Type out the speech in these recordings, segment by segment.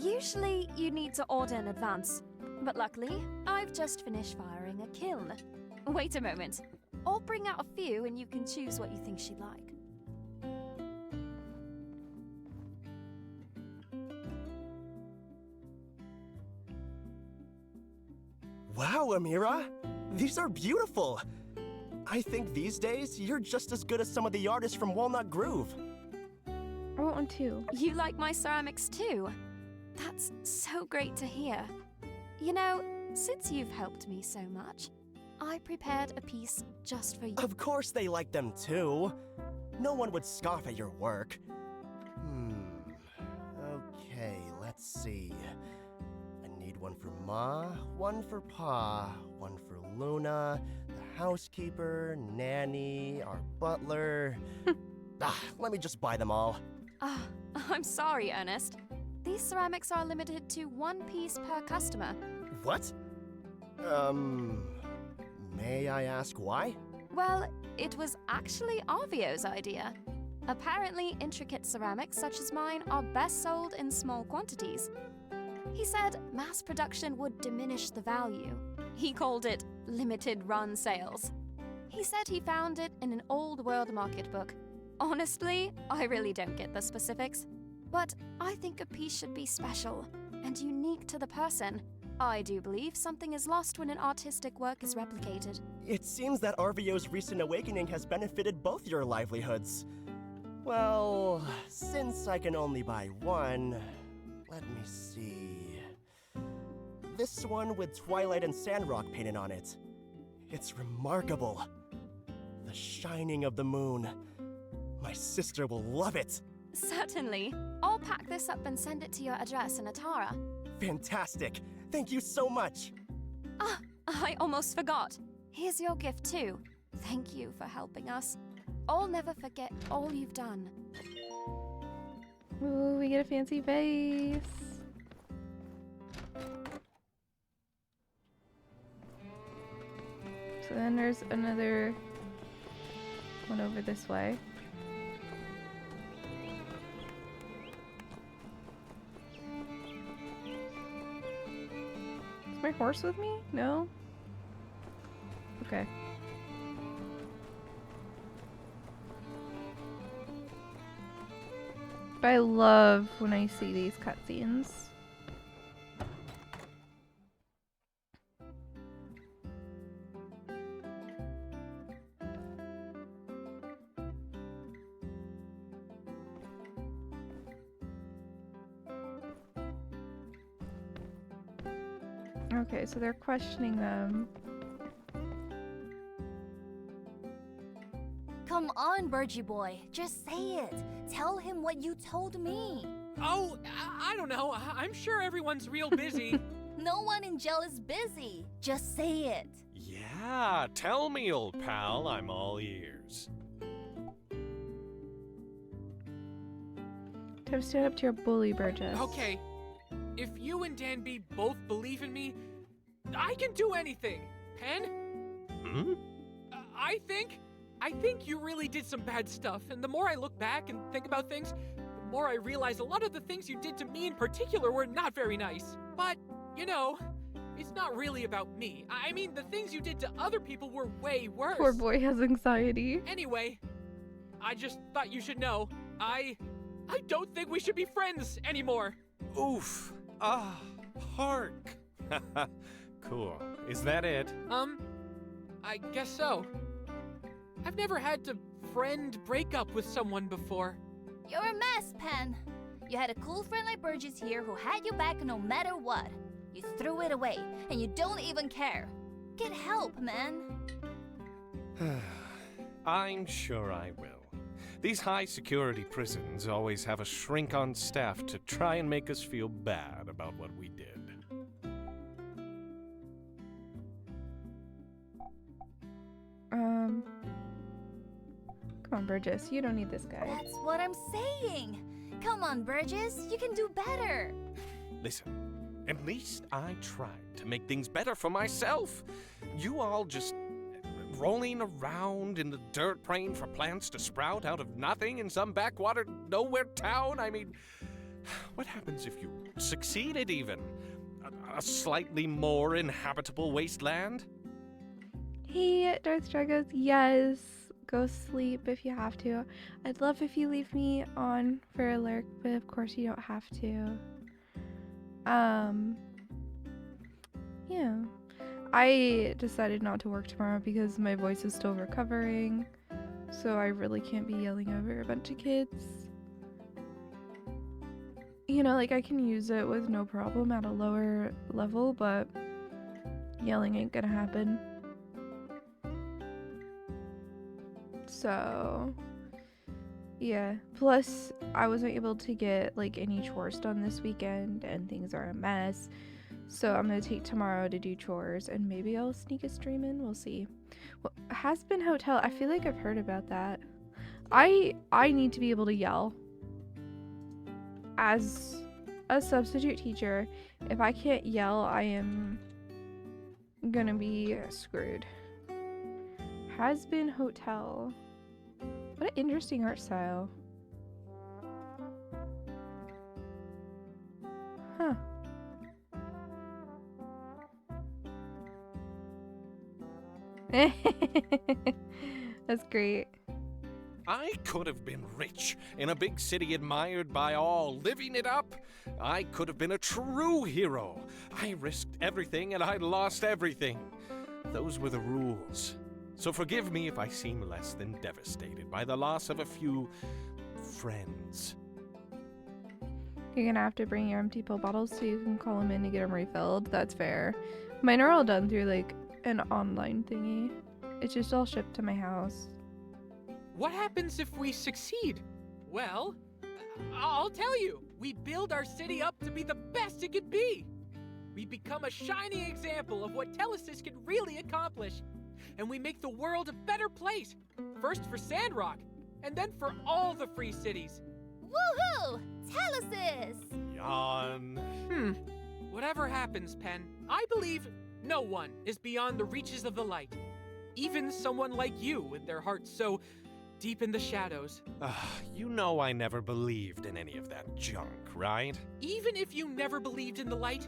Usually, you need to order in advance, but luckily, I've just finished firing a kiln. Wait a moment. I'll bring out a few and you can choose what you think she'd like. Wow, Amira! These are beautiful! I think these days, you're just as good as some of the artists from Walnut Grove. I want one too. You like my ceramics too? That's so great to hear. You know, since you've helped me so much, I prepared a piece just for you. Of course they like them too. No one would scoff at your work. Okay, let's see. I need one for Ma, one for Pa, one for Luna, the housekeeper, nanny, our butler. Let me just buy them all. I'm sorry, Ernest. These ceramics are limited to one piece per customer. What? May I ask why? Well, it was actually Arvio's idea. Apparently, intricate ceramics such as mine are best sold in small quantities. He said mass production would diminish the value. He called it limited run sales. He said he found it in an old world market book. Honestly, I really don't get the specifics. But I think a piece should be special and unique to the person. I do believe something is lost when an artistic work is replicated. It seems that Arvio's recent awakening has benefited both your livelihoods. Well, since I can only buy one, let me see. This one with Twilight and Sandrock painted on it. It's remarkable. The shining of the moon. My sister will love it. Certainly. I'll pack this up and send it to your address in Atara. Fantastic. Thank you so much. I almost forgot. Here's your gift too. Thank you for helping us. I'll never forget all you've done. Ooh, we get a fancy vase. So then there's another one over this way. Is my horse with me? No? Okay. But I love when I see these cutscenes. Okay, so they're questioning them. Come on, Birgie boy. Just say it. Tell him what you told me. Oh, I don't know. I'm sure everyone's real busy. No one in jail is busy. Just say it. Yeah, tell me, old pal. I'm all ears. Time to stand up to your bully, Burgess. Okay, if you and Danby both believe in me, I can do anything. Pen? Hmm? I think you really did some bad stuff, and the more I look back and think about things, the more I realize a lot of the things you did to me in particular were not very nice. But, you know, it's not really about me. I mean, the things you did to other people were way worse. Poor boy has anxiety. Anyway, I just thought you should know, I don't think we should be friends anymore. Oof. Hark. Cool. Is that it? I guess so. I've never had to friend break up with someone before. You're a mess, Pen. You had a cool friend like Burgess here who had your back no matter what. You threw it away, and you don't even care. Get help, man. I'm sure I will. These high-security prisons always have a shrink on staff to try and make us feel bad about what we did. Come on, Burgess. You don't need this guy. That's what I'm saying. Come on, Burgess. You can do better. Listen, at least I tried to make things better for myself. You all just rolling around in the dirt praying for plants to sprout out of nothing in some backwater nowhere town. I mean, What happens if you succeeded even? A slightly more inhabitable wasteland? Hey, Darth Dragos, yes. Go sleep if you have to. I'd love if you leave me on for a lurk, but of course you don't have to. Yeah. I decided not to work tomorrow because my voice is still recovering, so I really can't be yelling over a bunch of kids. You know, like I can use it with no problem at a lower level, but yelling ain't gonna happen. So, yeah. Plus, I wasn't able to get like any chores done this weekend, and things are a mess. So I'm gonna take tomorrow to do chores, and maybe I'll sneak a stream in. We'll see. Well, Has Been Hotel. I feel like I've heard about that. I need to be able to yell. As a substitute teacher, if I can't yell, I am gonna be screwed. Has Been Hotel. What an interesting art style. Huh. That's great. I could have been rich, in a big city admired by all, living it up. I could have been a true hero. I risked everything and I lost everything. Those were the rules. So forgive me if I seem less than devastated by the loss of a few friends. You're gonna have to bring your empty pill bottles so you can call them in to get them refilled. That's fair. Mine are all done through like an online thingy. It's just all shipped to my house. What happens if we succeed? Well, I'll tell you. We build our city up to be the best it could be. We become a shining example of what Telesis can really accomplish. And we make the world a better place. First for Sandrock, and then for all the free cities. Woohoo! Telesis! Yawn. Whatever happens, Pen, I believe no one is beyond the reaches of the light. Even someone like you with their hearts so deep in the shadows. You know I never believed in any of that junk, right? Even if you never believed in the light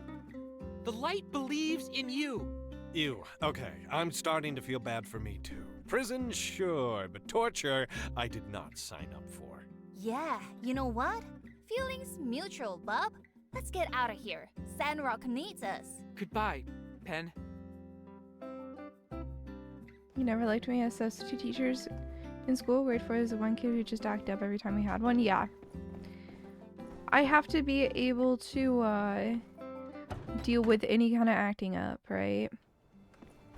believes in you. Ew, okay, I'm starting to feel bad for me too. Prison, sure, but torture, I did not sign up for. Yeah, you know what? Feelings mutual, bub. Let's get out of here. Sandrock needs us. Goodbye, Pen. You never liked me as substitute teachers in school? Wait for is the one kid who just acted up every time we had one? Yeah. I have to be able to deal with any kind of acting up, right?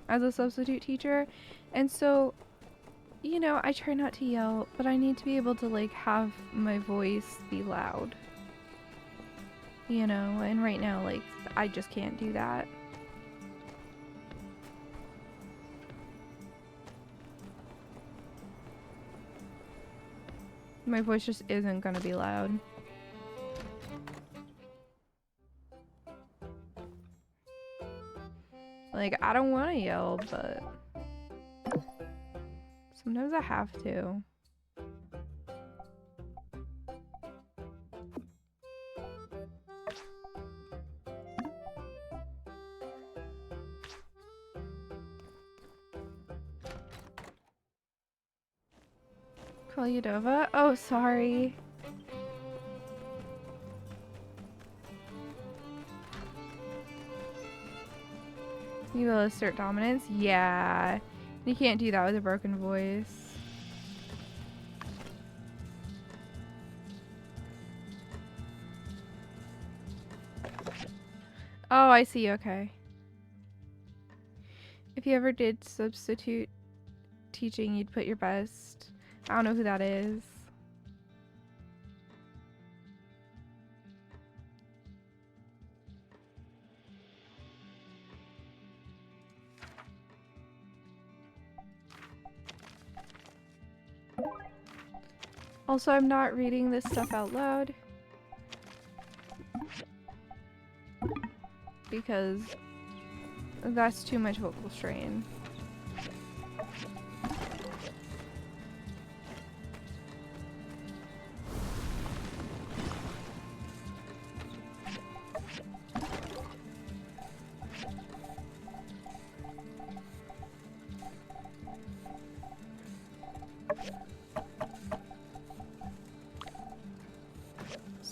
As a substitute teacher. And so, you know, I try not to yell, but I need to be able to like have my voice be loud. You know, and right now like I just can't do that. My voice just isn't gonna be loud. Like, I don't want to yell, but sometimes I have to. Call you Dova? Oh, sorry. You will assert dominance? Yeah. You can't do that with a broken voice. Oh, I see. Okay. If you ever did substitute teaching, you'd put your best. I don't know who that is. Also, I'm not reading this stuff out loud because that's too much vocal strain.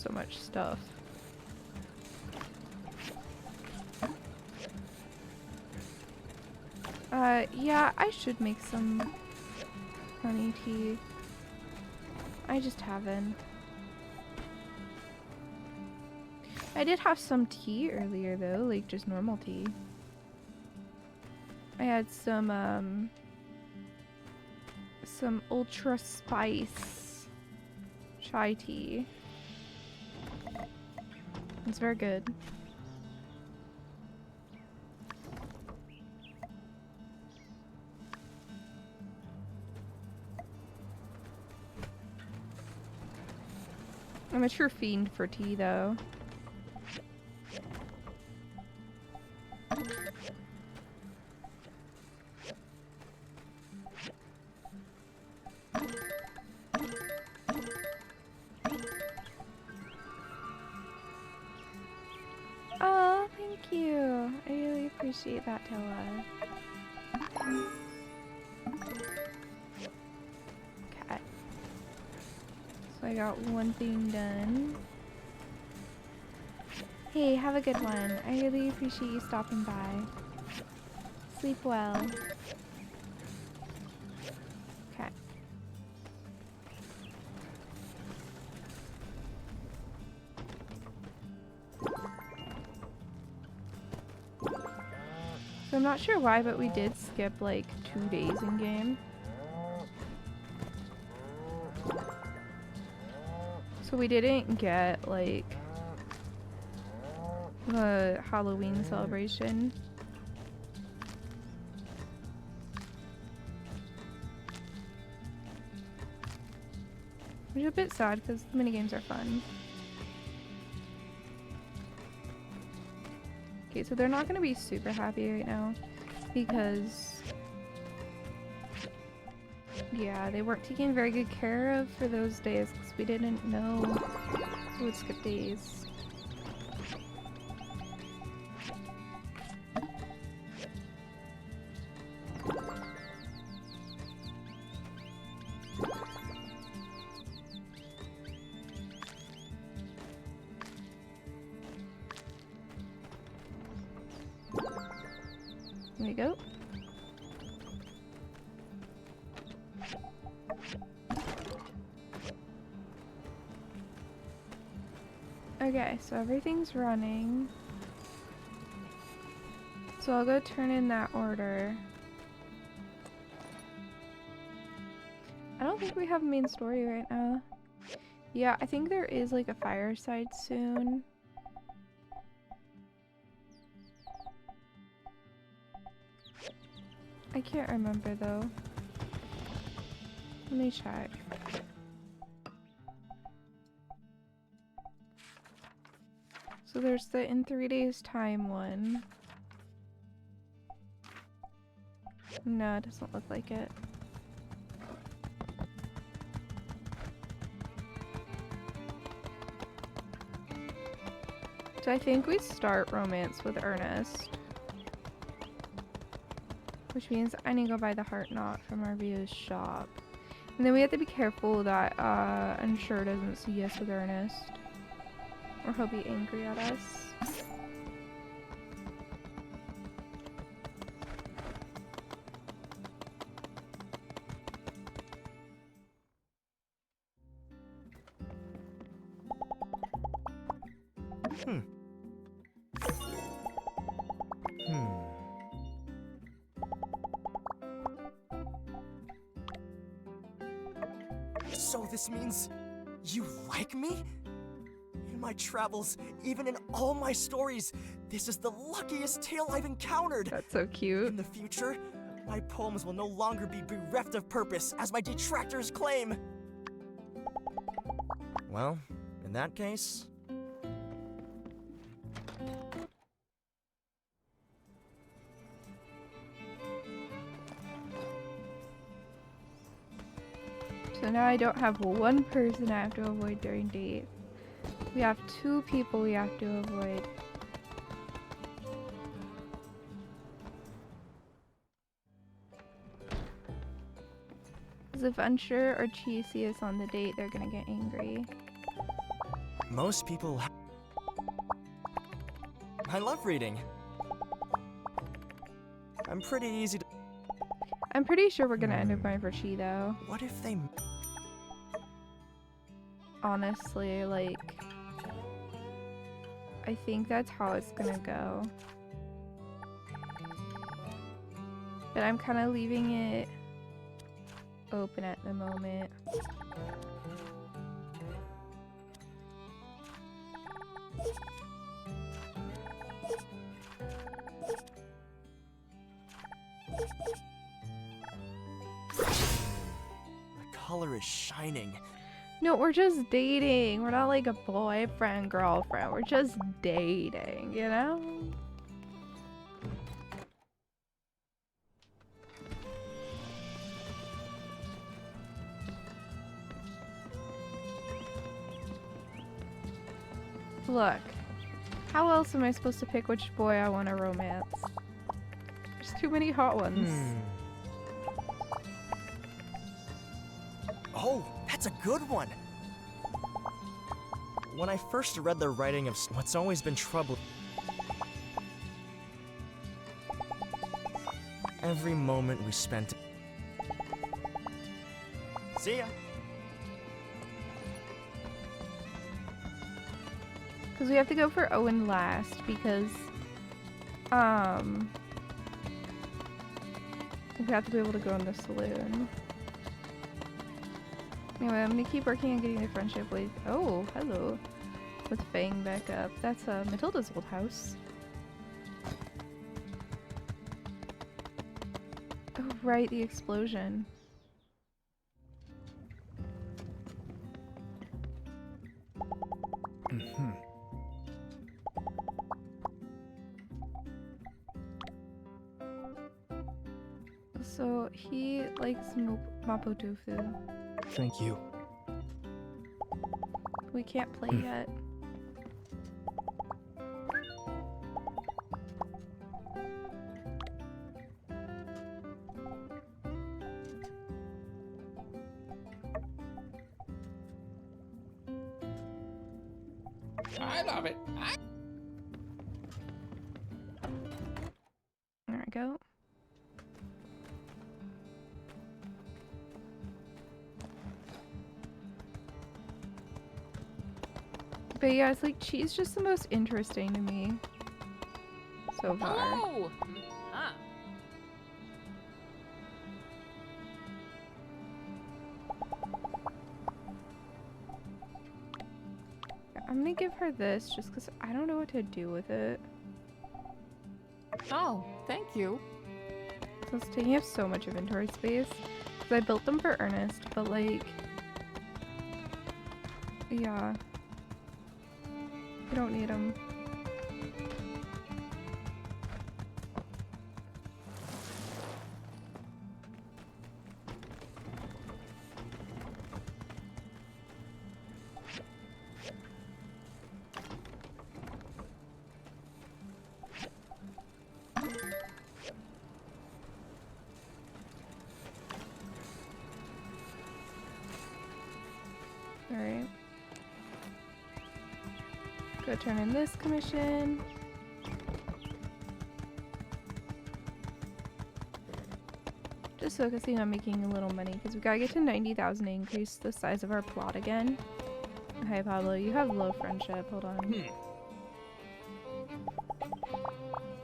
so much stuff. Yeah, I should make some honey tea. I just haven't. I did have some tea earlier though, like just normal tea. I had some ultra spice chai tea. It's very good. I'm a true fiend for tea though. Oh, thank you. I really appreciate that, Tilla. Okay. So I got one thing done. Hey, have a good one. I really appreciate you stopping by. Sleep well. Okay. So I'm not sure why, but we did skip like 2 days in game. So we didn't get like the Halloween celebration. Which is a bit sad because the minigames are fun. Okay, so they're not going to be super happy right now because, yeah, they weren't taken very good care of for those days because we didn't know we would skip days. There we go. Okay, so everything's running. So I'll go turn in that order. I don't think we have a main story right now. Yeah, I think there is like a fireside soon. I can't remember though. Let me check. So there's the in 3 days time one. No, it doesn't look like it. So I think we start romance with Ernest. Which means I need to go buy the heart knot from our view's shop. And then we have to be careful that Unsure doesn't see us with Ernest. Or he'll be angry at us. So this means you like me? In my travels, even in all my stories, this is the luckiest tale I've encountered. That's so cute. In the future, my poems will no longer be bereft of purpose, as my detractors claim. Well, in that case... So now I don't have one person I have to avoid during date. We have 2 people we have to avoid. Because if Unsure or Chi see us on the date, they're gonna get angry. Most people. I love reading. I'm pretty easy to. I'm pretty sure we're gonna end up going for Chi though. What if they. Honestly, like, I think that's how it's gonna go. But I'm kind of leaving it open at the moment. The color is shining. No, we're just dating. We're not like a boyfriend, girlfriend. We're just dating, you know? Look, how else am I supposed to pick which boy I want to romance? There's too many hot ones. Oh, that's a good one. When I first read the writing of what's always been troubling. Every moment we spent. See ya. Because we have to go for Owen last because we have to be able to go in the saloon. Anyway, I'm gonna keep working on getting the friendship with oh, hello. With Fang back up. That's Matilda's old house. Oh right, the explosion. So he likes mapo tofu. Thank you. We can't play yet. I love it. There we go. But yeah, it's like she's just the most interesting to me so far. Hello! Huh. I'm gonna give her this just because I don't know what to do with it. Oh, thank you. So it's taking up so much inventory space. Because I built them for Ernest, but like, yeah. We don't need them. Alright. Go turn in this commission. Just focusing on making a little money because we gotta get to 90,000 to increase the size of our plot again. Hi Pablo, you have low friendship. Hold on.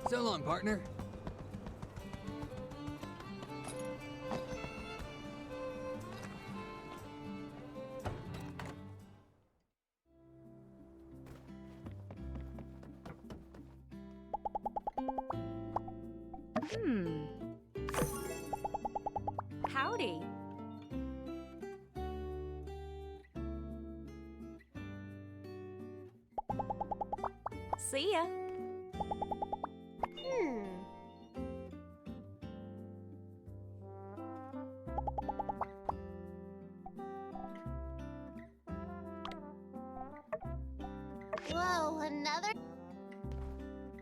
So long, partner. Howdy. See ya. Whoa, another?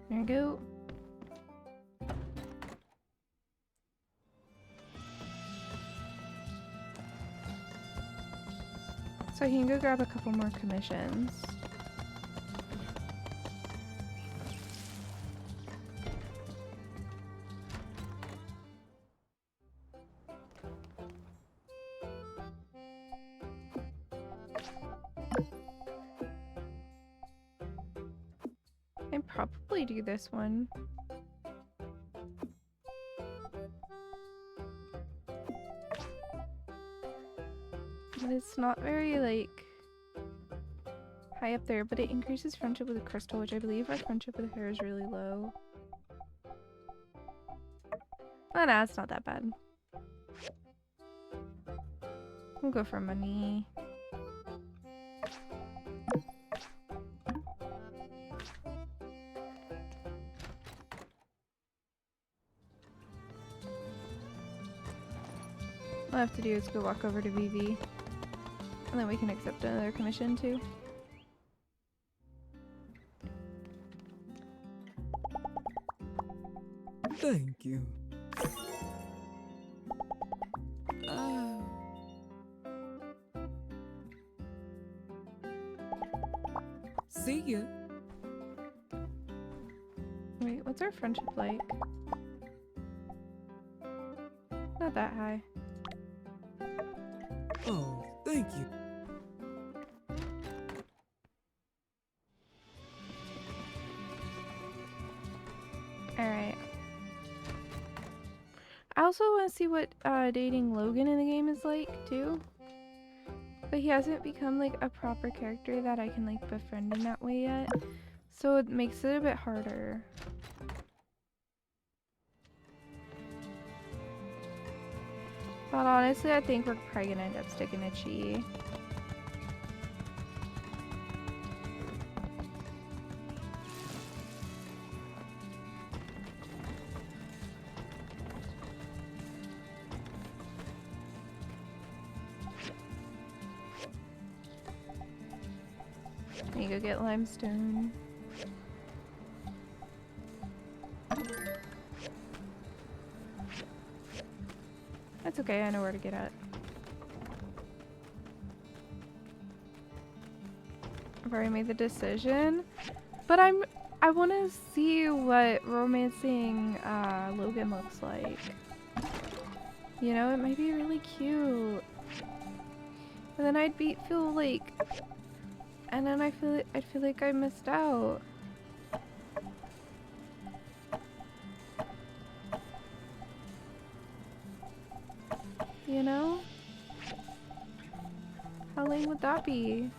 There you go. So he can go grab a couple more commissions. I'd probably do this one. But it's not very, like, high up there, but it increases friendship with a crystal, which I believe our friendship with her is really low. Oh, no, it's not that bad. We'll go for money. All I have to do is go walk over to BB. And then we can accept another commission too. Thank you. See ya. Wait, what's our friendship like? Not that high. Oh, thank you. Alright. I also want to see what dating Logan in the game is like, too. But he hasn't become, like, a proper character that I can, like, befriend in that way yet. So it makes it a bit harder. But honestly, I think we're probably gonna end up sticking to Chi. Let me go get limestone. That's okay, I know where to get at. I've already made the decision, but I want to see what romancing Logan looks like. You know, it might be really cute. And then I'd feel like I missed out. You know? How lame would that be?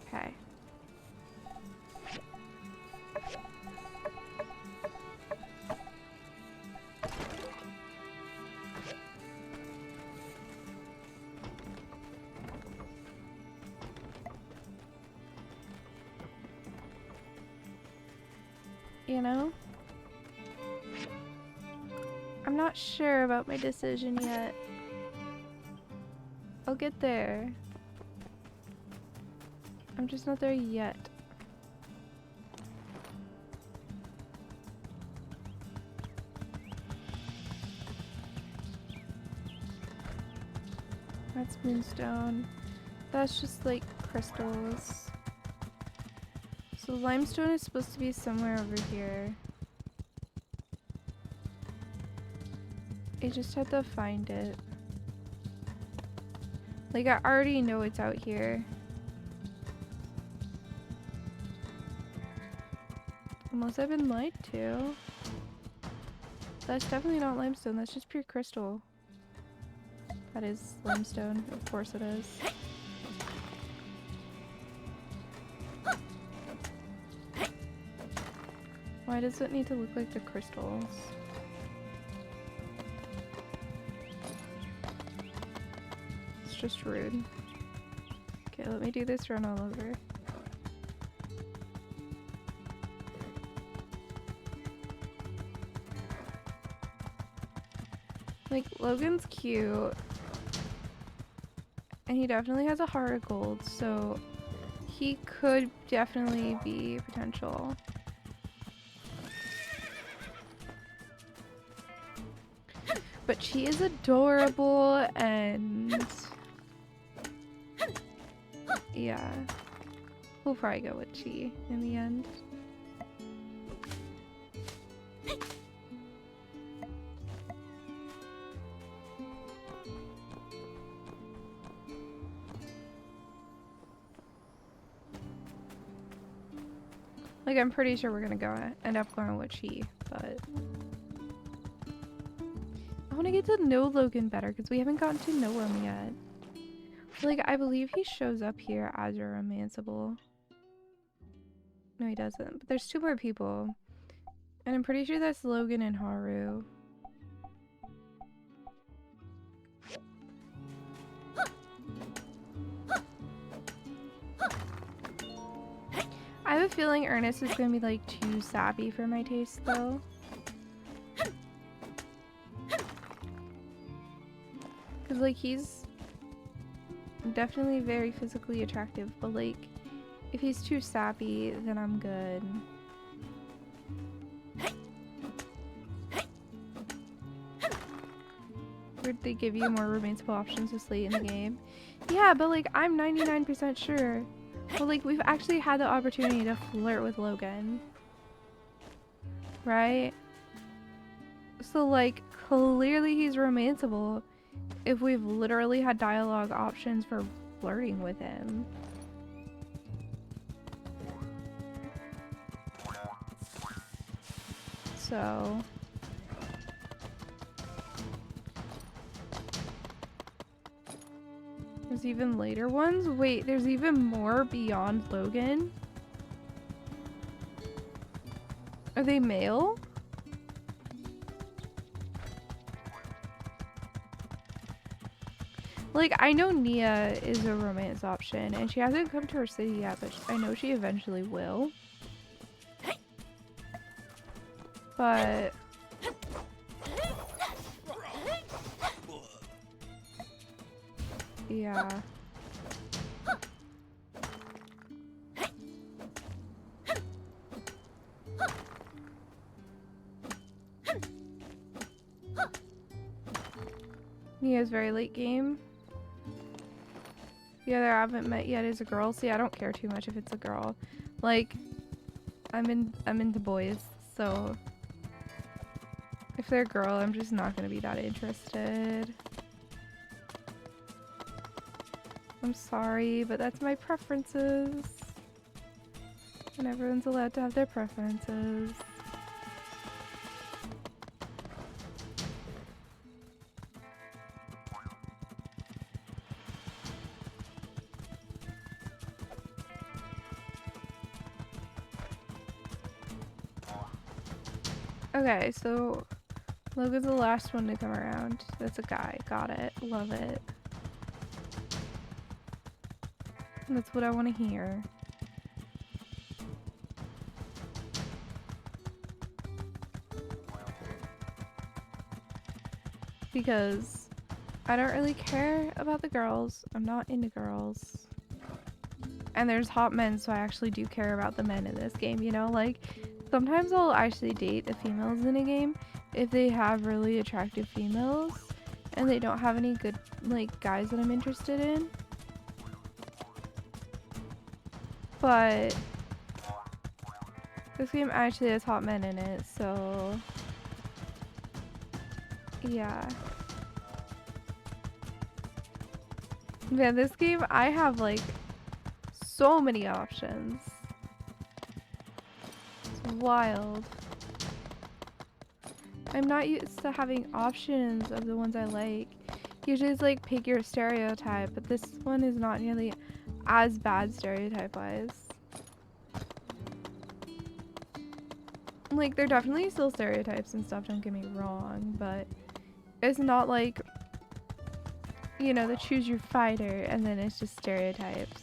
Okay. You know? I'm not sure about my decision yet. I'll get there. I'm just not there yet. That's moonstone. That's just like crystals. So limestone is supposed to be somewhere over here. I just have to find it. Like, I already know it's out here. Unless I've been lied to. That's definitely not limestone, that's just pure crystal. That is limestone, of course it is. Why does it need to look like the crystals? It's just rude. Okay, let me do this run all over. Like, Logan's cute. And he definitely has a heart of gold, so he could definitely be potential. But she is adorable and yeah. We'll probably go with Chi in the end. Like, I'm pretty sure we're gonna end up going with Chi, but I want to get to know Logan better because we haven't gotten to know him yet. Like, I believe he shows up here as a romanceable. No, he doesn't. But there's 2 more people. And I'm pretty sure that's Logan and Haru. I have a feeling Ernest is going to be, like, too sappy for my taste, though. Because, like, he's definitely very physically attractive, but, like, if he's too sappy, then I'm good. Would they give you more romanceable options this late in the game? Yeah, but, like, I'm 99% sure. Well, like, we've actually had the opportunity to flirt with Logan. Right? So, like, clearly he's romanceable if we've literally had dialogue options for flirting with him. So... There's even later ones? Wait, there's even more beyond Logan? Are they male? Like, I know Nia is a romance option, and she hasn't come to our city yet, but I know she eventually will. But... yeah. Nia's very late game. The other I haven't met yet is a girl. See, I don't care too much if it's a girl. Like, I'm into boys, so if they're a girl, I'm just not gonna be that interested. I'm sorry, but that's my preferences. And everyone's allowed to have their preferences. Okay, so Logan's the last one to come around. That's a guy. Got it. Love it. That's what I want to hear. Because I don't really care about the girls. I'm not into girls. And there's hot men, so I actually do care about the men in this game, you know? Like, sometimes I'll actually date the females in a game if they have really attractive females and they don't have any good, like, guys that I'm interested in. But this game actually has hot men in it, so yeah. Man, this game, I have like so many options. It's wild. I'm not used to having options of the ones I like. Usually it's like pick your stereotype, but this one is not nearly as bad stereotype-wise. Like, there are definitely still stereotypes and stuff, don't get me wrong, but it's not like, you know, the choose your fighter and then it's just stereotypes.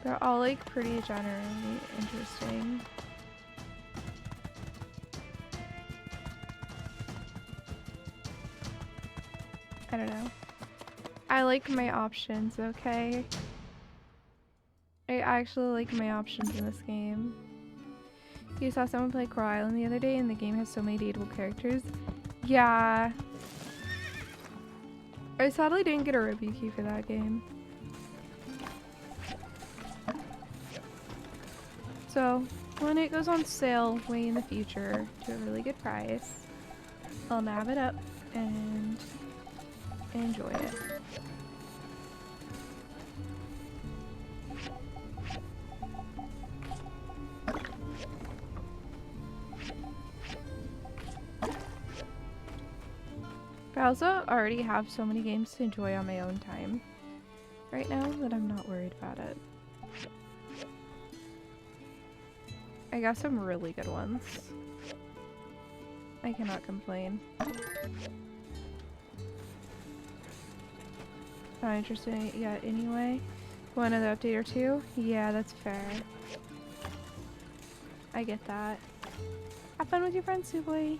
They're all like pretty generally interesting. I don't know. I like my options, okay? I actually like my options in this game. You saw someone play Coral Island the other day and the game has so many dateable characters. Yeah. I sadly didn't get a review key for that game. So, when it goes on sale way in the future to a really good price, I'll nab it up and enjoy it. But I also already have so many games to enjoy on my own time right now that I'm not worried about it. I got some really good ones. I cannot complain. Not interested in it yet anyway. Want another update or two? Yeah, that's fair. I get that. Have fun with your friends, Suwey.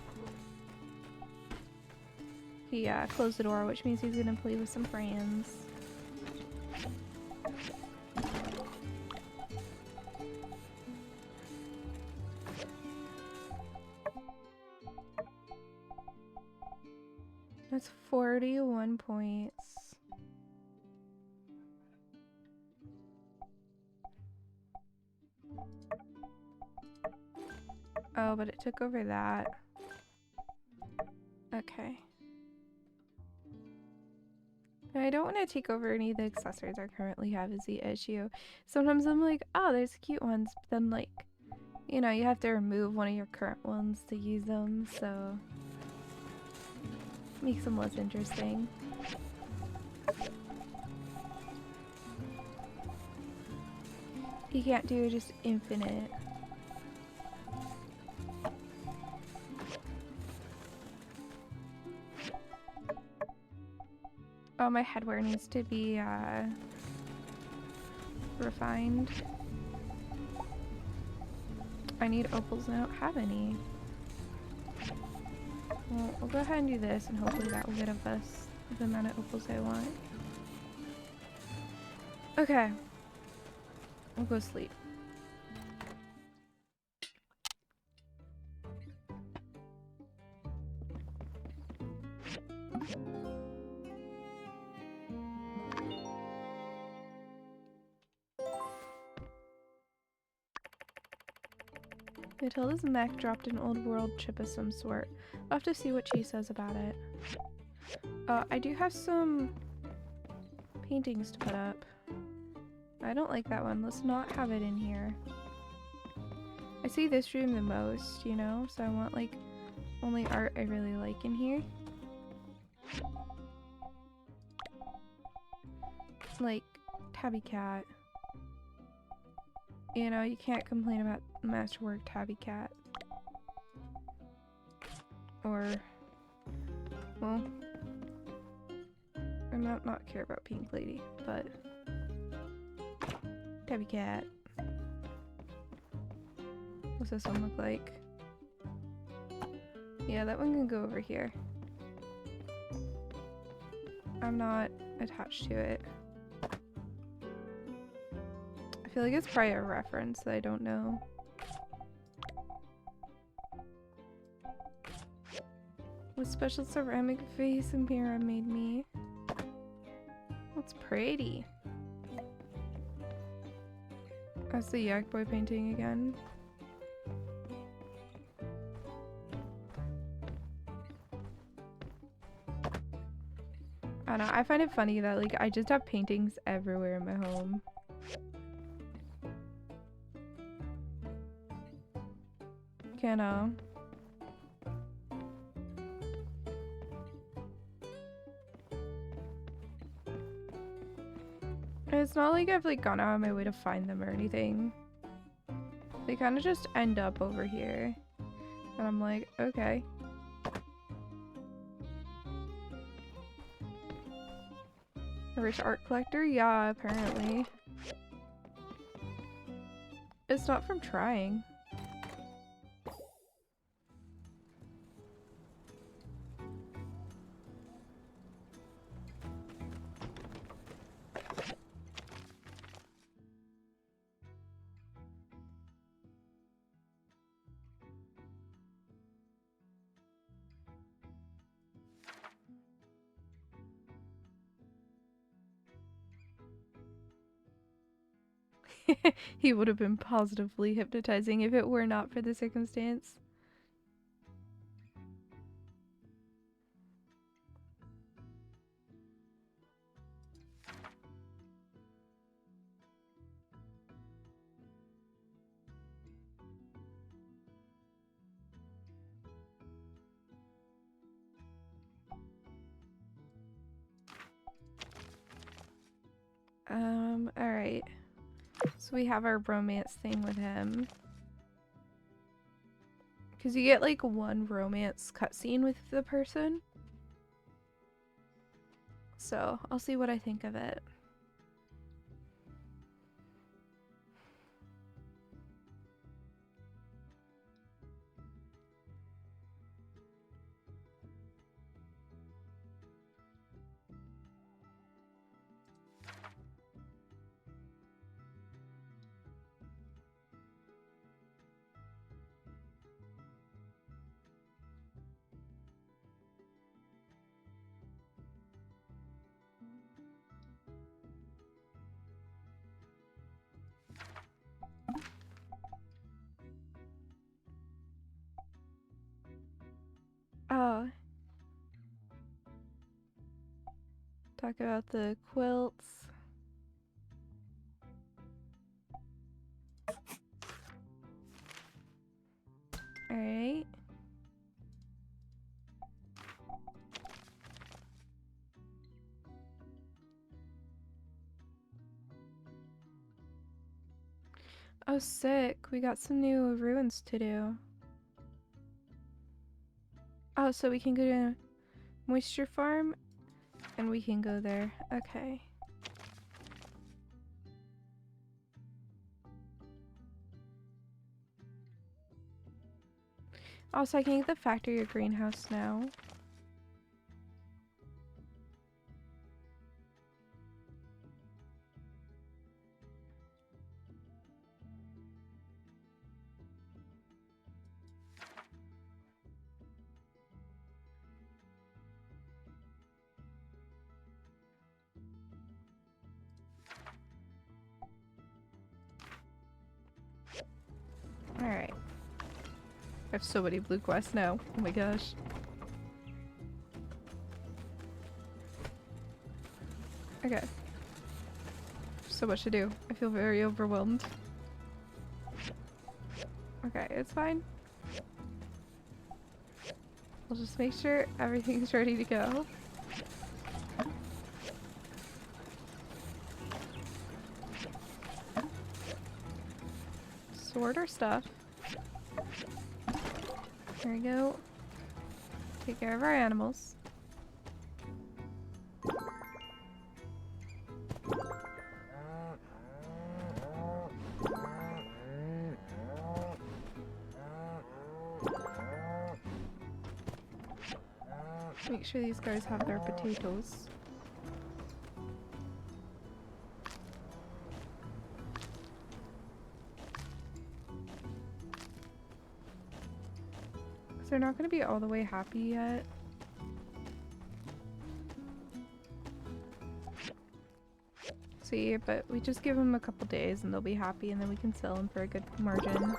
He closed the door, which means he's gonna play with some friends. That's 41 points. Oh, but it took over that. Okay. I don't want to take over any of the accessories I currently have is the issue. Sometimes I'm like, oh, there's cute ones, but then like, you know, you have to remove one of your current ones to use them, so makes them less interesting. You can't do just infinite. Oh, my headwear needs to be refined. I need opals and I don't have any. Well, we'll go ahead and do this and hopefully that will get us the amount of opals I want. Okay. We'll go sleep. Matilda's mech dropped an old world chip of some sort. I'll have to see what she says about it. I do have some paintings to put up. I don't like that one. Let's not have it in here. I see this room the most, you know? So I want like only art I really like in here. Like Tabby Cat. You know, you can't complain about Masterwork Tabby Cat. Or, well, I might not care about Pink Lady, but Tabby Cat. What's this one look like? Yeah, that one can go over here. I'm not attached to it. I feel like it's probably a reference that I don't know. What special ceramic vase and mirror made me? That's pretty. That's the Yak Boy painting again. I don't know, I find it funny that like I just have paintings everywhere in my home. Can it's not like I've like gone out of my way to find them or anything. They kind of just end up over here. And I'm like, okay. A rich art collector? Yeah, apparently. It's not from trying. He would have been positively hypnotizing if it were not for the circumstance. Alright. So we have our romance thing with him. Because you get like one romance cutscene with the person. So I'll see what I think of it. Oh. Talk about the quilts. Alright. Oh, sick. We got some new ruins to do. Oh, so we can go to a moisture farm and we can go there. Okay. Also, I can get the factory or greenhouse now. Alright. I have so many blue quests now. Oh my gosh. Okay. So much to do. I feel very overwhelmed. Okay, it's fine. We'll just make sure everything's ready to go. Sort our stuff. There we go. Take care of our animals. Make sure these guys have their potatoes. They're not going to be all the way happy yet. See, but we just give them a couple days and they'll be happy and then we can sell them for a good margin.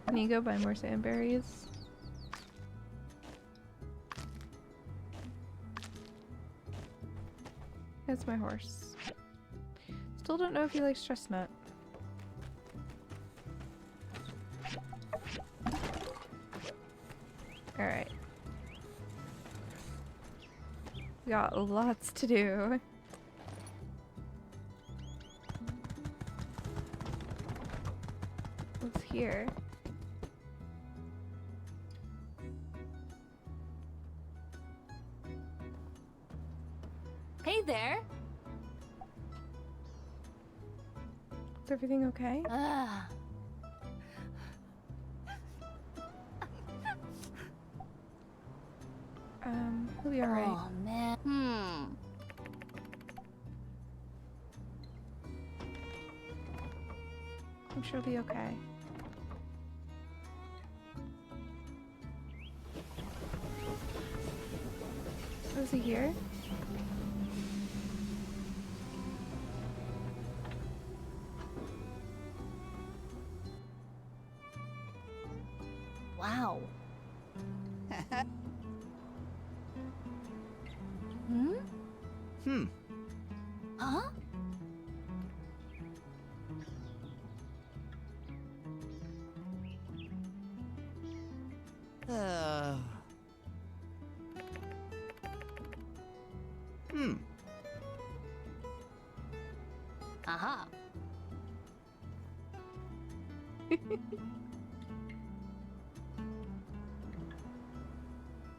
Can you go buy more sandberries? That's my horse. Still don't know if he likes chestnut. Alright. We got lots to do. What's here? Hey there. Is everything okay? He'll be alright. Oh man. I'm sure he'll be okay. Is he here? Wow. Hmm? Hmm. Huh? Hmm. Aha.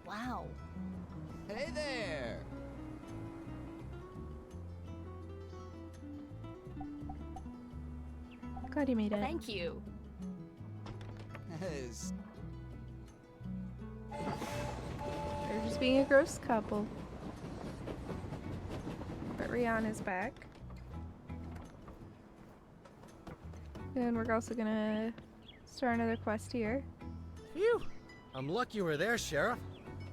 Wow. Hey there! Glad he made it. Thank you. They're just being a gross couple. But Rihanna's back. And we're also gonna start another quest here. Phew! I'm lucky you were there, Sheriff.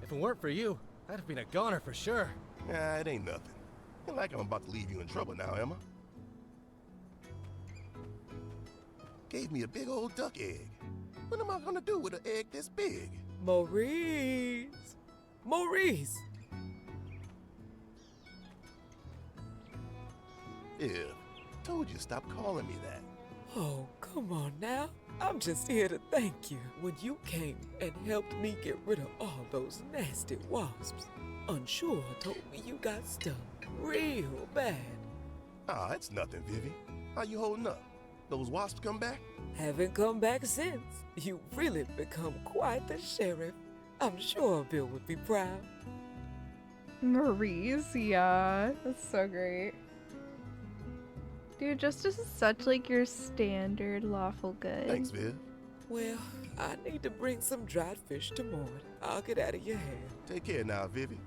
If it weren't for you, I'd have been a goner for sure. Nah, it ain't nothing. Ain't like I'm about to leave you in trouble now, Emma. Gave me a big old duck egg. What am I gonna do with an egg this big? Maurice! Maurice! Yeah, told you stop calling me that. Oh, come on now. I'm just here to thank you. When you came and helped me get rid of all those nasty wasps, Unsure told me you got stung real bad. Ah, it's nothing, Vivi. How you holding up? Those wasps come back? Haven't come back since. You really become quite the sheriff. I'm sure Bill would be proud. Maurice, yeah. That's so great. Dude, Justice is such like your standard lawful good. Thanks, Viv. Well, I need to bring some dried fish to morning. I'll get out of your hair. Take care now, Vivi.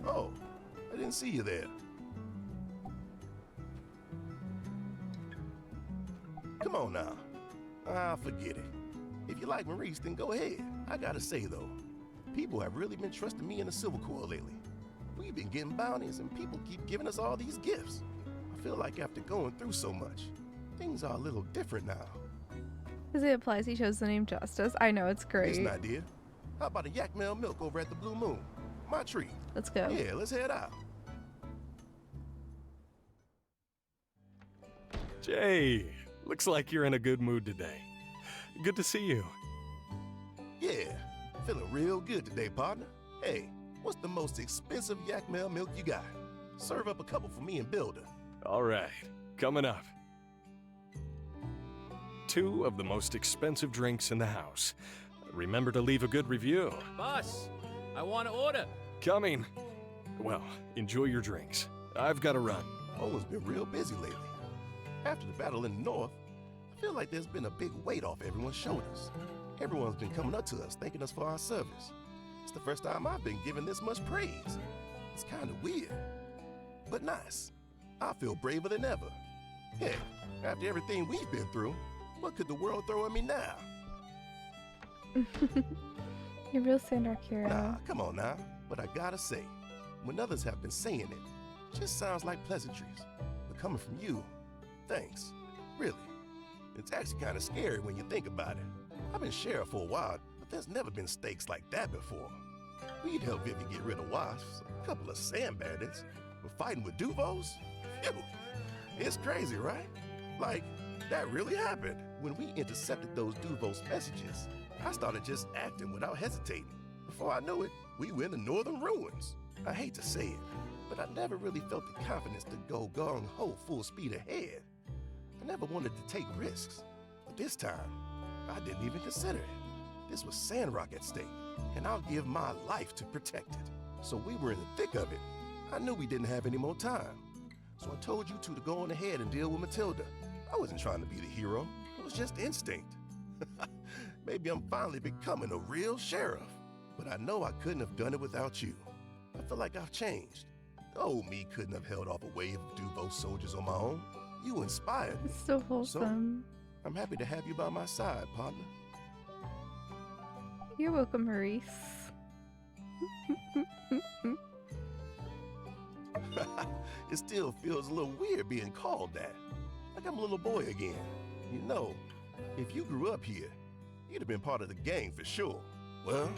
Oh, I didn't see you there. Come on now. Ah, forget it. If you like Maurice, then go ahead. I gotta say, though, people have really been trusting me in the Civil Corps lately. We've been getting bounties and people keep giving us all these gifts. I feel like after going through so much, things are a little different now. As it applies, he chose the name Justice. I know, it's great. Here's an idea. How about a yak male milk over at the Blue Moon? My treat. Let's go. Yeah, let's head out. Jay, looks like you're in a good mood today. Good to see you. Yeah, feeling real good today, partner. Hey, what's the most expensive yak male milk you got? Serve up a couple for me and Builder. All right, coming up. 2 of the most expensive drinks in the house. Remember to leave a good review. Boss, I want to order. Coming. Well, enjoy your drinks. I've got to run. Owen's been real busy lately. After the battle in the north, I feel like there's been a big weight off everyone's shoulders. Everyone's been coming up to us, thanking us for our service. It's the first time I've been given this much praise. It's kind of weird, but nice. I feel braver than ever. Heck, after everything we've been through, what could the world throw at me now? You're a real Sandrock hero. Nah, come on now. But I gotta say, when others have been saying it just sounds like pleasantries. But coming from you, thanks. Really. It's actually kind of scary when you think about it. I've been sheriff for a while, but there's never been stakes like that before. We'd help Vivi get rid of wasps, a couple of sand bandits, but fighting with Duvos? Phew. It's crazy, right? Like, that really happened. When we intercepted those Duvos messages, I started just acting without hesitating. Before I knew it, we were in the northern ruins. I hate to say it, but I never really felt the confidence to go gung-ho full speed ahead. I never wanted to take risks, but this time, I didn't even consider it. This was Sandrock at stake, and I'll give my life to protect it. So we were in the thick of it. I knew we didn't have any more time. So I told you two to go on ahead and deal with Matilda. I wasn't trying to be the hero. It was just instinct. Maybe I'm finally becoming a real sheriff. But I know I couldn't have done it without you. I feel like I've changed. The old me couldn't have held off a wave of Duvos soldiers on my own. You inspired me. It's so wholesome. I'm happy to have you by my side, partner. You're welcome, Maurice. It still feels a little weird being called that. Like I'm a little boy again. You know, if you grew up here, you'd have been part of the gang for sure. Well,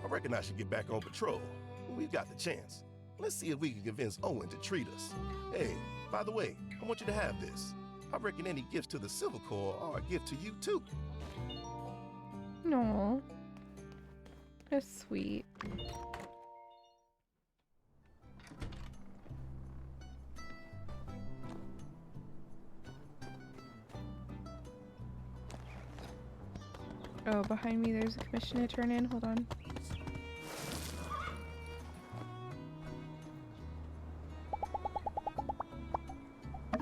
I reckon I should get back on patrol. We've got the chance. Let's see if we can convince Owen to treat us. Hey, by the way, I want you to have this. I reckon any gifts to the Civil Corps are a gift to you too. No. That's sweet. Oh, behind me there's a commission to turn in. Hold on.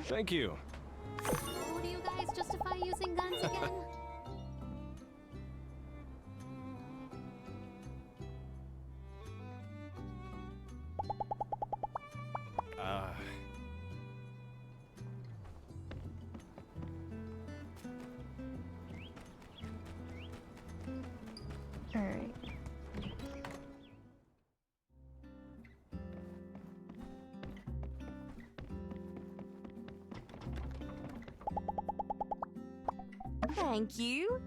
Thank you. How do you guys justify using guns again? Alright. Thank you.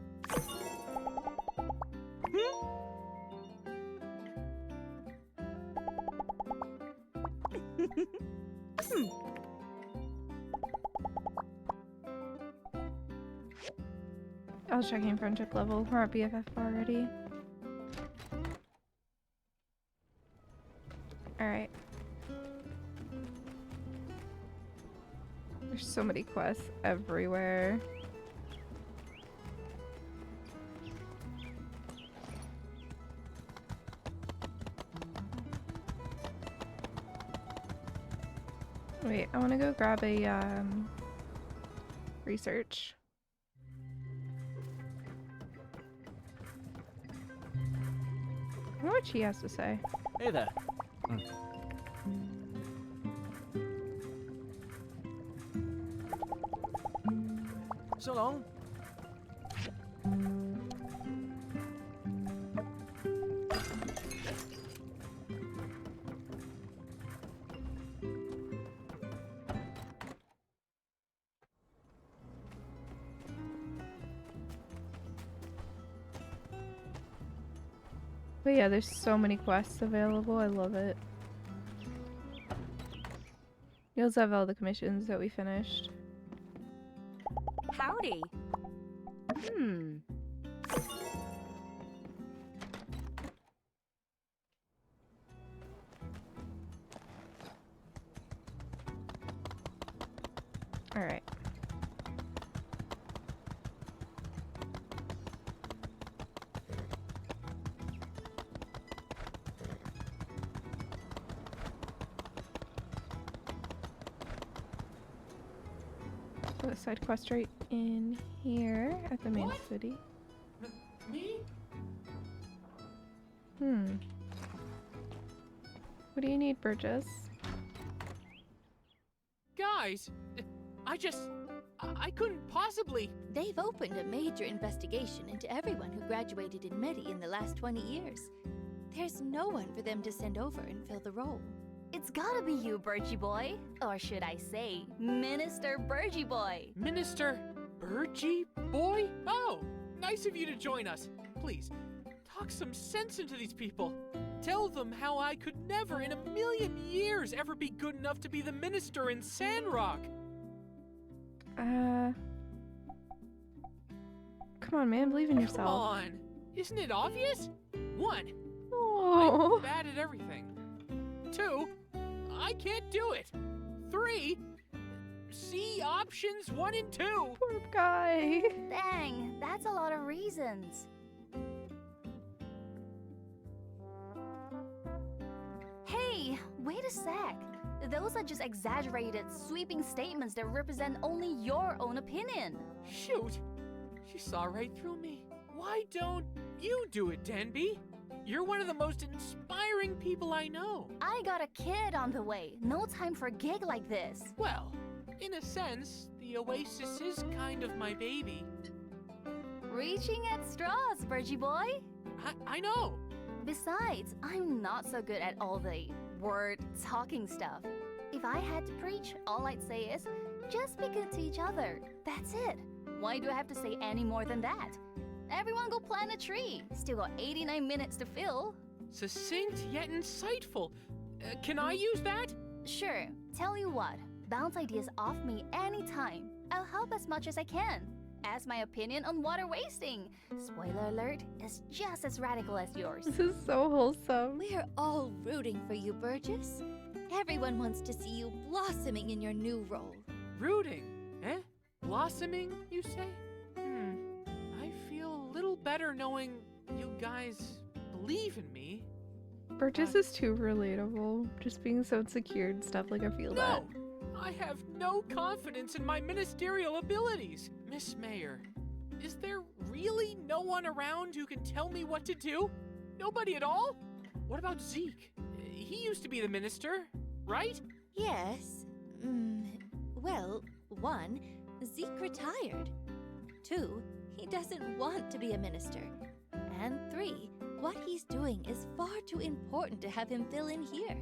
I was checking friendship level. We're at BFF already. Alright. There's so many quests everywhere. Wait, I want to go grab a research. I wonder what she has to say. Hey there. So long. But yeah, there's so many quests available. I love it. You also have all the commissions that we finished. Howdy. Alright. Put a side quest right in here at the main What? city. Me? What do you need, Burgess? Guys, I couldn't possibly. They've opened a major investigation into everyone who graduated in Medi in the last 20 years. There's no one for them to send over and fill the role. It's gotta be you, Birchie Boy. Or should I say, Minister Birchie Boy. Minister Birchie Boy? Oh, nice of you to join us. Please, talk some sense into these people. Tell them how I could never in a million years ever be good enough to be the minister in Sandrock. Come on, man, believe in yourself. Come on. Isn't it obvious? 1, Oh. I'm bad at everything. 2, I can't do it. 3, see options 1 and 2. Poor guy. Dang, that's a lot of reasons. Hey, wait a sec. Those are just exaggerated, sweeping statements that represent only your own opinion. Shoot, she saw right through me. Why don't you do it, Denby? You're one of the most inspiring people I know. I got a kid on the way. No time for a gig like this. Well, in a sense, the Oasis is kind of my baby. Reaching at straws, Birchie Boy. I know. Besides, I'm not so good at all the word-talking stuff. If I had to preach, all I'd say is, just be good to each other. That's it. Why do I have to say any more than that? Everyone go plant a tree. Still got 89 minutes to fill. Succinct yet insightful. Can I use that? Sure. Tell you what, bounce ideas off me anytime. I'll help as much as I can. Ask my opinion on water wasting. Spoiler alert, is just as radical as yours. This is so wholesome. We're all rooting for you, Burgess. Everyone wants to see you blossoming in your new role. Rooting, eh? Blossoming, you say? I feel a little better knowing you guys believe in me. Burgess is too relatable. Just being so insecure and stuff, like, I feel that. No! I have no confidence in my ministerial abilities. Miss Mayor, is there really no one around who can tell me what to do? Nobody at all? What about Zeke? He used to be the minister, right? Yes. Well, 1, Zeke retired. 2, he doesn't want to be a minister. And 3, what he's doing is far too important to have him fill in here,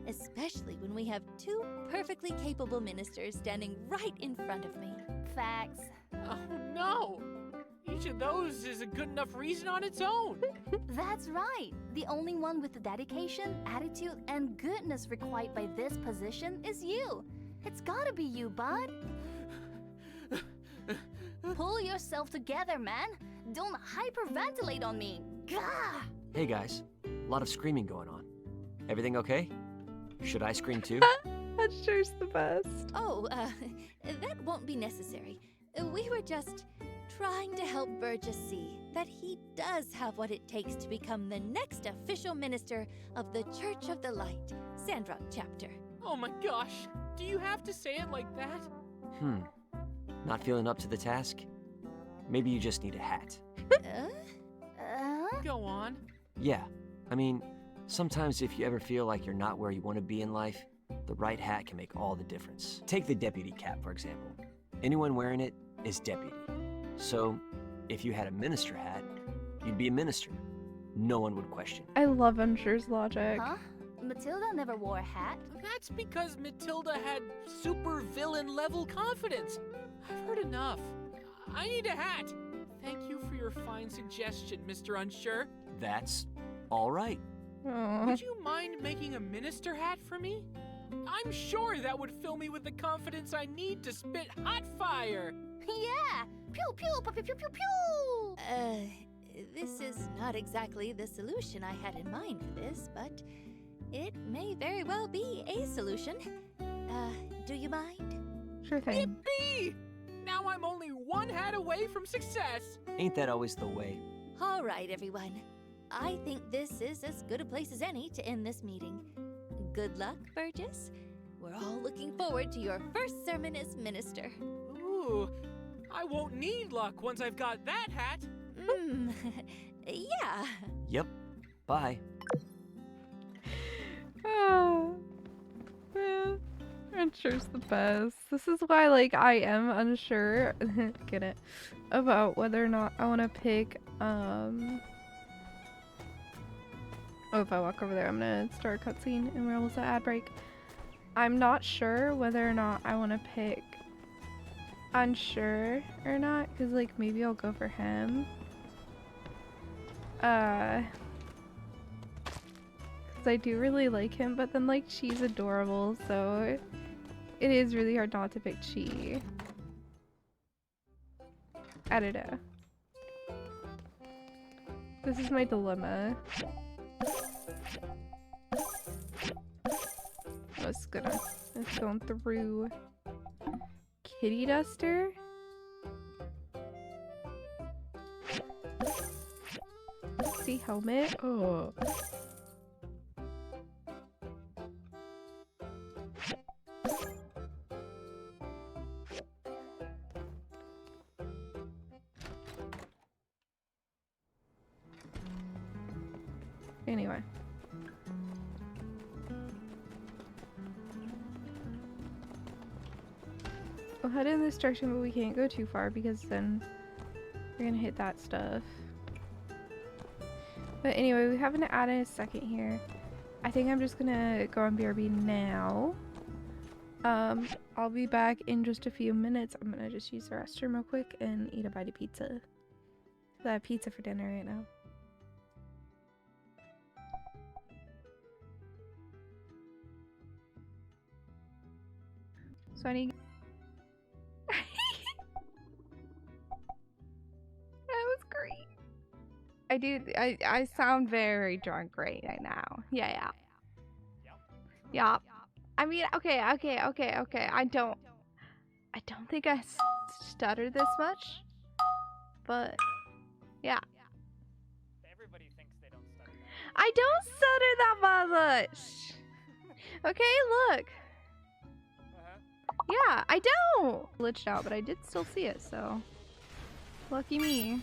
especially when we have 2 perfectly capable ministers standing right in front of me. Facts. Oh no! Each of those is a good enough reason on its own. That's right. The only one with the dedication, attitude, and goodness required by this position is you. It's gotta be you, bud. Pull yourself together, man. Don't hyperventilate on me. Gah! Hey guys, a lot of screaming going on. Everything okay? Should I scream too? That sure's the best. Oh, that won't be necessary. We were just trying to help Burgess see that he does have what it takes to become the next official minister of the Church of the Light, Sandrock chapter. Oh my gosh, do you have to say it like that? Not feeling up to the task? Maybe you just need a hat. Go on. Yeah, I mean, sometimes if you ever feel like you're not where you want to be in life, the right hat can make all the difference. Take the deputy cap, for example. Anyone wearing it is deputy. So, if you had a minister hat, you'd be a minister. No one would question. I love Unsure's logic. Huh? Matilda never wore a hat. That's because Matilda had super villain level confidence. I've heard enough. I need a hat. Thank you for your fine suggestion, Mr. Unsure. That's all right. Aww. Would you mind making a minister hat for me? I'm sure that would fill me with the confidence I need to spit hot fire. Yeah! Pew pew pew pew pew pew! This is not exactly the solution I had in mind for this, but it may very well be a solution. Do you mind? Sure thing. Yippee! Now I'm only one hat away from success. Ain't that always the way? All right, everyone. I think this is as good a place as any to end this meeting. Good luck, Burgess. We're all looking forward to your first sermon as minister. Ooh, I won't need luck once I've got that hat. Yeah. Yep. Bye. Oh, man. Unsure's the best. This is why, like, I am unsure, get it, about whether or not I want to pick, oh, if I walk over there, I'm gonna start a cutscene and we're almost at ad break. I'm not sure whether or not I want to pick Unsure or not, because, like, maybe I'll go for him. Because I do really like him, but then, like, she's adorable, so it is really hard not to pick Chi. I don't know. This is my dilemma. It's going through Kitty Duster. Let's see, helmet. Oh. Anyway. We'll head in this direction, but we can't go too far because then we're gonna hit that stuff. But anyway, we haven't added a second here. I think I'm just gonna go on BRB now. I'll be back in just a few minutes. I'm gonna just use the restroom real quick and eat a bite of pizza. I have pizza for dinner right now. So I need. That was great. I sound very drunk right now. Yeah. I mean, okay. I don't think I stutter this much, but yeah. Everybody thinks they don't stutter. I don't stutter that much. Okay, look. Yeah, I don't. Glitched out, but I did still see it, so lucky me.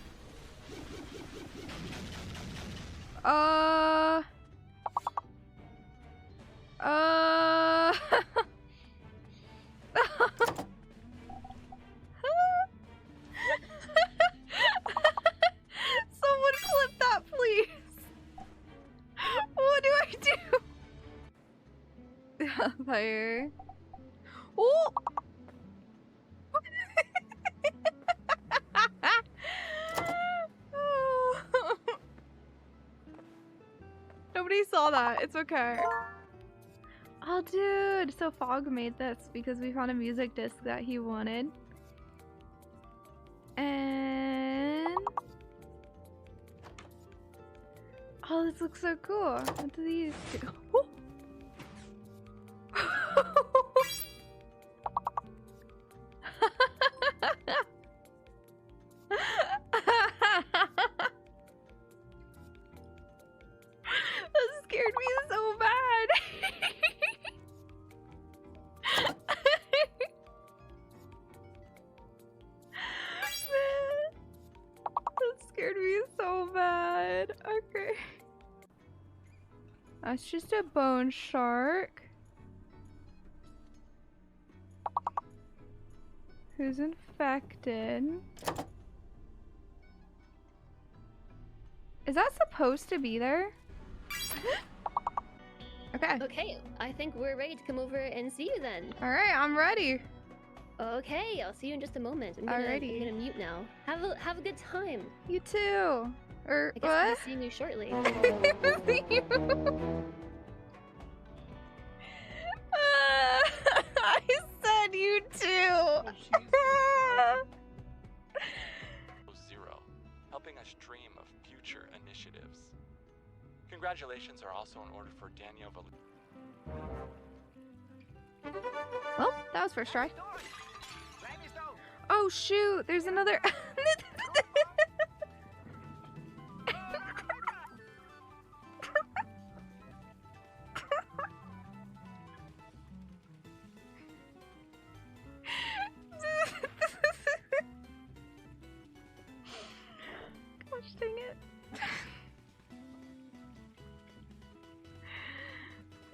Someone clip that, please. What do I do? Fire. Oh! Nobody saw that. It's okay. Oh, dude. So Fog made this because we found a music disc that he wanted. And... oh, this looks so cool. What do these do? Oh! That scared me so bad. Man, that scared me so bad. Okay. That's just a bone shark. Who's infected? Is that supposed to be there? Okay. Okay, I think we're ready to come over and see you then. Alright, I'm ready. Okay, I'll see you in just a moment. I'm gonna mute now. Have a good time. You too. Or I guess I'll be seeing you shortly. I said you too. Zero, helping us dream of future initiatives. Congratulations are also in order for Daniel Well, that was first try. Oh shoot, there's another. Gosh dang it.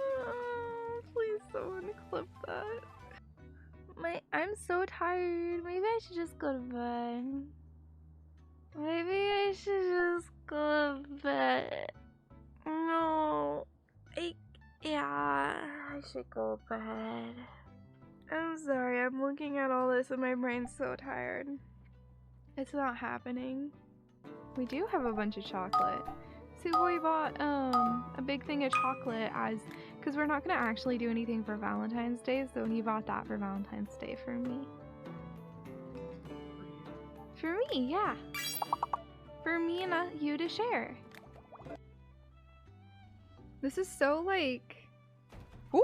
Oh, please someone clip that. I'm so tired. Maybe I should just go to bed. Maybe I should just go to bed. No. Yeah, I should go to bed. I'm sorry, I'm looking at all this and my brain's so tired. It's not happening. We do have a bunch of chocolate. Suwey bought a big thing of chocolate because we're not gonna actually do anything for Valentine's Day, so he bought that for Valentine's Day for me. For me, yeah. For me and you to share. This is so like... Ooh!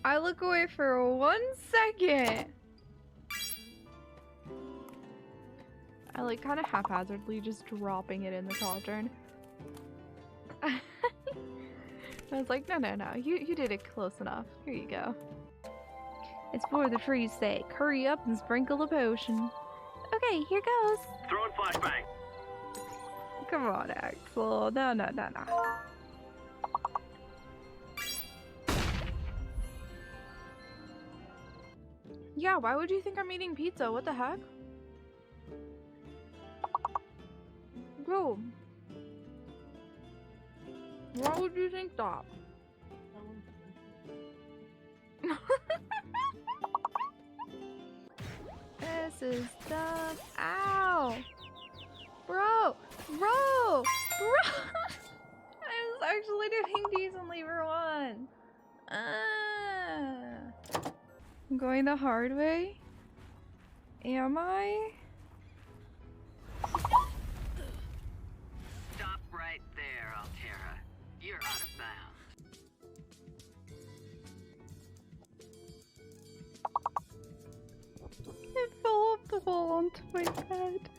I look away for 1 second. I like kind of haphazardly just dropping it in the cauldron. I was like, no, you did it close enough. Here you go. It's for the tree's sake. Hurry up and sprinkle the potion. Okay, here goes. Throwing flashbang. Come on, Axel. No. Yeah, why would you think I'm eating pizza? What the heck? Bro. Why would you think that? This is dumb. Ow! Bro! Bro! Bro! I was actually doing decently for one. I'm going the hard way? Am I? Stop right there, Altera. You're out of bounds. It fell off the wall onto my bed.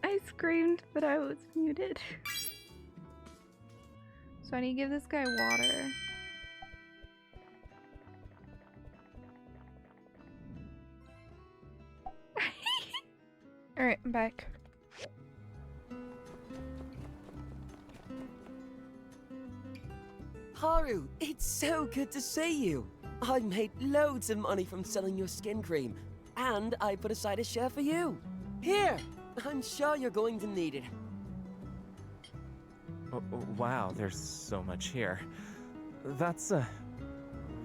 I screamed, but I was muted. So I need to give this guy water. Alright, I'm back. Haru, it's so good to see you. I made loads of money from selling your skin cream, and I put aside a share for you. Here, I'm sure you're going to need it. Oh, wow, there's so much here. That's,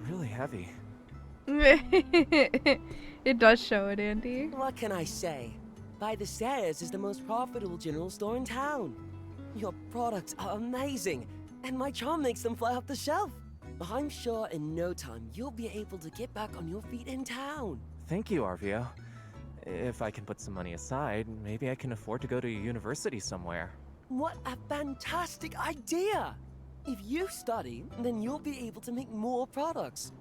really heavy. It does show it, Andy. What can I say? By the Stairs is the most profitable general store in town. Your products are amazing, and my charm makes them fly off the shelf. I'm sure in no time you'll be able to get back on your feet in town. Thank you, Arvio. If I can put some money aside, maybe I can afford to go to university somewhere. What a fantastic idea! If you study, then you'll be able to make more products.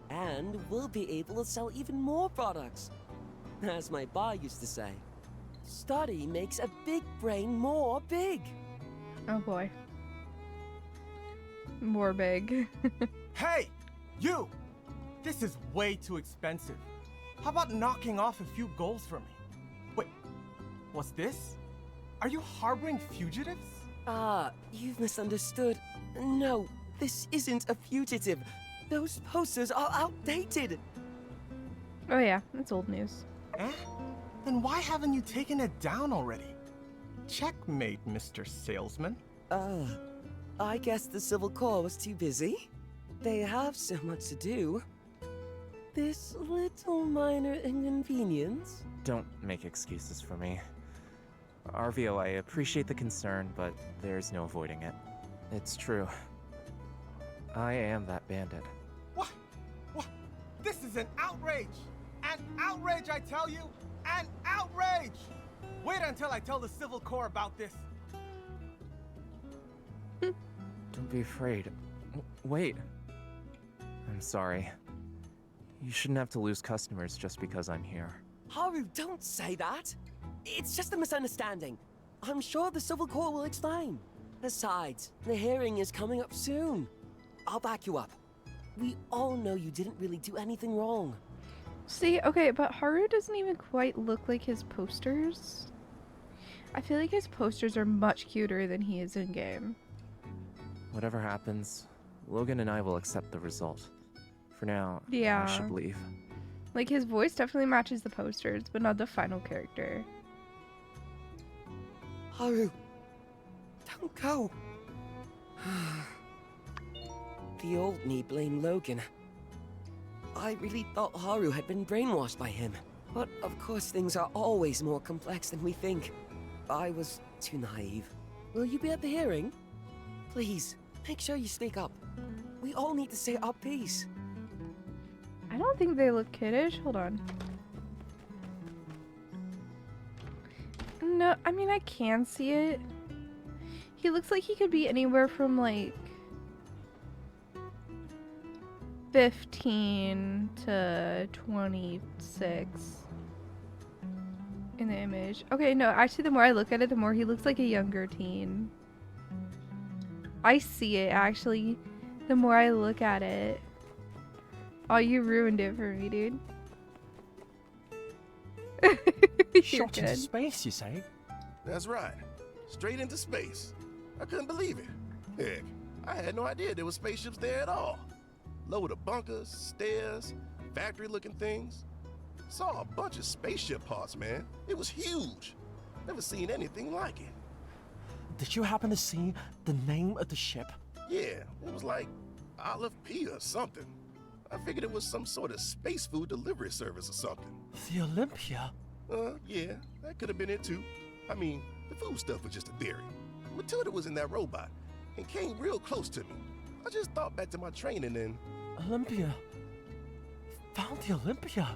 And we'll be able to sell even more products. As my pa used to say, study makes a big brain more big. Oh boy. More big. Hey! You! This is way too expensive. How about knocking off a few goals for me? Wait, what's this? Are you harboring fugitives? You've misunderstood. No, this isn't a fugitive. Those posters are outdated. Oh yeah, it's old news. Eh? Then why haven't you taken it down already? Checkmate, Mr. Salesman. I guess the Civil Corps was too busy. They have so much to do. This little minor inconvenience. Don't make excuses for me. Arvio, I appreciate the concern, but there's no avoiding it. It's true. I am that bandit. What? What? This is an outrage! An outrage, I tell you! An outrage! Wait until I tell the Civil Corps about this. Don't be afraid. Wait. I'm sorry. You shouldn't have to lose customers just because I'm here. Haru, don't say that! It's just a misunderstanding. I'm sure the Civil Corps will explain. Besides, the hearing is coming up soon. I'll back you up. We all know you didn't really do anything wrong. See, okay, but Haru doesn't even quite look like his posters. I feel like his posters are much cuter than he is in game. Whatever happens, Logan and I will accept the result. For now, Yeah. I should leave. Like, his voice definitely matches the posters, but not the final character. Haru, don't go. The old me blamed Logan. I really thought Haru had been brainwashed by him. But of course things are always more complex than we think. I was too naive. Will you be at the hearing? Please, make sure you speak up. We all need to say our piece. I don't think they look kiddish. Hold on. No, I mean, I can see it. He looks like he could be anywhere from, like, 15 to 26 in the image. Okay, no, actually, the more I look at it, the more he looks like a younger teen. I see it, actually, the more I look at it. Oh, you ruined it for me, dude. Shot into space, you say? That's right. Straight into space. I couldn't believe it. Heck, I had no idea there were spaceships there at all. Load of bunkers, stairs, factory-looking things. Saw a bunch of spaceship parts, man. It was huge. Never seen anything like it. Did you happen to see the name of the ship? Yeah, it was like Olive P or something. I figured it was some sort of space food delivery service or something. The Olympia? Yeah, that could have been it too. I mean, the food stuff was just a theory. Matilda was in that robot and came real close to me. I just thought back to my training and... Olympia. Found the Olympia.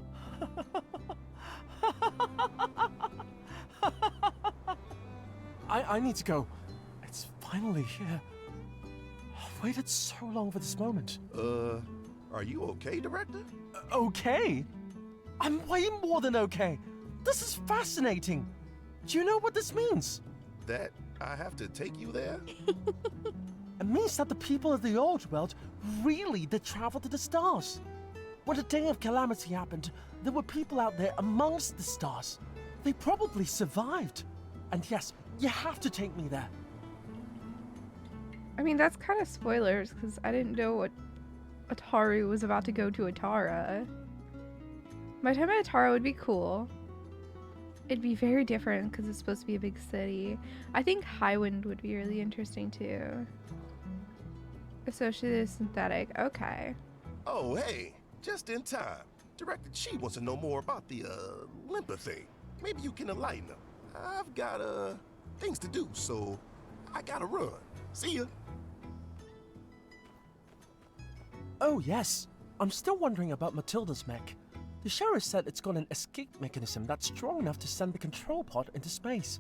I need to go. It's finally here. I've waited so long for this moment. Are you okay, Director? Okay? I'm way more than okay. This is fascinating. Do you know what this means? That I have to take you there? It means that the people of the old world really did travel to the stars. When the day of calamity happened, there were people out there amongst the stars. They probably survived. And yes, you have to take me there. I mean, that's kind of spoilers, because I didn't know what Ataru was about to go to Atara. My time at Atara would be cool. It'd be very different, because it's supposed to be a big city. I think Highwind would be really interesting, too. Associated synthetic, okay. Oh, hey, just in time. Director Chi wants to know more about the, Limpa thing. Maybe you can enlighten him. I've got, things to do, so I gotta run. See ya. Oh, yes. I'm still wondering about Matilda's mech. The sheriff said it's got an escape mechanism that's strong enough to send the control pod into space.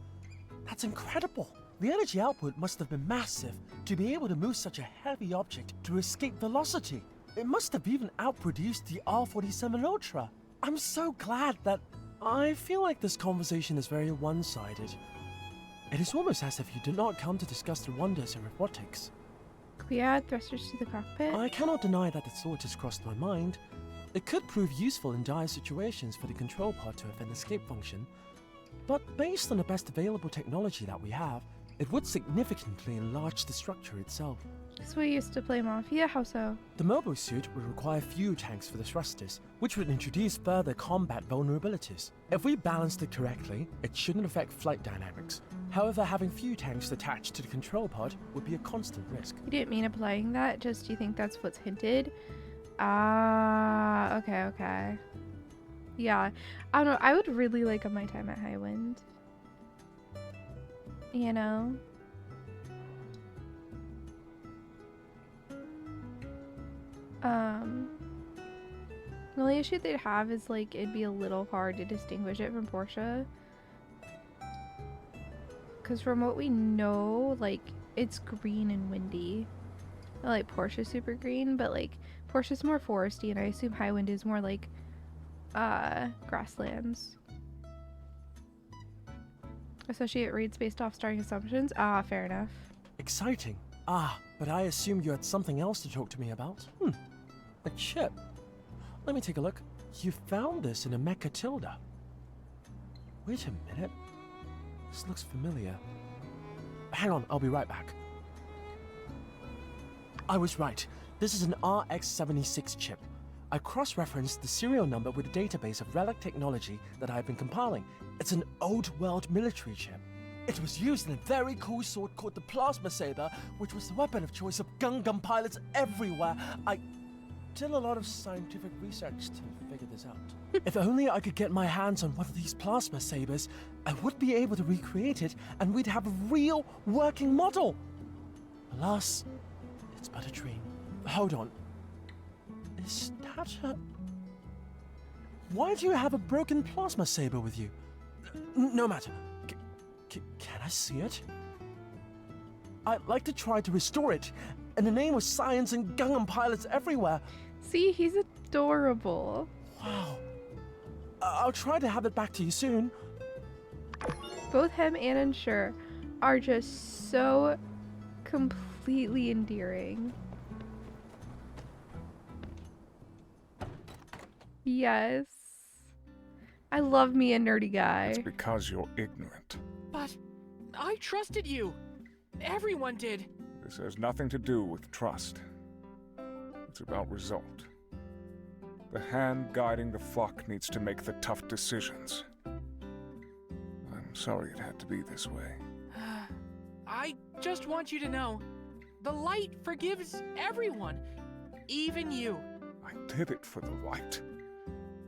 That's incredible. The energy output must have been massive to be able to move such a heavy object to escape velocity. It must have even outproduced the R-47 Ultra. I'm so glad that... I feel like this conversation is very one-sided. It is almost as if you did not come to discuss the wonders of robotics. Could we add thrusters to the cockpit? I cannot deny that the thought has crossed my mind. It could prove useful in dire situations for the control pod to have an escape function, but based on the best available technology that we have, it would significantly enlarge the structure itself. So we used to play Mafia, how so? The mobile suit would require fuel tanks for the thrusters, which would introduce further combat vulnerabilities. If we balanced it correctly, it shouldn't affect flight dynamics. However, having fuel tanks attached to the control pod would be a constant risk. You didn't mean applying that, just you think that's what's hinted? Ah, okay. Yeah, I don't know, I would really like my time at Highwind. You know? The only issue they'd have is, like, it'd be a little hard to distinguish it from Portia. Because from what we know, like, it's green and windy. Not like Portia's super green, but, like, Portia's more foresty, and I assume Highwind is more, like, grasslands. Associate reads based off starting assumptions? Ah, fair enough. Exciting. Ah, but I assume you had something else to talk to me about. A chip. Let me take a look. You found this in a Mechatilda. Wait a minute. This looks familiar. Hang on, I'll be right back. I was right. This is an RX-76 chip. I cross-referenced the serial number with a database of relic technology that I've been compiling. It's an old-world military chip. It was used in a very cool sword called the Plasma Saber, which was the weapon of choice of gun pilots everywhere. I did a lot of scientific research to figure this out. If only I could get my hands on one of these Plasma Sabers, I would be able to recreate it, and we'd have a real working model. Alas, it's but a dream. Hold on. Is that a... Why do you have a broken Plasma Saber with you? No matter. Can I see it? I'd like to try to restore it, in the name of science and Gundam pilots everywhere. See, he's adorable. Wow. I'll try to have it back to you soon. Both him and Ensure are just so completely endearing. Yes. I love me a nerdy guy. It's because you're ignorant. But I trusted you. Everyone did. This has nothing to do with trust. It's about result. The hand guiding the flock needs to make the tough decisions. I'm sorry it had to be this way. I just want you to know, the light forgives everyone, even you. I did it for the light.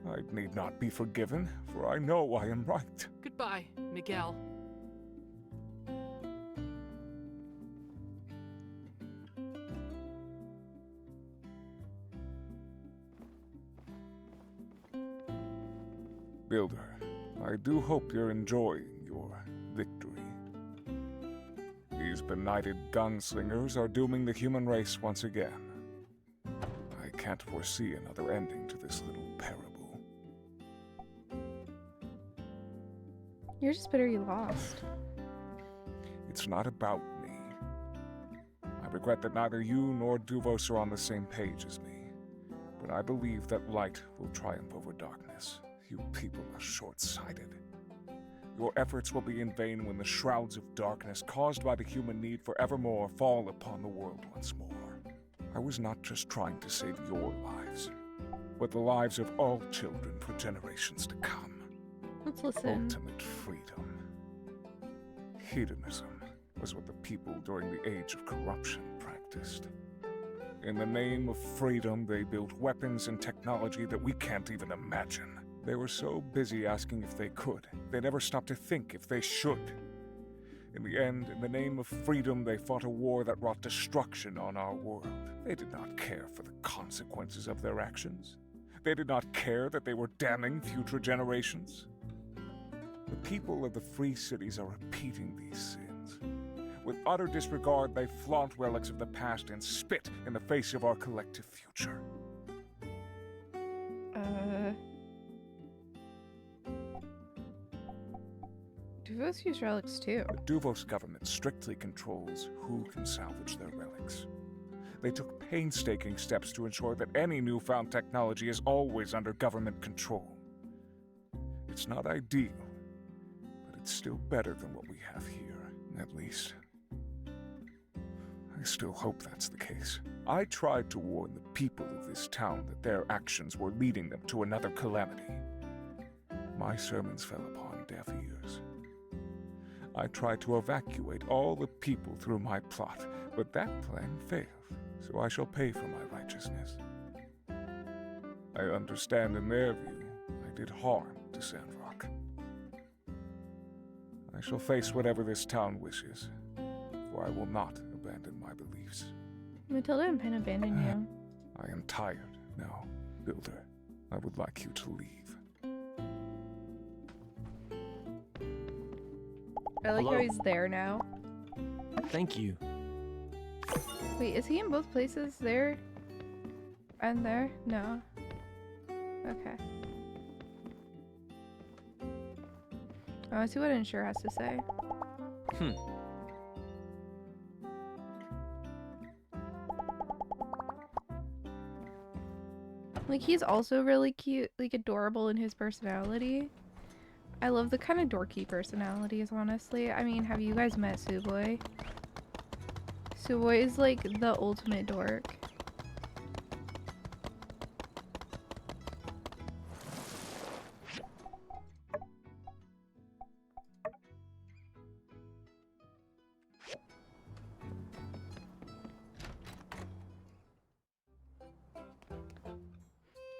I need not be forgiven, for I know I am right. Goodbye, Miguel. Builder, I do hope you're enjoying your victory. These benighted gunslingers are dooming the human race once again. I can't foresee another ending to this little parable. You're just bitter you lost. It's not about me. I regret that neither you nor Duvos are on the same page as me. But I believe that light will triumph over darkness. You people are short-sighted. Your efforts will be in vain when the shrouds of darkness caused by the human need for evermore fall upon the world once more. I was not just trying to save your lives, but the lives of all children for generations to come. Let's listen. Ultimate freedom. Hedonism was what the people during the age of corruption practiced. In the name of freedom, they built weapons and technology that we can't even imagine. They were so busy asking if they could, they never stopped to think if they should. In the end, in the name of freedom, they fought a war that wrought destruction on our world. They did not care for the consequences of their actions. They did not care that they were damning future generations. The people of the free cities are repeating these sins. With utter disregard, they flaunt relics of the past and spit in the face of our collective future. Duvos use relics too. The Duvos government strictly controls who can salvage their relics. They took painstaking steps to ensure that any newfound technology is always under government control. It's not ideal, but it's still better than what we have here, at least. I still hope that's the case. I tried to warn the people of this town that their actions were leading them to another calamity. My sermons fell upon deaf ears. I tried to evacuate all the people through my plot, but that plan failed, so I shall pay for my righteousness. I understand in their view, I did harm to Sandrock. I shall face whatever this town wishes, for I will not abandon my beliefs. Matilda and Penn abandon you. I am tired now, Builder. I would like you to leave. I like how he's there now. Thank you. Wait, is he in both places? There and there? No. Okay. Oh, let's see what Ensure has to say. Like, he's also really cute, like adorable in his personality. I love the kind of dorky personalities, honestly. I mean, have you guys met Suwey? Suwey is like the ultimate dork.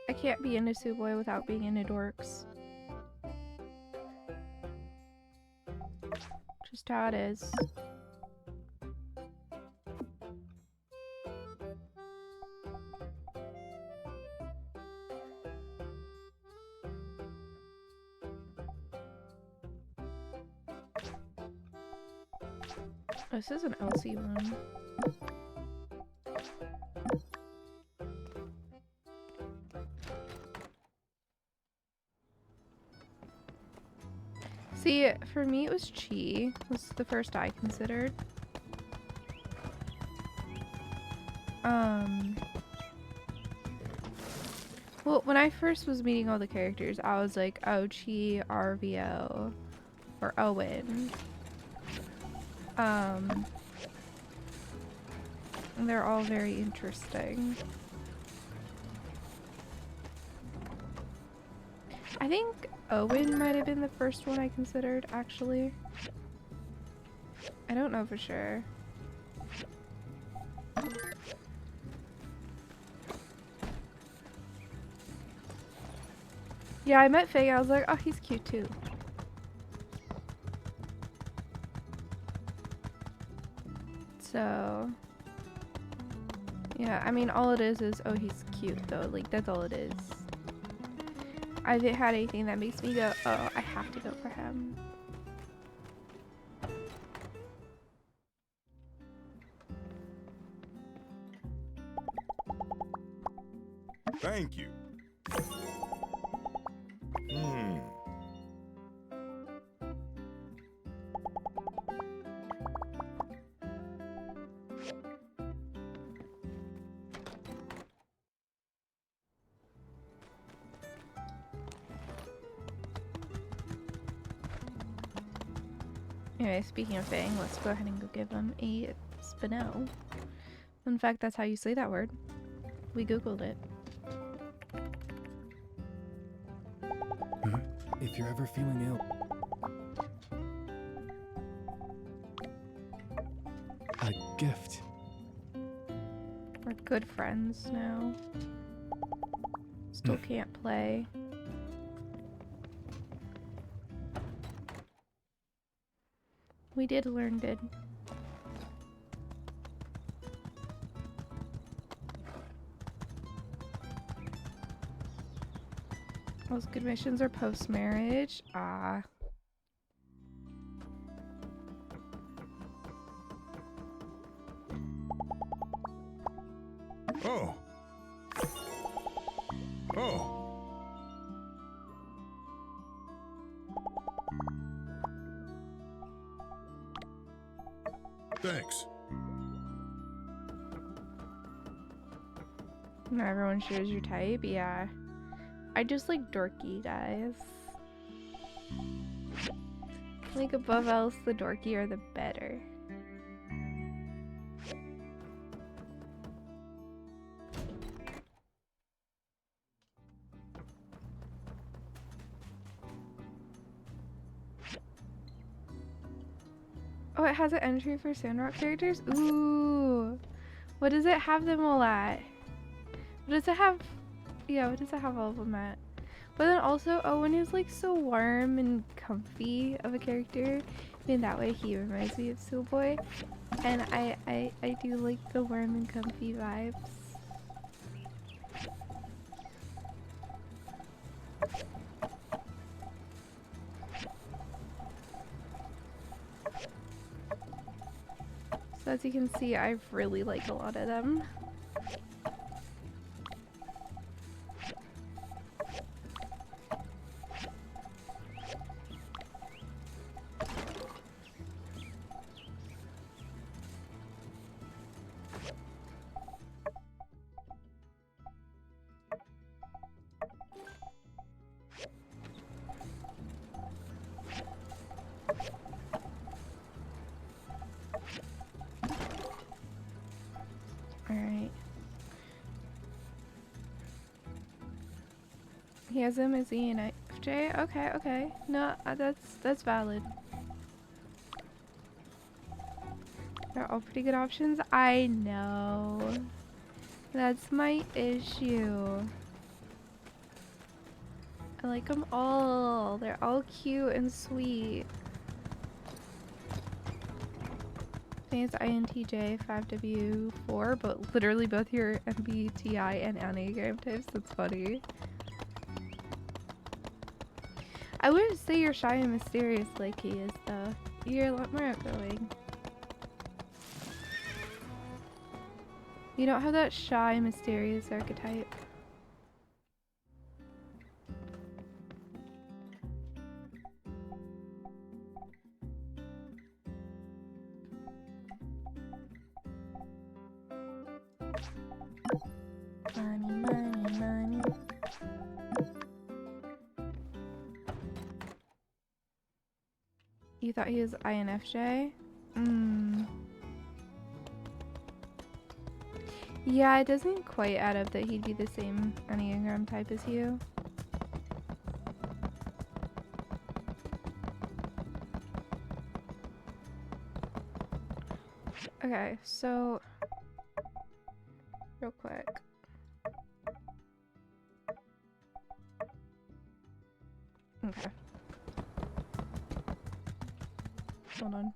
I can't be into Suwey without being into dorks. Just how it is. This is an LC one. See, for me it was Chi. Was the first I considered. Well, when I first was meeting all the characters, I was like, oh, Chi, RVO, or Owen. And they're all very interesting. I think Owen might have been the first one I considered, actually. I don't know for sure. Yeah, I met Faye. I was like, oh, he's cute too. So, yeah, I mean, all it is, oh, he's cute though. Like, that's all it is. I haven't had anything that makes me go, oh, I have to go for him. Thank you. Anyway, speaking of Fang, let's go ahead and go give him a spinel. In fact, that's how you say that word. We googled it. If you're ever feeling ill, a gift. We're good friends now. Still can't play. We did learn good. Those good missions are post-marriage. Ah. Oh. Oh. Thanks. Not everyone shares your type, yeah. I just like dorky guys. Like above else, the dorkier the better. Oh, it has an entry for Sandrock characters? Ooh. What does it have them all at? What does it have? Yeah, what does it have all of them at? But then also, Owen is like so warm and comfy of a character. In that way, he reminds me of Suwey. And I do like the warm and comfy vibes. So as you can see, I really like a lot of them. Alright. He has him as ENFJ? Okay, okay. No, that's valid. They're all pretty good options. I know. That's my issue. I like them all. They're all cute and sweet. I think it's INTJ 5W4, but literally both your MBTI and Enneagram types. That's funny. I wouldn't say you're shy and mysterious like he is, though. You're a lot more outgoing. You don't have that shy, mysterious archetype. Money, money, money. You thought he was INFJ? Yeah, it doesn't quite add up that he'd be the same Enneagram type as you. Okay, so real quick. Okay. Hold on.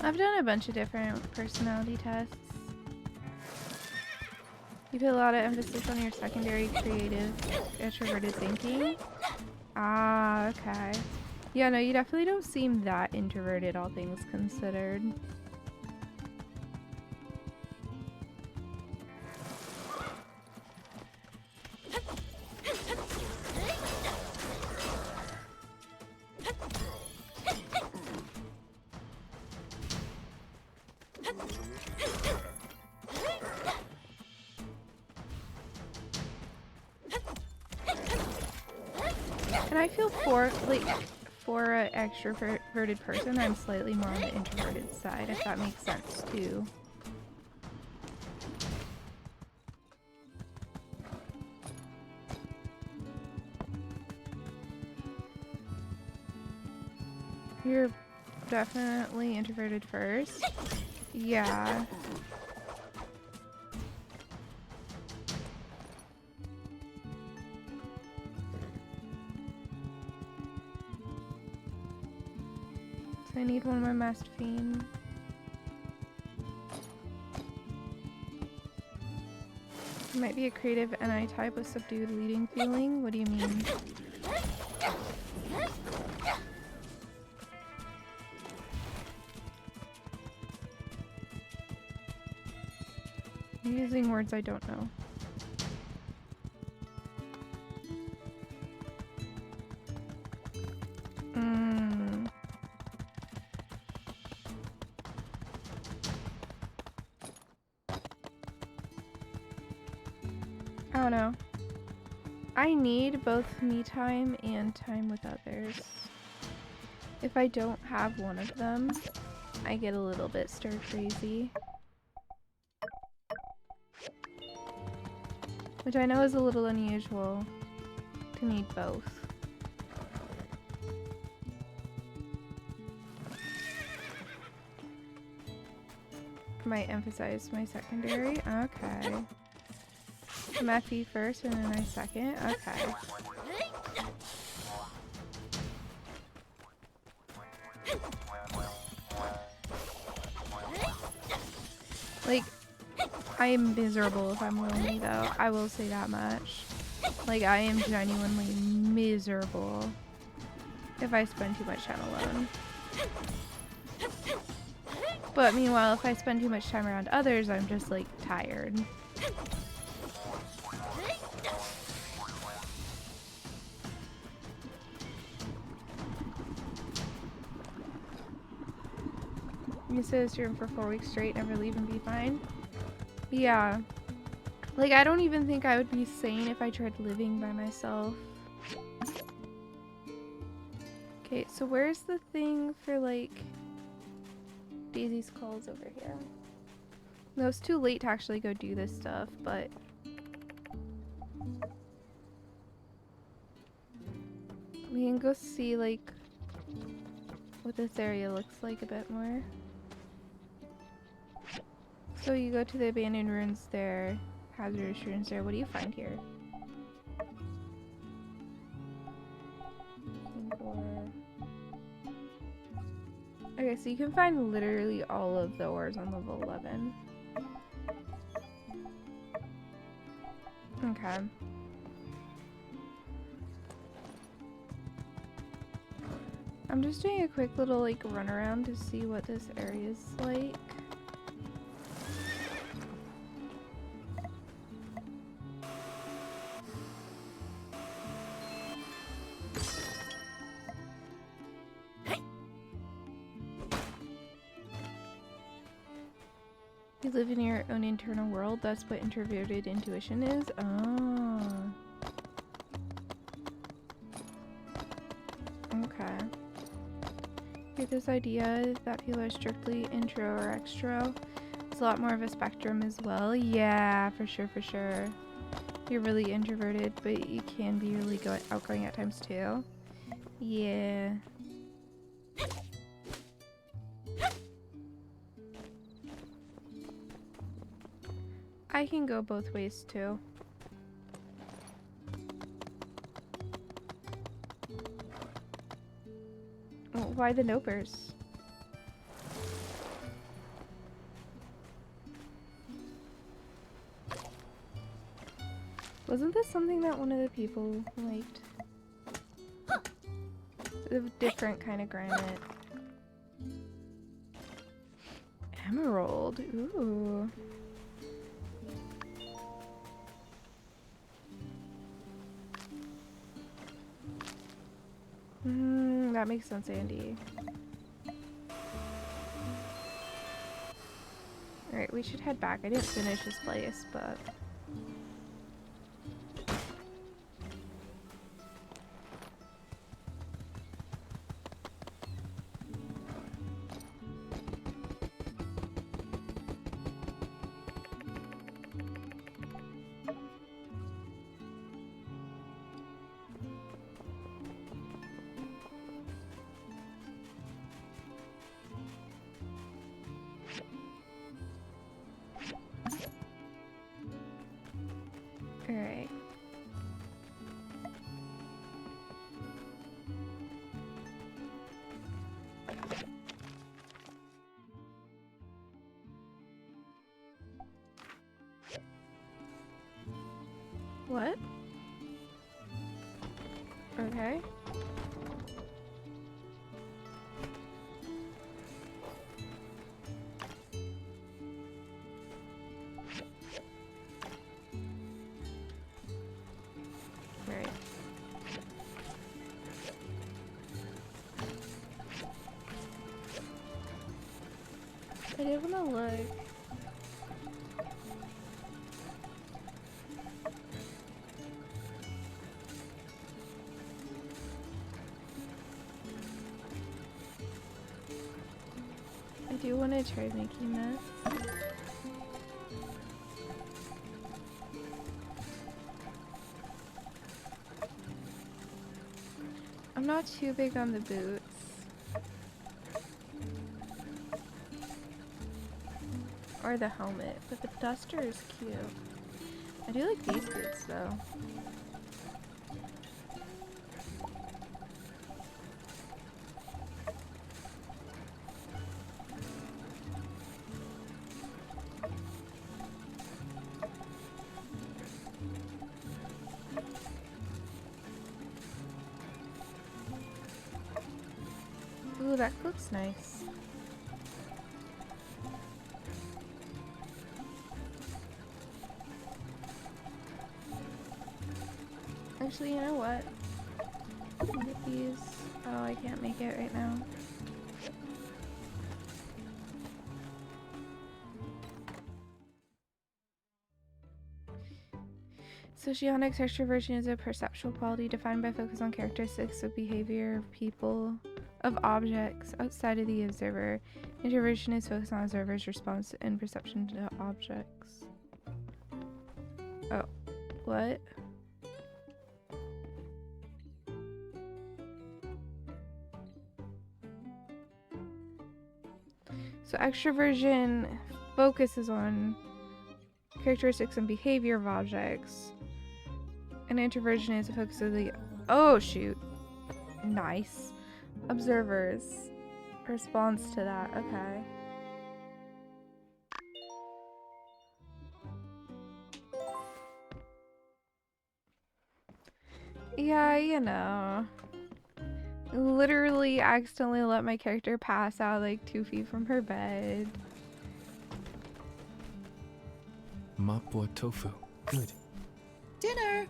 I've done a bunch of different personality tests. You put a lot of emphasis on your secondary creative, introverted thinking. Ah, okay. Yeah, no, you definitely don't seem that introverted, all things considered. And I feel for an extroverted person, I'm slightly more on the introverted side, if that makes sense too. You're definitely introverted first. Yeah. I need one more Masterfiend. You might be a creative NI type with subdued leading feeling. What do you mean? You're using words I don't know. I don't know. I need both me time and time with others. If I don't have one of them, I get a little bit stir crazy. Which I know is a little unusual to need both. Might emphasize my secondary. Okay. Matthew first and then I second. Okay. Like, I am miserable if I'm lonely though. I will say that much. Like, I am genuinely miserable if I spend too much time alone. But meanwhile, if I spend too much time around others, I'm just like tired. You said it's room for 4 weeks straight, never leave and be fine? Yeah. Like, I don't even think I would be sane if I tried living by myself. Okay, so where's the thing for, like, Daisy's calls over here? No, it's too late to actually go do this stuff, but... we can go see, like, what this area looks like a bit more. So you go to the abandoned ruins there, hazardous ruins there. What do you find here? Okay, so you can find literally all of the ores on level 11. Okay. I'm just doing a quick little like run around to see what this area is like. You live in your own internal world. That's what introverted intuition is. Oh. Okay. Hear this idea that people are strictly intro or extro. It's a lot more of a spectrum as well. Yeah, for sure, for sure. You're really introverted, but you can be really outgoing at times too. Yeah. I can go both ways too. Well, why the nopers? Wasn't this something that one of the people liked? A different kind of granite. Emerald. Ooh. That makes sense, Andy. Alright, we should head back. I didn't finish this place, but... Alright. What? Okay. Right. I did want to look. I do want to try making this. I'm not too big on the boots. Or the helmet, but the duster is cute. I do like these boots though. Ooh, that looks nice. Actually, you know what? Look at these. Oh, I can't make it right now. Socionics extroversion is a perceptual quality defined by focus on characteristics of behavior of people, of objects outside of the observer. Introversion is focused on observer's response and perception to objects. Oh, what? So extroversion focuses on characteristics and behavior of objects. And introversion is a focus of the... Oh, shoot. Nice. Observers. Response to that. Okay. Yeah, you know. Literally accidentally let my character pass out like 2 feet from her bed. Mapua tofu. Good. Dinner!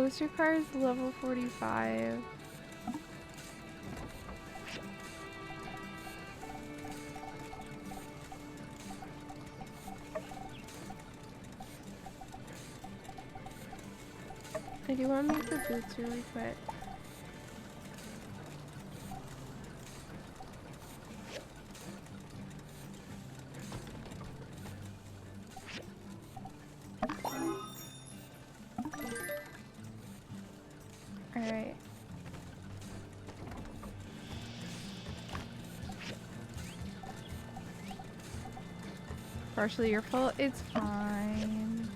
Booster car is level 45. I do want to make the boots really quick. Alright. Partially your fault. It's fine.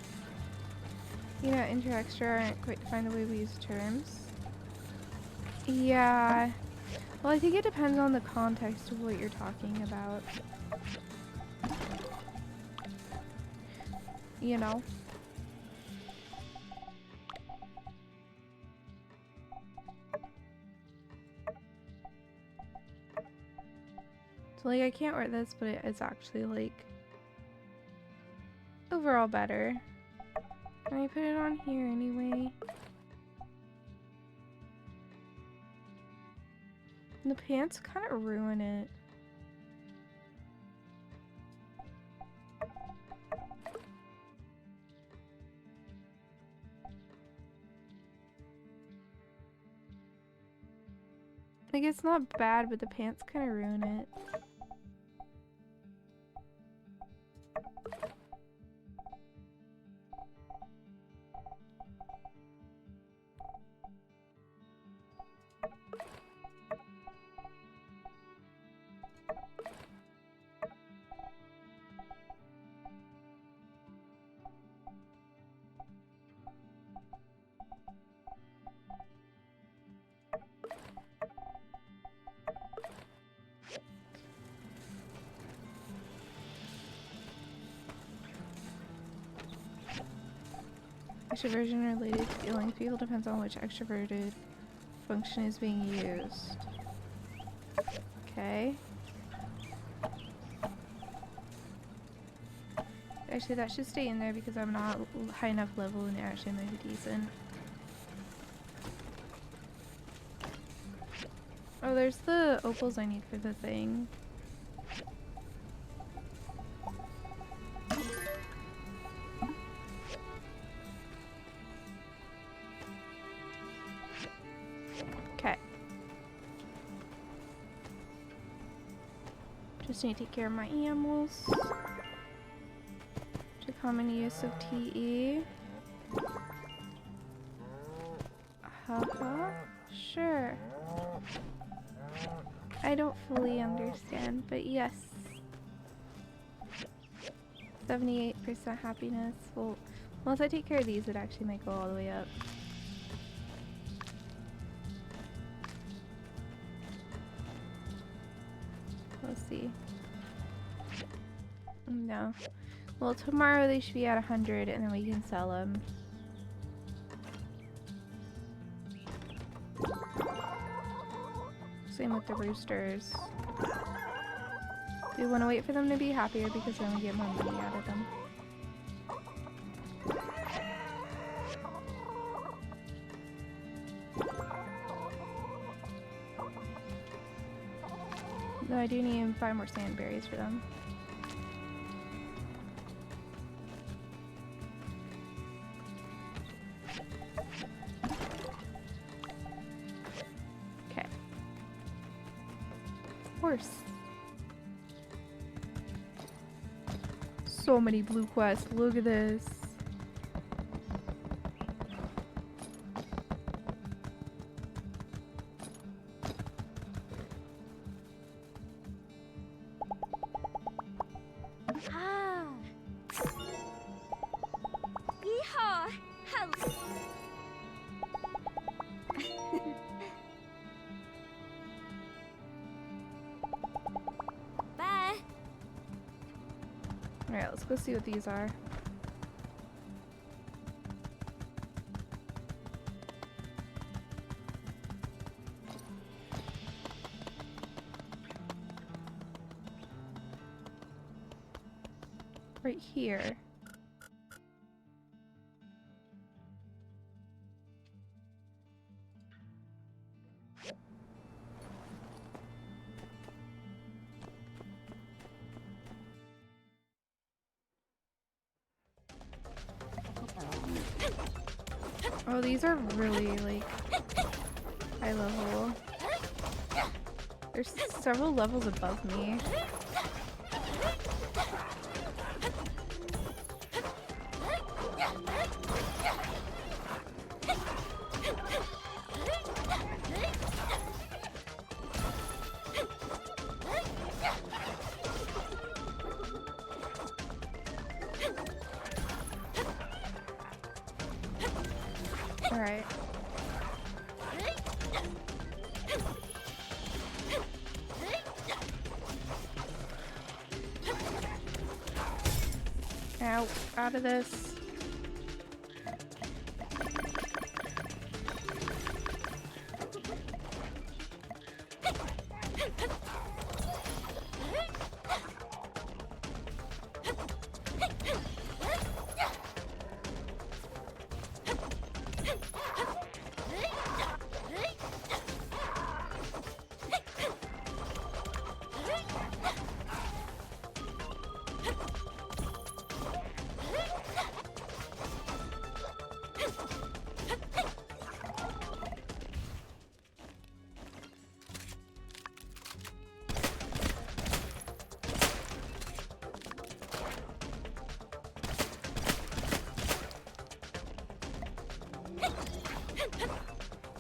You know, inter extra aren't quite defined the way we use terms. Yeah. Well, I think it depends on the context of what you're talking about. You know? So, like, I can't wear this, but it's actually, like, overall better. Can I put it on here anyway? And the pants kind of ruin it. Like, it's not bad, but the pants kind of ruin it. Extroversion related to feeling people depends on which extroverted function is being used. Okay. Actually, that should stay in there because I'm not high enough level and it actually might be decent. Oh, there's the opals I need for the thing. Just need to take care of my animals. To common use of TE. Haha. Sure. I don't fully understand, but yes. 78% happiness. Well, once I take care of these, it actually might go all the way up. Let's see. No. Well, tomorrow they should be at 100 and then we can sell them. Same with the roosters. We want to wait for them to be happier because then we get more money out of them. Though I do need to buy more sandberries for them. Okay. Horse. So many blue quests. Look at this. Alright, let's go see what these are. Right here. Oh, these are really, like, high level. There's several levels above me. Alright. Ow, out of this.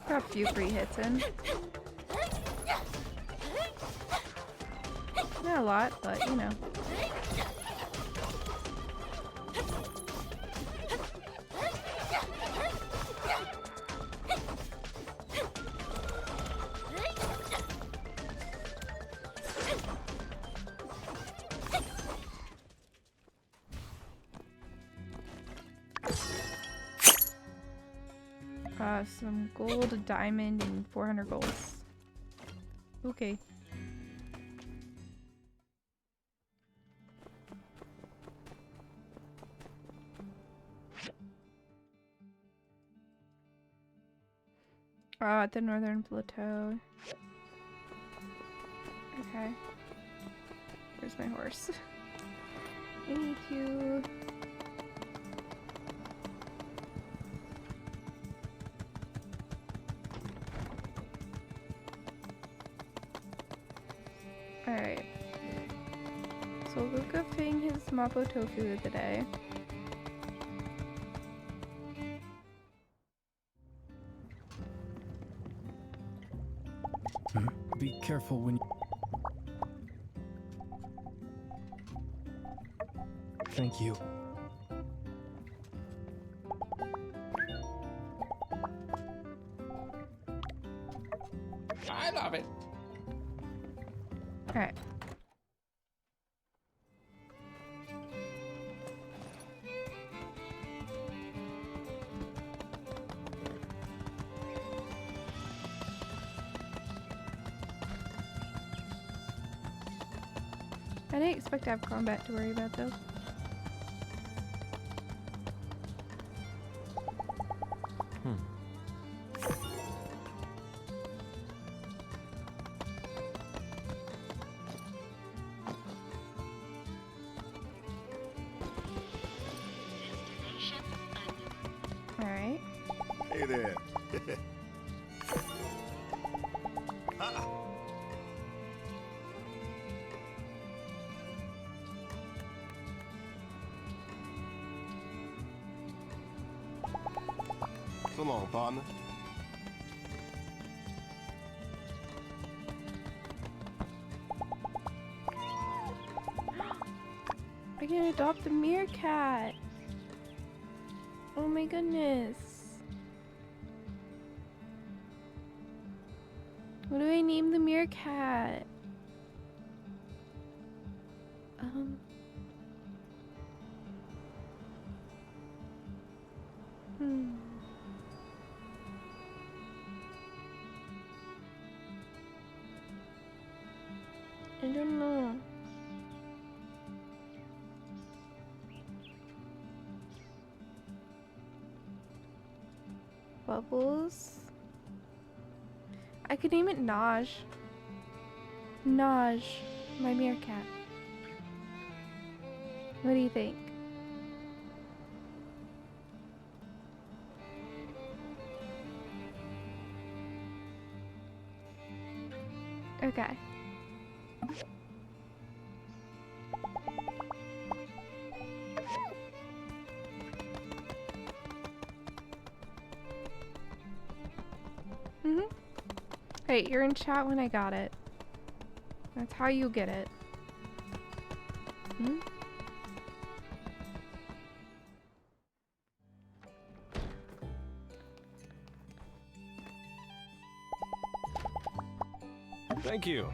Got a few free hits in. Not a lot, but you know. Some gold, a diamond, and 400 golds. Okay. At the northern plateau. Okay. Where's my horse? I need to... Alright. So we'll go feeding his Mapo tofu of the day. Be careful when you... Thank you. I love it. Alright. I didn't expect to have combat to worry about though. Alright. Hey there. So long, partner. I can adopt a meerkat. Oh my goodness. What do I name the meerkat? I don't know. Bubbles. I could name it Naj. Naj, my meerkat. What do you think? Okay. Hey, you're in chat when I got it. That's how you get it. Hmm? Thank you.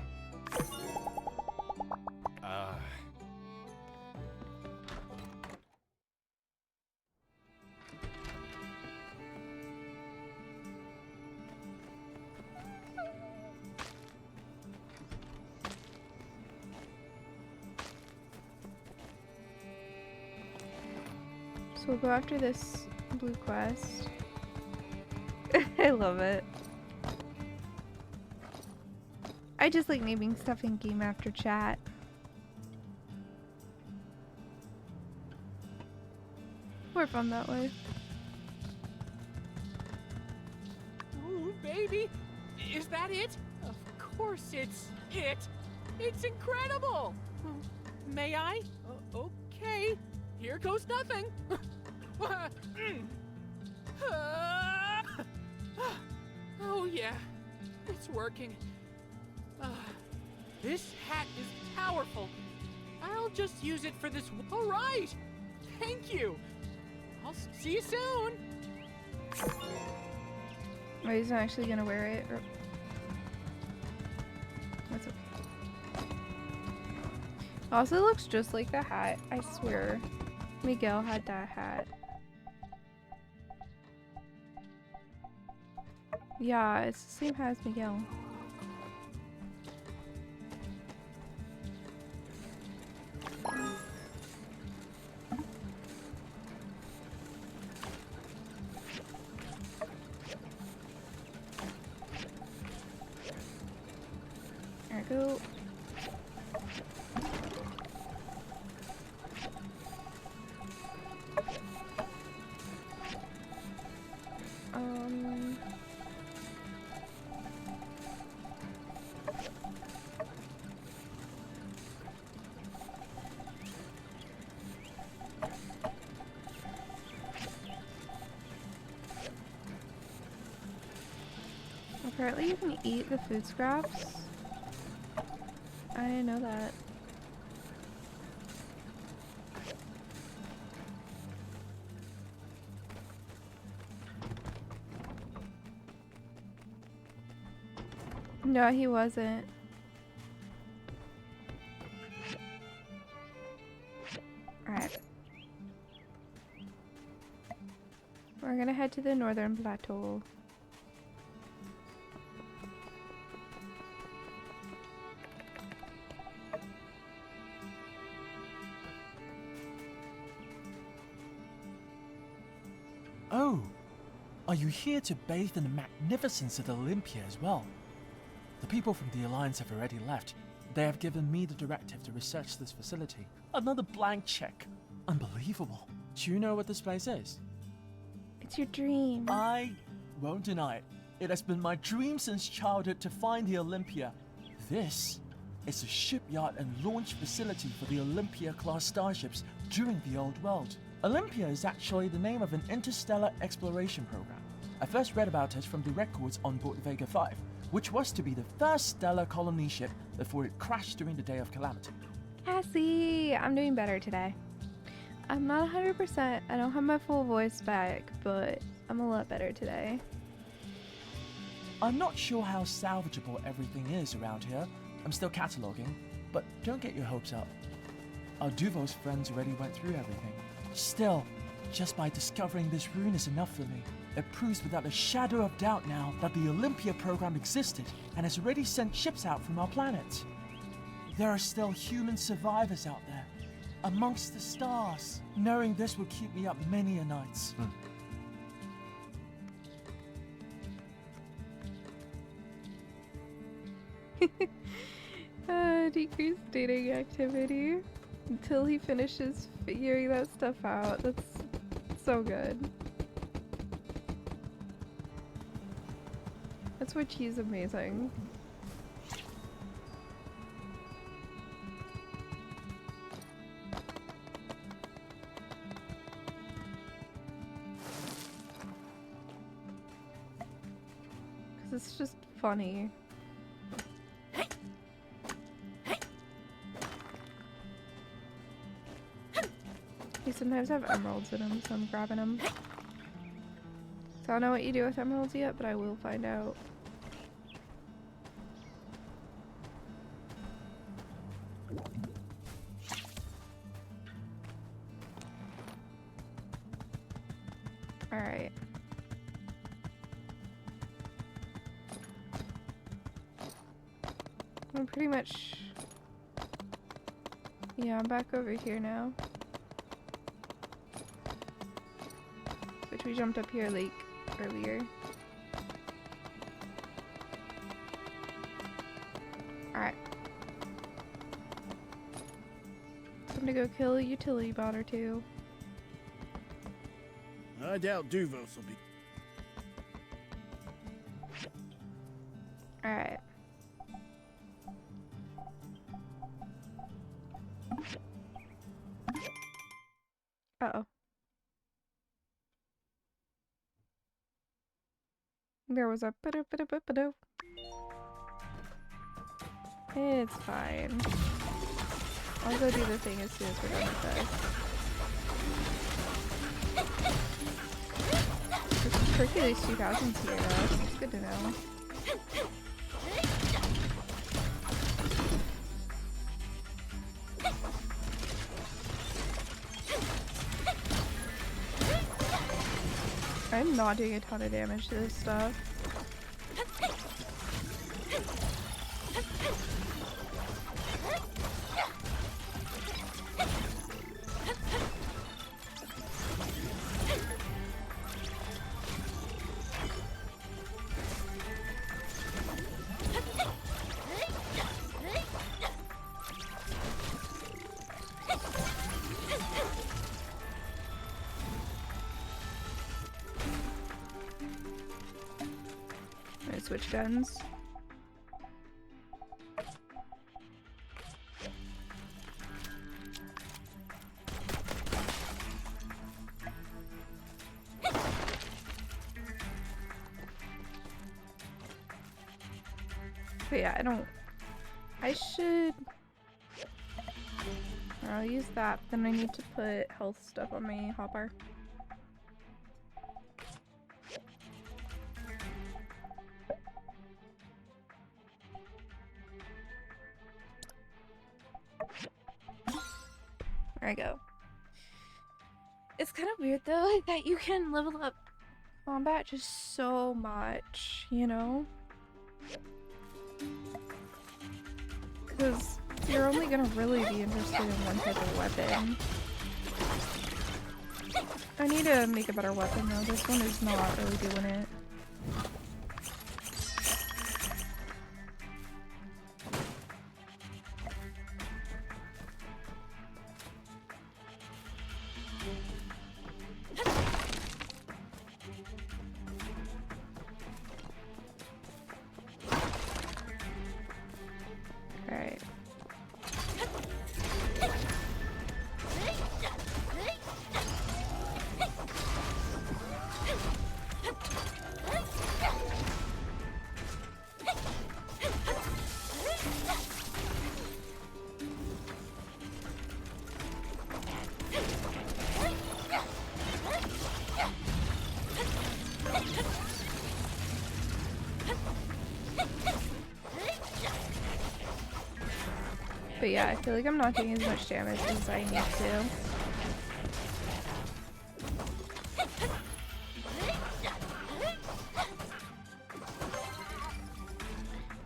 So we'll go after this blue quest. I love it. I just like naming stuff in game after chat. More fun that way. Ooh, baby! Is that it? Of course it's it! It's incredible! May I? Okay. Here goes nothing. Oh yeah, it's working. This hat is powerful. I'll just use it for this. All right. Thank you. I'll see you soon. Oh, he's not actually gonna wear it. Or... That's okay. Also, it looks just like the hat. I swear. Miguel had that hat. Yeah, it's the same hat as Miguel. There we go. Apparently you can eat the food scraps. I didn't know that. No, he wasn't. Alright. We're gonna head to the northern plateau. Oh, are you here to bathe in the magnificence of Olympia as well? The people from the Alliance have already left. They have given me the directive to research this facility. Another blank check. Unbelievable. Do you know what this place is? It's your dream. I won't deny it. It has been my dream since childhood to find the Olympia. This is a shipyard and launch facility for the Olympia-class starships during the Old World. Olympia is actually the name of an interstellar exploration program. I first read about it from the records on board Vega 5, which was to be the first stellar colony ship before it crashed during the Day of Calamity. Cassie, I'm doing better today. I'm not 100%, I don't have my full voice back, but I'm a lot better today. I'm not sure how salvageable everything is around here. I'm still cataloging, but don't get your hopes up. Our Duval's friends already went through everything. Still, just by discovering this rune is enough for me. It proves without a shadow of doubt now that the Olympia program existed and has already sent ships out from our planet. There are still human survivors out there, amongst the stars. Knowing this will keep me up many a nights. Decreased dating activity until he finishes figuring that stuff out. That's so good. That's why she's amazing. it's just funny. They sometimes have emeralds in them, so I'm grabbing them. So I don't know what you do with emeralds yet, but I will find out. Alright. I'm pretty much... Yeah, I'm back over here now. Which we jumped up here like earlier. Alright. I'm gonna go kill a utility bot or two. I doubt Duvos will be. Alright. Uh-oh. There was a ba-do. It's fine. I'll go do the thing as soon as we're done with this. There's Hercules 2000s here though. It's good to know. I'm not doing a ton of damage to this stuff. Switch guns. But yeah, I should... I'll use that, then I need to put health stuff on my hotbar. There I go. It's kind of weird though, like that you can level up combat just so much, you know? Because you're only gonna really be interested in one type of weapon. I need to make a better weapon though, this one is not really doing it. But yeah, I feel like I'm not doing as much damage as I need to.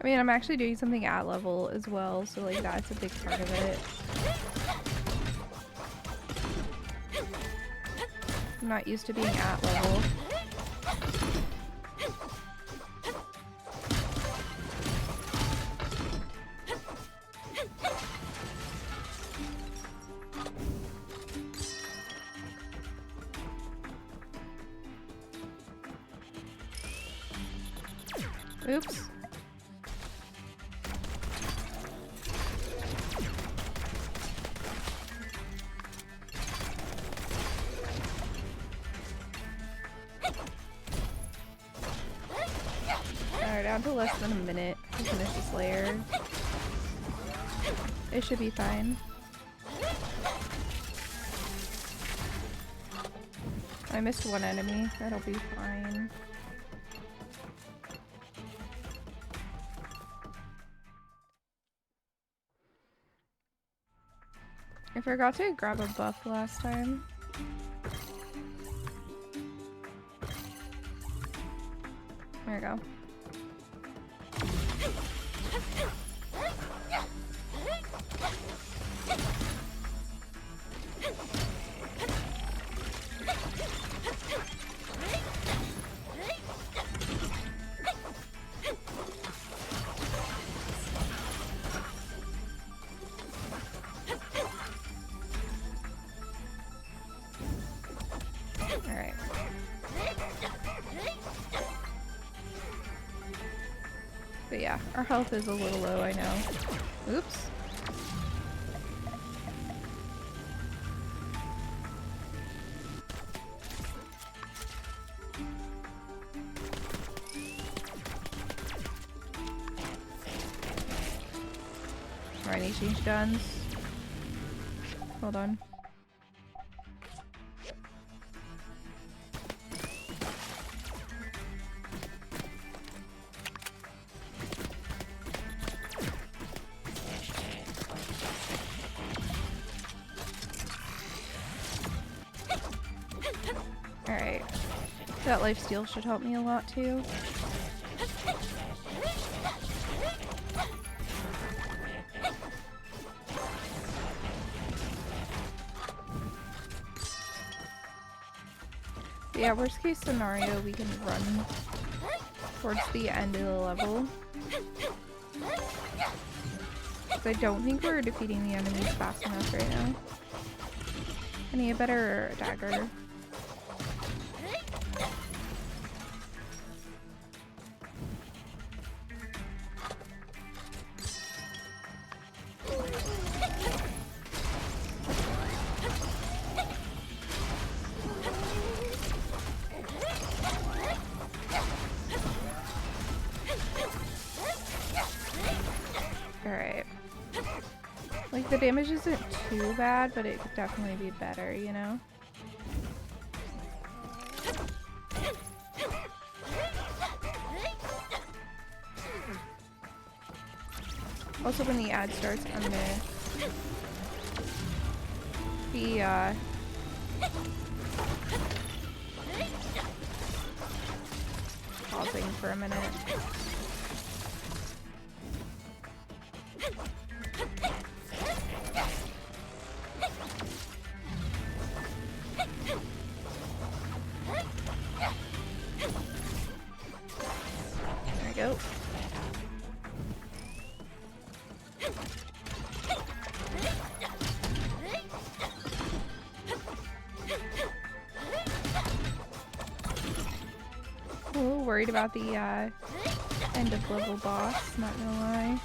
I mean, I'm actually doing something at level as well, so like that's a big part of it. I'm not used to being at level. Oops. Alright, down to less than a minute to finish this layer. It should be fine. I missed one enemy. That'll be fine. I forgot to grab a buff last time. There we go. Alright. But yeah, our health is a little low, I know. Oops. Alright, I need to change guns. Hold on. Alright. That lifesteal should help me a lot too. Yeah, worst case scenario, we can run towards the end of the level. Because I don't think we're defeating the enemies fast enough right now. I need a better dagger. Alright. Like, the damage isn't too bad, but it could definitely be better, you know? Also, when the ad starts, I'm gonna be, pausing for a minute. There we go. A little worried about the end of level boss, not gonna lie.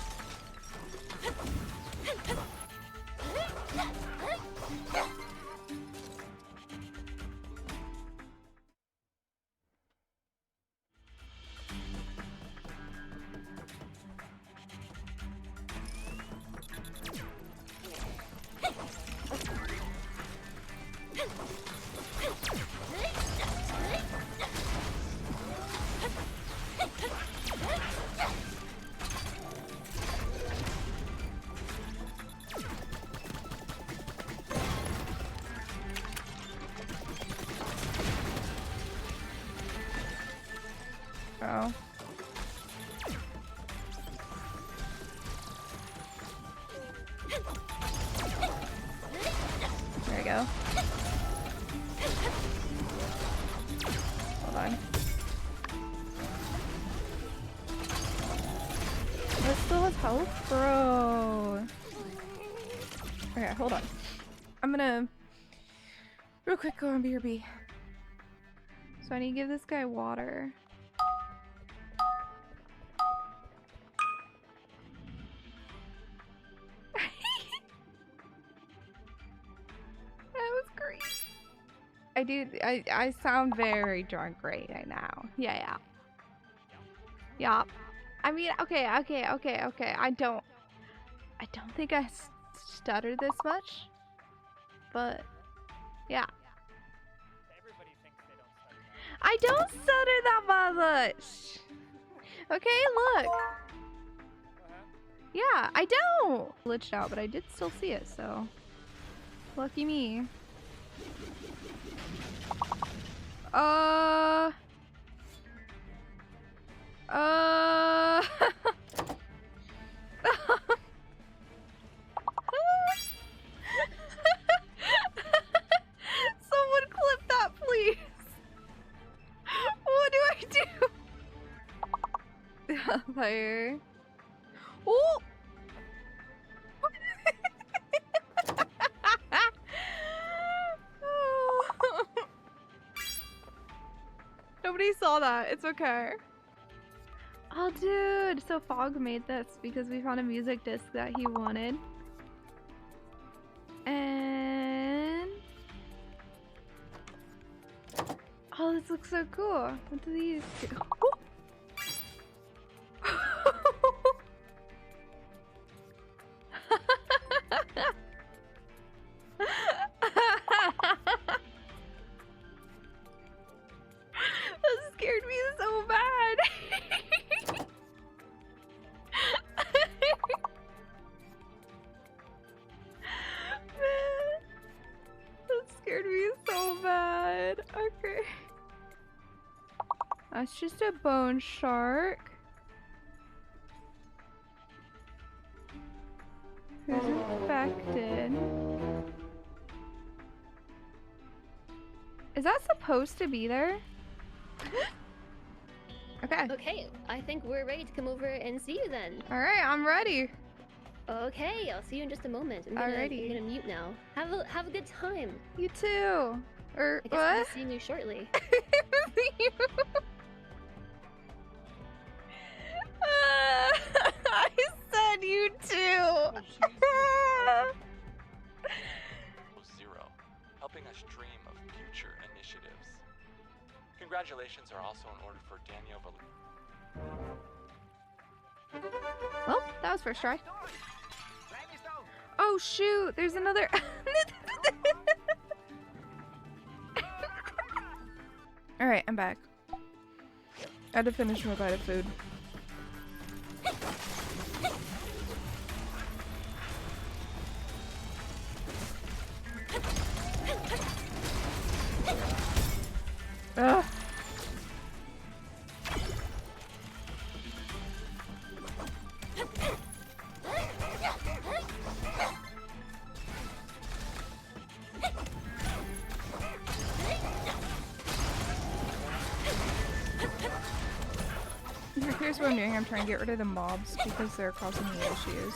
Oh. There we go. Hold on. That still has health? Bro. Okay, hold on. I'm gonna real quick go on BRB. So I need to give this guy water. I sound very drunk right now. Yeah. Yup. I mean, okay. I don't think I stutter this much, but yeah. I don't stutter that much. Okay, look. Yeah, I don't. Glitched out, but I did still see it, so lucky me. Someone clip that, please. What do I do? Fire. Oh! Nobody saw that. It's okay. Oh, dude. So Fog made this because we found a music disc that he wanted. And... oh, this looks so cool. What do these do? Oh! That scared me so bad. Man, that scared me so bad. Okay. That's just a bone shark. Who's infected? Is that supposed to be there? Okay. Okay, I think we're ready to come over and see you then. Alright, I'm ready. Okay, I'll see you in just a moment. I'm gonna mute now. Have a good time. You too. Or I guess I'll be seeing you shortly. I said you too. 0, helping us dream of future initiatives. Congratulations are also in order for Daniel Well, that was first try. Oh shoot, there's another. Alright, I'm back. I had to finish my bite of food. Ugh. Here's what I'm doing. I'm trying to get rid of the mobs because they're causing me issues.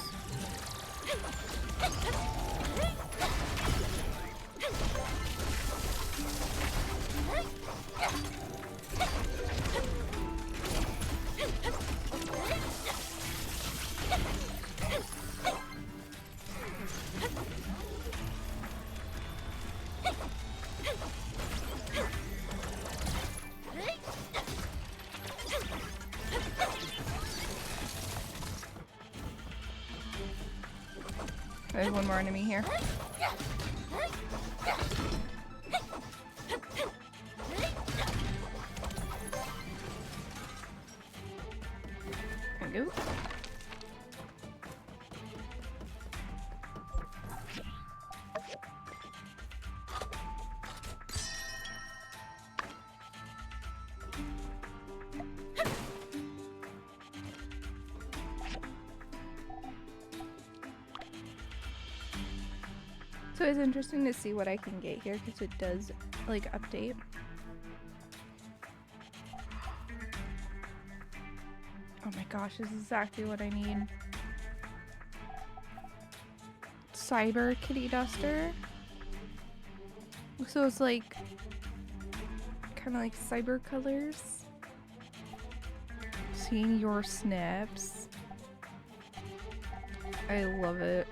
There's one more enemy here. There we go. So it's interesting to see what I can get here because it does like update. Oh my gosh, this is exactly what I need. Cyber Kitty Duster. So it's like kind of like cyber colors. Seeing your snaps. I love it.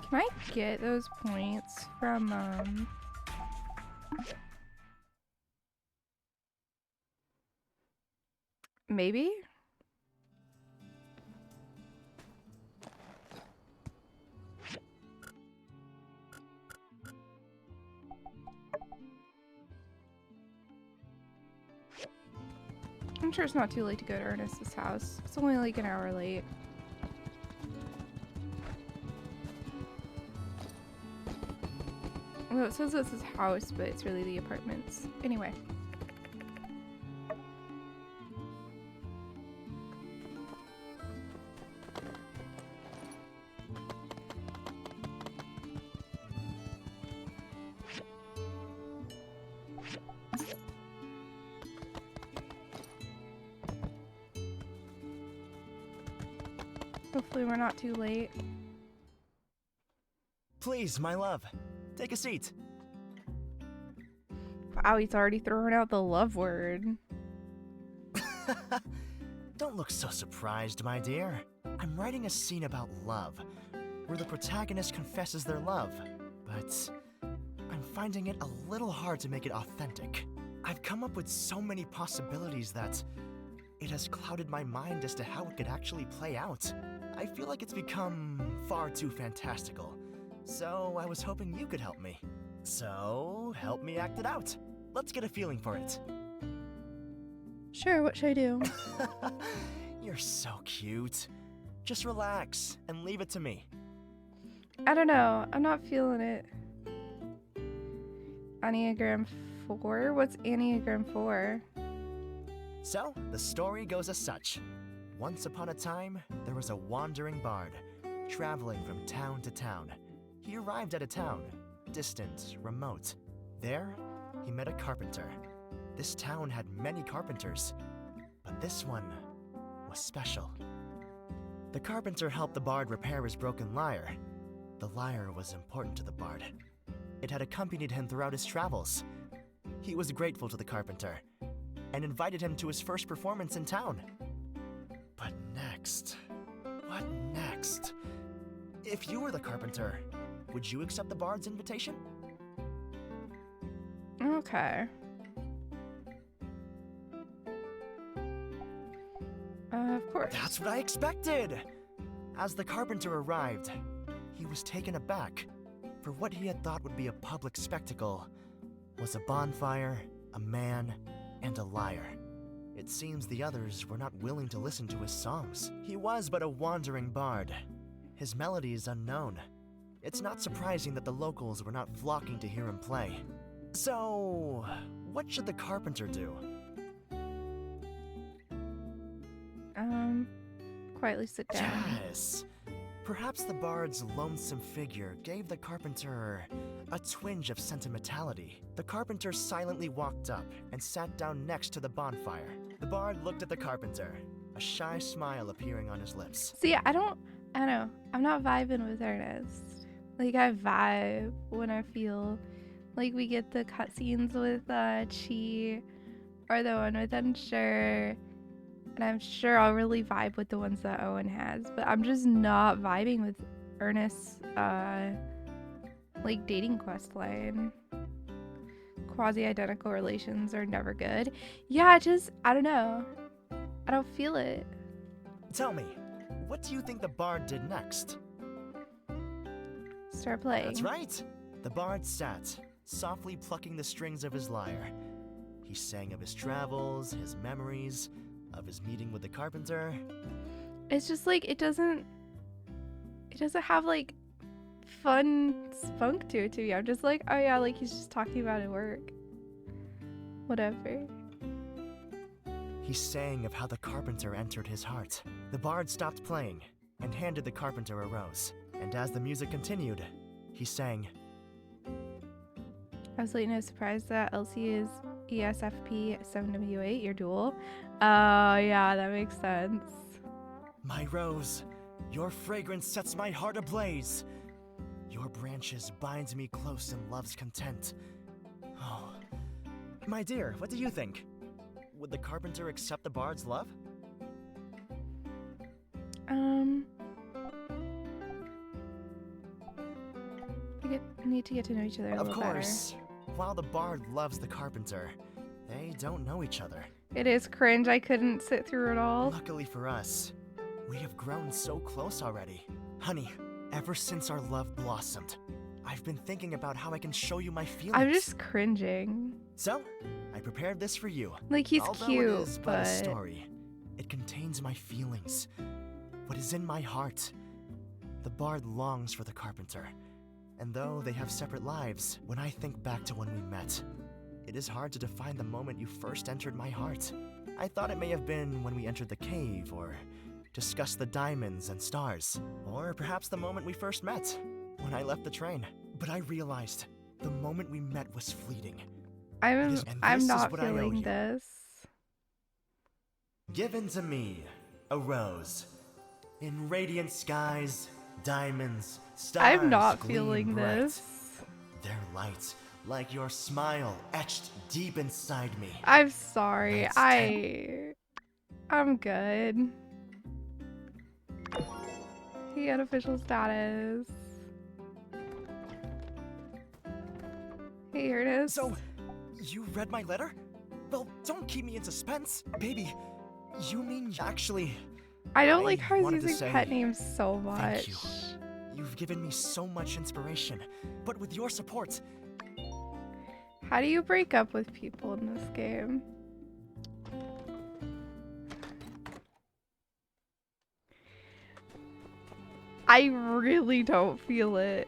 Can I get those points from, Maybe? I'm sure it's not too late to go to Ernest's house. It's only like an hour late. Well, it says it's his house, but it's really the apartments. Anyway. Hopefully we're not too late. Please, my love, take a seat. Wow, he's already throwing out the love word. Don't look so surprised, my dear. I'm writing a scene about love, where the protagonist confesses their love, but I'm finding it a little hard to make it authentic. I've come up with so many possibilities that it has clouded my mind as to how it could actually play out. I feel like it's become far too fantastical, so I was hoping you could help me. So, help me act it out. Let's get a feeling for it. Sure, what should I do? You're so cute. Just relax and leave it to me. I don't know. I'm not feeling it. Enneagram 4? What's Enneagram 4? So, the story goes as such. Once upon a time, there was a wandering bard, traveling from town to town. He arrived at a town, distant, remote. There, he met a carpenter. This town had many carpenters, but this one was special. The carpenter helped the bard repair his broken lyre. The lyre was important to the bard. It had accompanied him throughout his travels. He was grateful to the carpenter and invited him to his first performance in town. But next, what next? If you were the carpenter, would you accept the bard's invitation? Okay. Of course. That's what I expected! As the carpenter arrived, he was taken aback, for what he had thought would be a public spectacle was a bonfire, a man, and a lyre. It seems the others were not willing to listen to his songs. He was but a wandering bard. His melodies unknown. It's not surprising that the locals were not flocking to hear him play. So, what should the carpenter do? Quietly sit down. Yes. Perhaps the bard's lonesome figure gave the carpenter a twinge of sentimentality. The carpenter silently walked up and sat down next to the bonfire. The bard looked at the carpenter, a shy smile appearing on his lips. See, I don't know. I'm not vibing with Ernest. Like, I vibe when I feel like we get the cutscenes with Chi or the one with Unsure. And I'm sure I'll really vibe with the ones that Owen has, but I'm just not vibing with Ernest's, like, dating quest line. Quasi-identical relations are never good. Yeah, I don't know. I don't feel it. Tell me, what do you think the bard did next? Start playing. That's right. The bard sat, softly plucking the strings of his lyre. He sang of his travels, his memories, of his meeting with the carpenter. It's just like it doesn't have like fun spunk to it to me. I'm just like, oh yeah, like he's just talking about at work. Whatever. He sang of how the carpenter entered his heart. The bard stopped playing and handed the carpenter a rose. And as the music continued, he sang. Absolutely no surprise that LC is ESFP 7W8, your duel. Oh, yeah, that makes sense. My rose, your fragrance sets my heart ablaze. Your branches bind me close in love's content. Oh, my dear, what do you think? Would the carpenter accept the bard's love? We need to get to know each other a little better. Of course. While the bard loves the carpenter, they don't know each other. It is cringe. I couldn't sit through it all. Luckily for us, we have grown so close already. Honey, ever since our love blossomed, I've been thinking about how I can show you my feelings. I'm just cringing. So, I prepared this for you. Like, he's Although cute, it is but a but... story, it contains my feelings, what is in my heart. The bard longs for the carpenter, and though they have separate lives, when I think back to when we met, it is hard to define the moment you first entered my heart. I thought it may have been when we entered the cave, or discussed the diamonds and stars, or perhaps the moment we first met, when I left the train. But I realized the moment we met was fleeting. I'm not feeling this. Given to me, a rose. In radiant skies, diamonds, stars. I'm not gleam feeling bright. this. Their light, like your smile, etched deep inside me. I'm sorry. I'm good. He had official status. Hey, Ernest. So, you read my letter? Well, don't keep me in suspense. Baby, you mean actually... I don't like how he's wanted to using say pet names so much. Thank you. You've given me so much inspiration, but with your support... How do you break up with people in this game? I really don't feel it.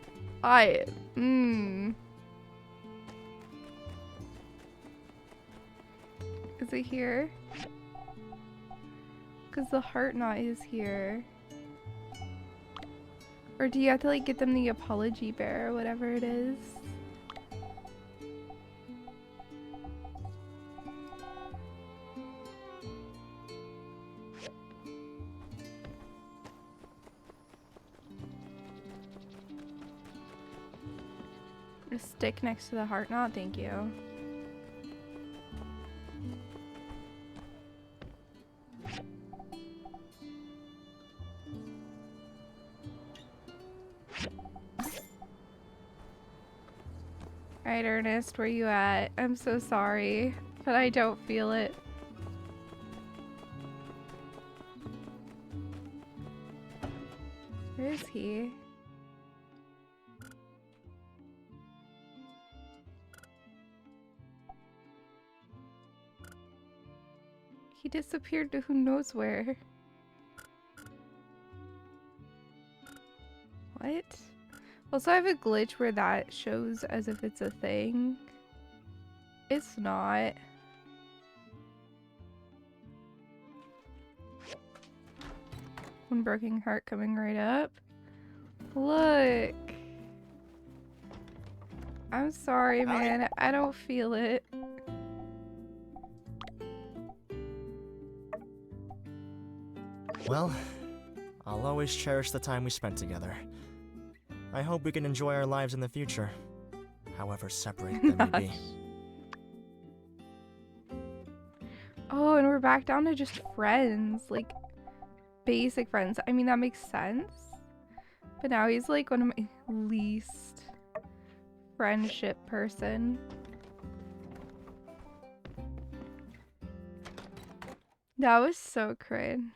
Is it here? Because the heart knot is here. Or do you have to like get them the apology bear or whatever it is? A stick next to the heart knot, thank you. Alright, Ernest, where you at? I'm so sorry, but I don't feel it. Where is he? He disappeared to who knows where. What? Also, I have a glitch where that shows as if it's a thing. It's not. One broken heart coming right up. Look. I'm sorry, man. I don't feel it. Well, I'll always cherish the time we spent together. I hope we can enjoy our lives in the future, however separate they may be. Oh, and we're back down to just friends, like basic friends. I mean, that makes sense. But now he's like one of my least friendship person. That was so cringe.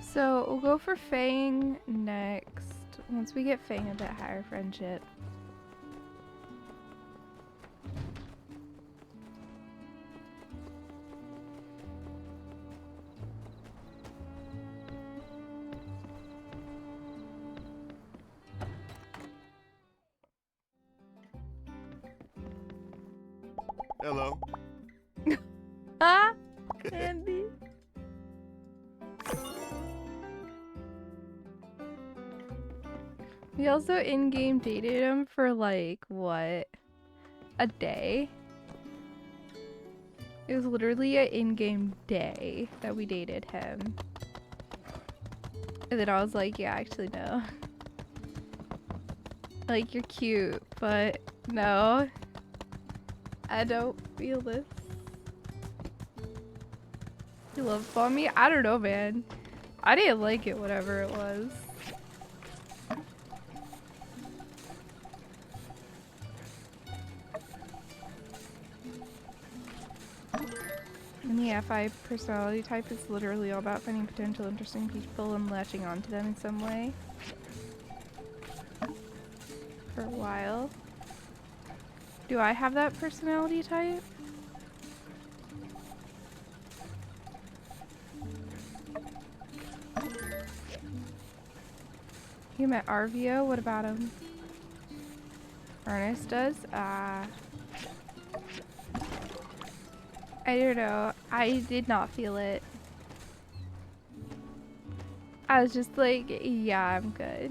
So we'll go for Fang next. Once we get Fang a bit higher friendship. Hello. Ah, Andy. We also in-game dated him for like, what? A day? It was literally an in-game day that we dated him. And then I was like, yeah, actually no. Like, you're cute, but no. I don't feel this. You love bomb me? I don't know, man. I didn't like it, whatever it was. And the FI personality type is literally all about finding potential interesting people and latching onto them in some way. For a while. Do I have that personality type? You met Arvio? What about him? Ernest does? I don't know. I did not feel it. I was just like, yeah, I'm good.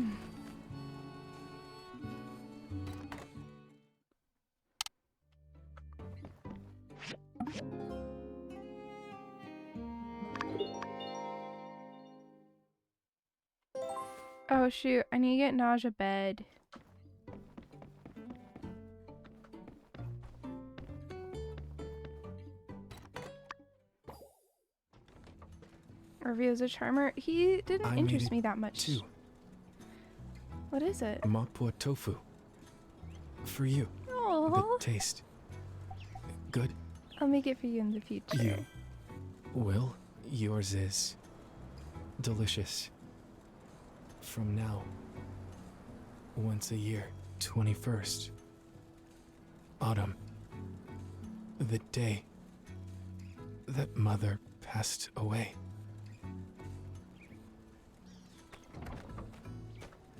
Oh shoot, I need to get Nausea bed. Arvio's a charmer. He didn't interest me that much. Too. What is it? Mapua tofu. For you. Aww. The taste. Good? I'll make it for you in the future. You will? Yours is delicious. From now, once a year, 21st. Autumn. The day that Mother passed away.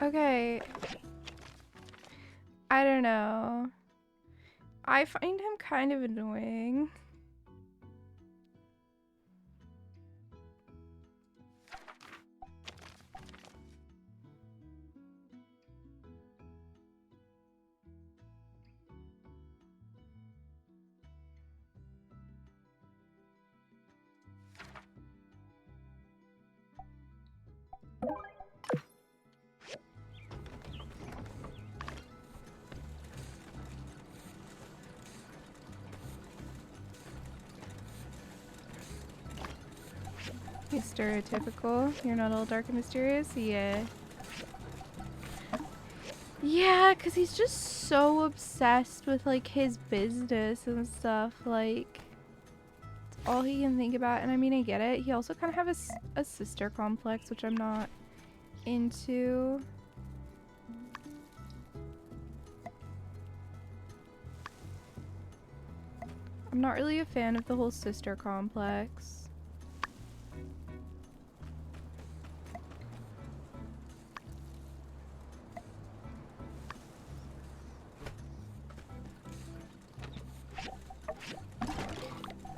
Okay. I don't know. I find him kind of annoying. He's stereotypical. You're not all dark and mysterious? Yeah. Yeah, because he's just so obsessed with, like, his business and stuff. Like, it's all he can think about. And I mean, I get it. He also kind of has a sister complex, which I'm not into. I'm not really a fan of the whole sister complex.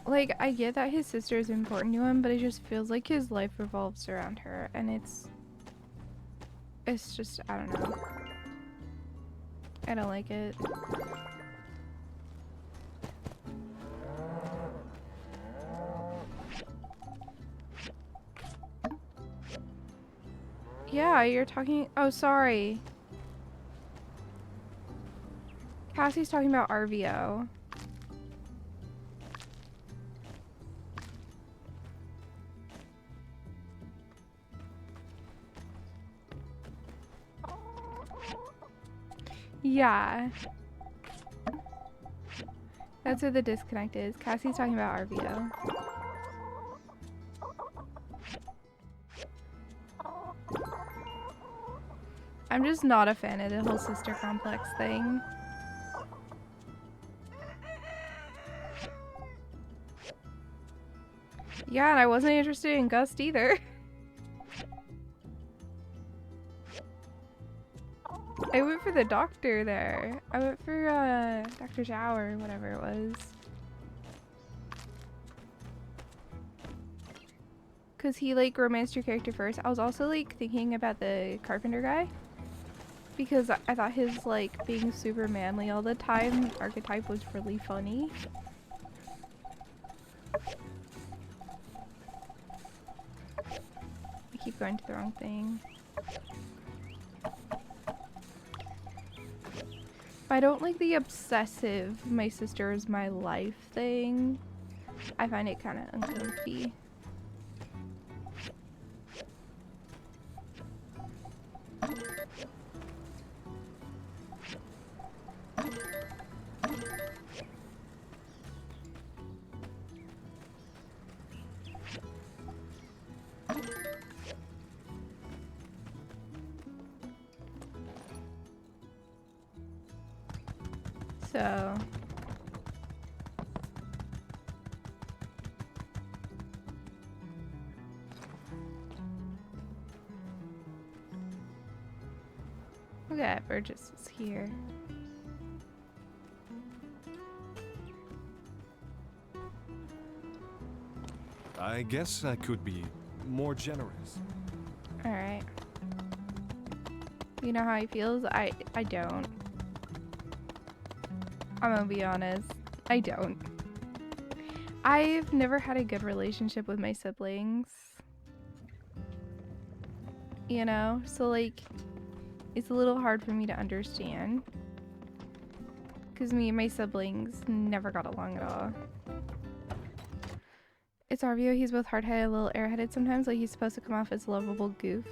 Like, I get that his sister is important to him, but it just feels like his life revolves around her, and it's just, I don't know. I don't like it. Yeah, you're talking, oh, sorry. Cassie's talking about Arvio. Yeah. That's where the disconnect is. Cassie's talking about Arvio. I'm just not a fan of the whole sister complex thing. Yeah, and I wasn't interested in Gust either. I went for the doctor there. I went for Dr. Zhao or whatever it was. Cause he like romanced your character first. I was also like thinking about the carpenter guy. Because I thought his like being super manly all the time archetype was really funny. I keep going to the wrong thing. I don't like the obsessive my sister is my life thing. I find it kind of uncomfy. so. Look at Burgess is here. I guess I could be more generous. Alright. You know how he feels? I don't. I'm gonna be honest. I don't. I've never had a good relationship with my siblings. You know? So like, it's a little hard for me to understand. Because me and my siblings never got along at all. It's Arvio. He's both hard-headed, a little airheaded sometimes. Like he's supposed to come off as a lovable goof.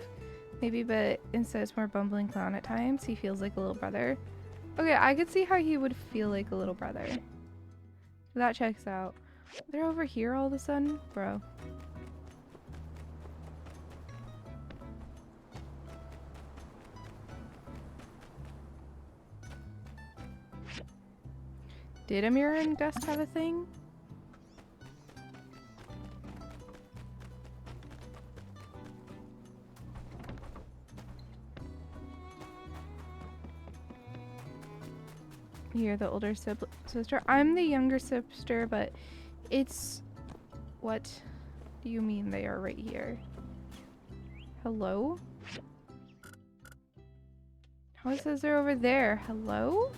Maybe, but instead it's more bumbling clown at times. He feels like a little brother. Okay, I could see how he would feel like a little brother. That checks out. They're over here all of a sudden? Bro. Did Amira and Gust have a thing? You're the older sister. I'm the younger sister, but it's... What do you mean they are right here? Hello? How it says they're over there? Hello?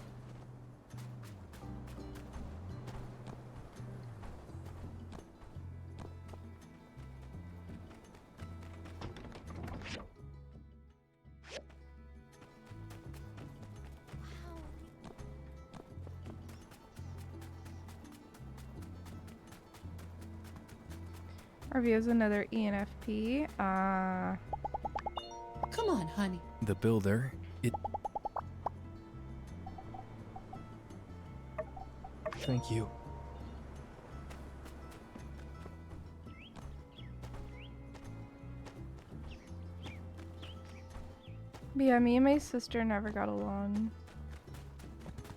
Reviews another ENFP. Come on, honey. The builder, Thank you. But yeah, me and my sister never got along.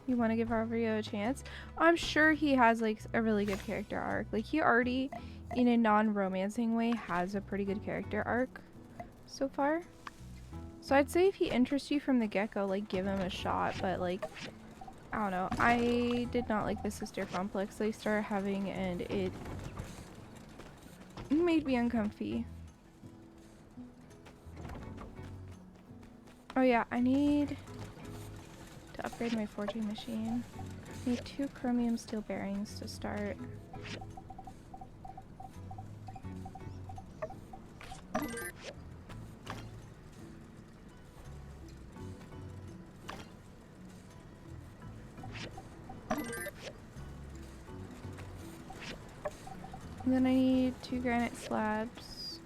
You want to give Arvio a chance? I'm sure he has like a really good character arc. Like he already, in a non-romancing way, has a pretty good character arc so far. So I'd say if he interests you from the get-go, like give him a shot. But like, I don't know. I did not like the sister complex they started having, and it made me uncomfy. Oh yeah, I need to upgrade my forging machine. I need 2 chromium steel bearings to start. And then I need 2 granite slabs.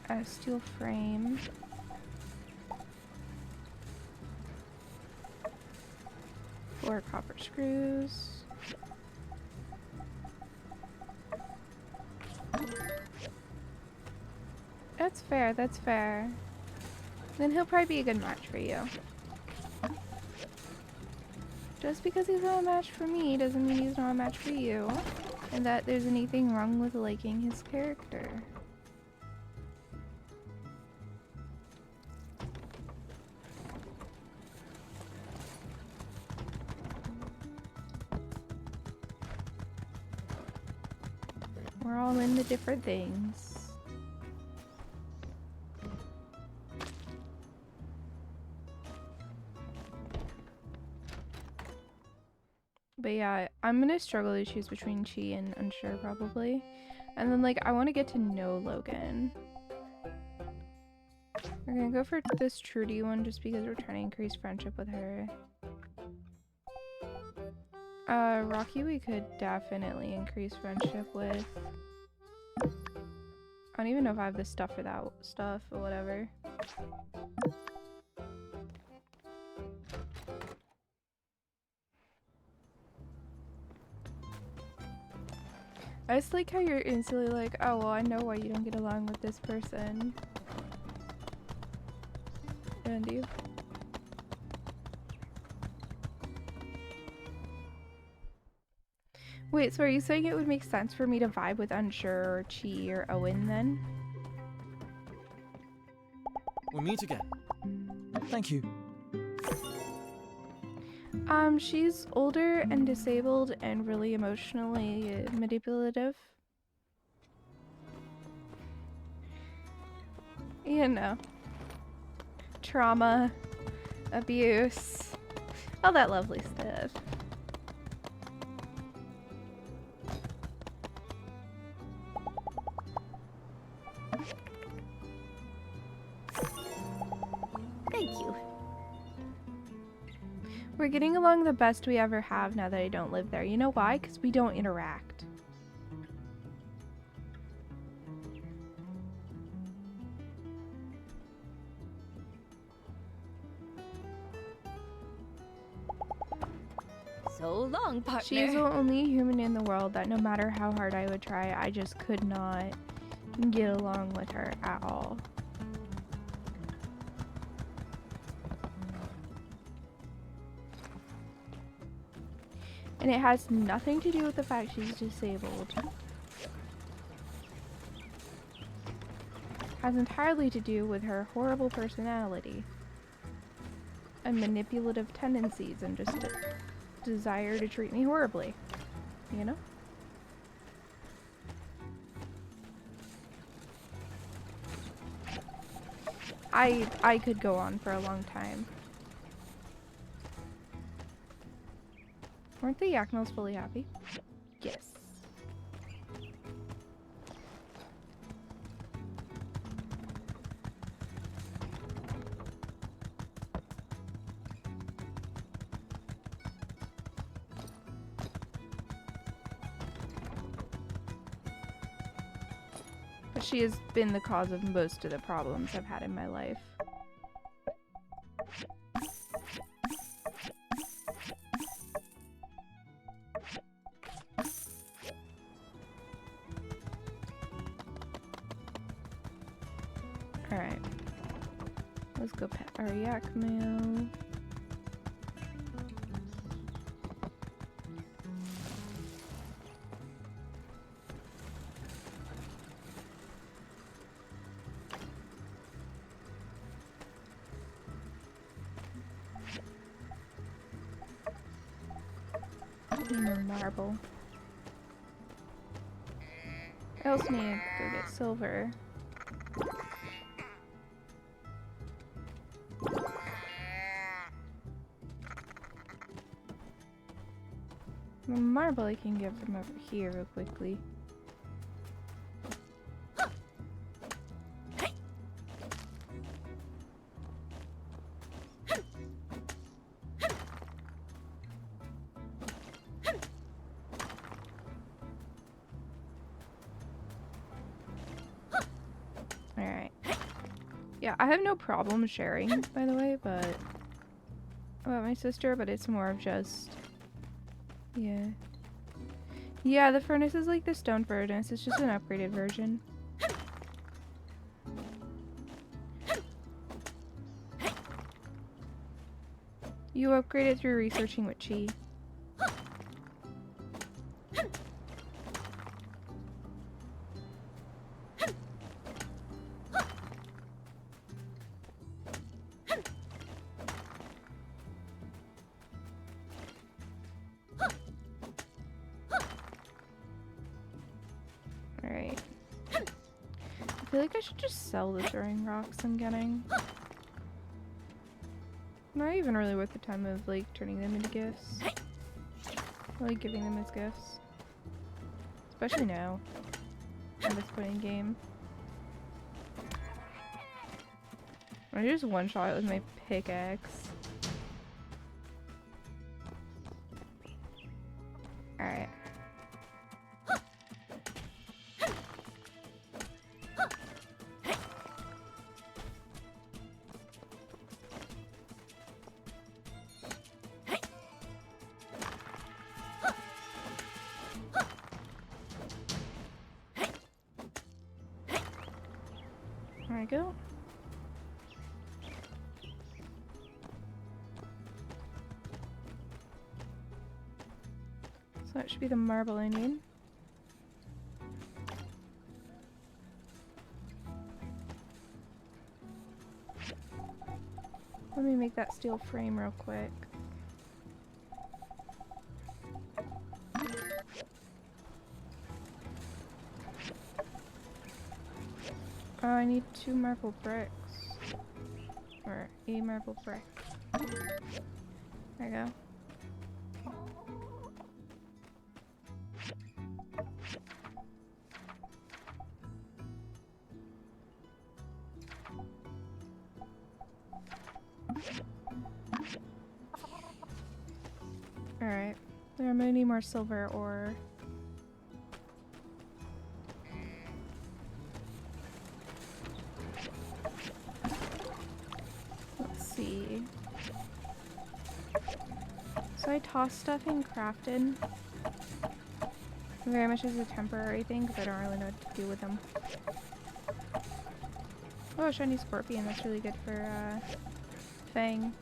A steel frame. 4 copper screws. That's fair, that's fair. Then he'll probably be a good match for you. Just because he's not a match for me doesn't mean he's not a match for you. And that there's anything wrong with liking his character. We're all into different things. But yeah, I'm gonna struggle to choose between Chi and Unsure probably. And then like, I want to get to know Logan. We're gonna go for this Trudy one just because we're trying to increase friendship with her. Rocky we could definitely increase friendship with. I don't even know if I have the stuff for that stuff or whatever. I just like how you're instantly like, oh, well, I know why you don't get along with this person. And you. Wait, so are you saying it would make sense for me to vibe with Unsure or Chi or Owen then? We'll meet again. Thank you. She's older and disabled and really emotionally manipulative. You know. Trauma, abuse, all that lovely stuff. Thank you. We're getting along the best we ever have now that I don't live there. You know why? Because we don't interact. So long, partner. She's the only human in the world that no matter how hard I would try, I just could not get along with her at all. And it has nothing to do with the fact she's disabled. It has entirely to do with her horrible personality and manipulative tendencies and just a desire to treat me horribly, you know? I could go on for a long time. Weren't the Yaknals fully happy? Yes. But she has been the cause of most of the problems I've had in my life. Alright. Let's go pet our yak mail. Marble. I also need to go get silver. The marble I can get from over here real quickly. Alright. Yeah, I have no problem sharing, by the way, but about my sister, but it's more of just yeah. Yeah, the furnace is like the stone furnace. It's just an upgraded version. You upgrade it through researching with Chi. Alright. I feel like I should just sell the throwing rocks I'm getting. Not even really worth the time of like turning them into gifts. Or, like giving them as gifts. Especially now. At this point in game. I just one shot it with my pickaxe. Alright. There we go. So that should be the marble I need. Let me make that steel frame real quick. Oh, I need 2 marble bricks. Or a marble brick. There we go. Alright. There are many more silver ore. Let's see. So I toss stuff in crafted. Very much as a temporary thing because I don't really know what to do with them. Oh, shiny scorpion. That's really good for Fang.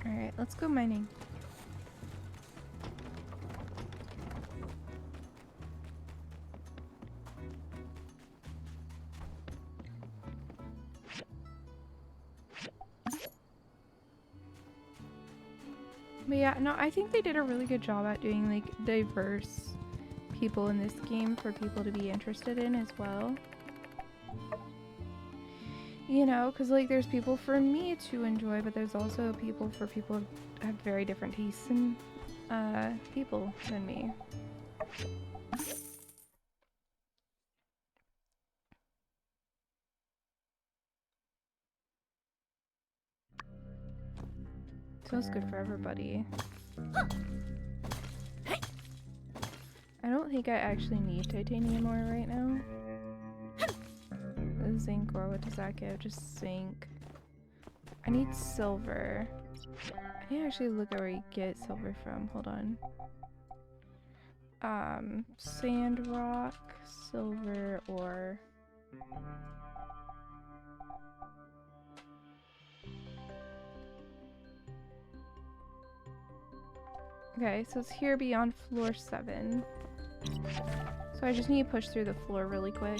Alright, let's go mining. But yeah, no, I think they did a really good job at doing like diverse people in this game for people to be interested in as well. You know, because like there's people for me to enjoy, but there's also people for people who have very different tastes in people than me. So it's good for everybody. I don't think I actually need titanium ore right now. The zinc ore, what does that give? Just zinc. I need silver. I need to actually look at where you get silver from. Hold on. Sandrock, silver ore. Okay, so it's here beyond floor 7. So I just need to push through the floor really quick.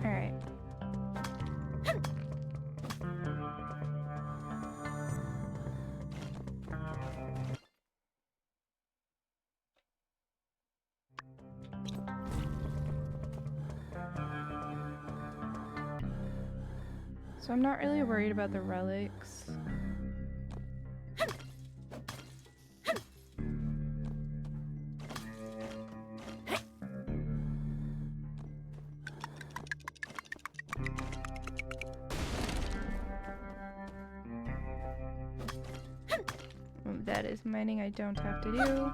Alright. So I'm not really worried about the relics. That is mining I don't have to do.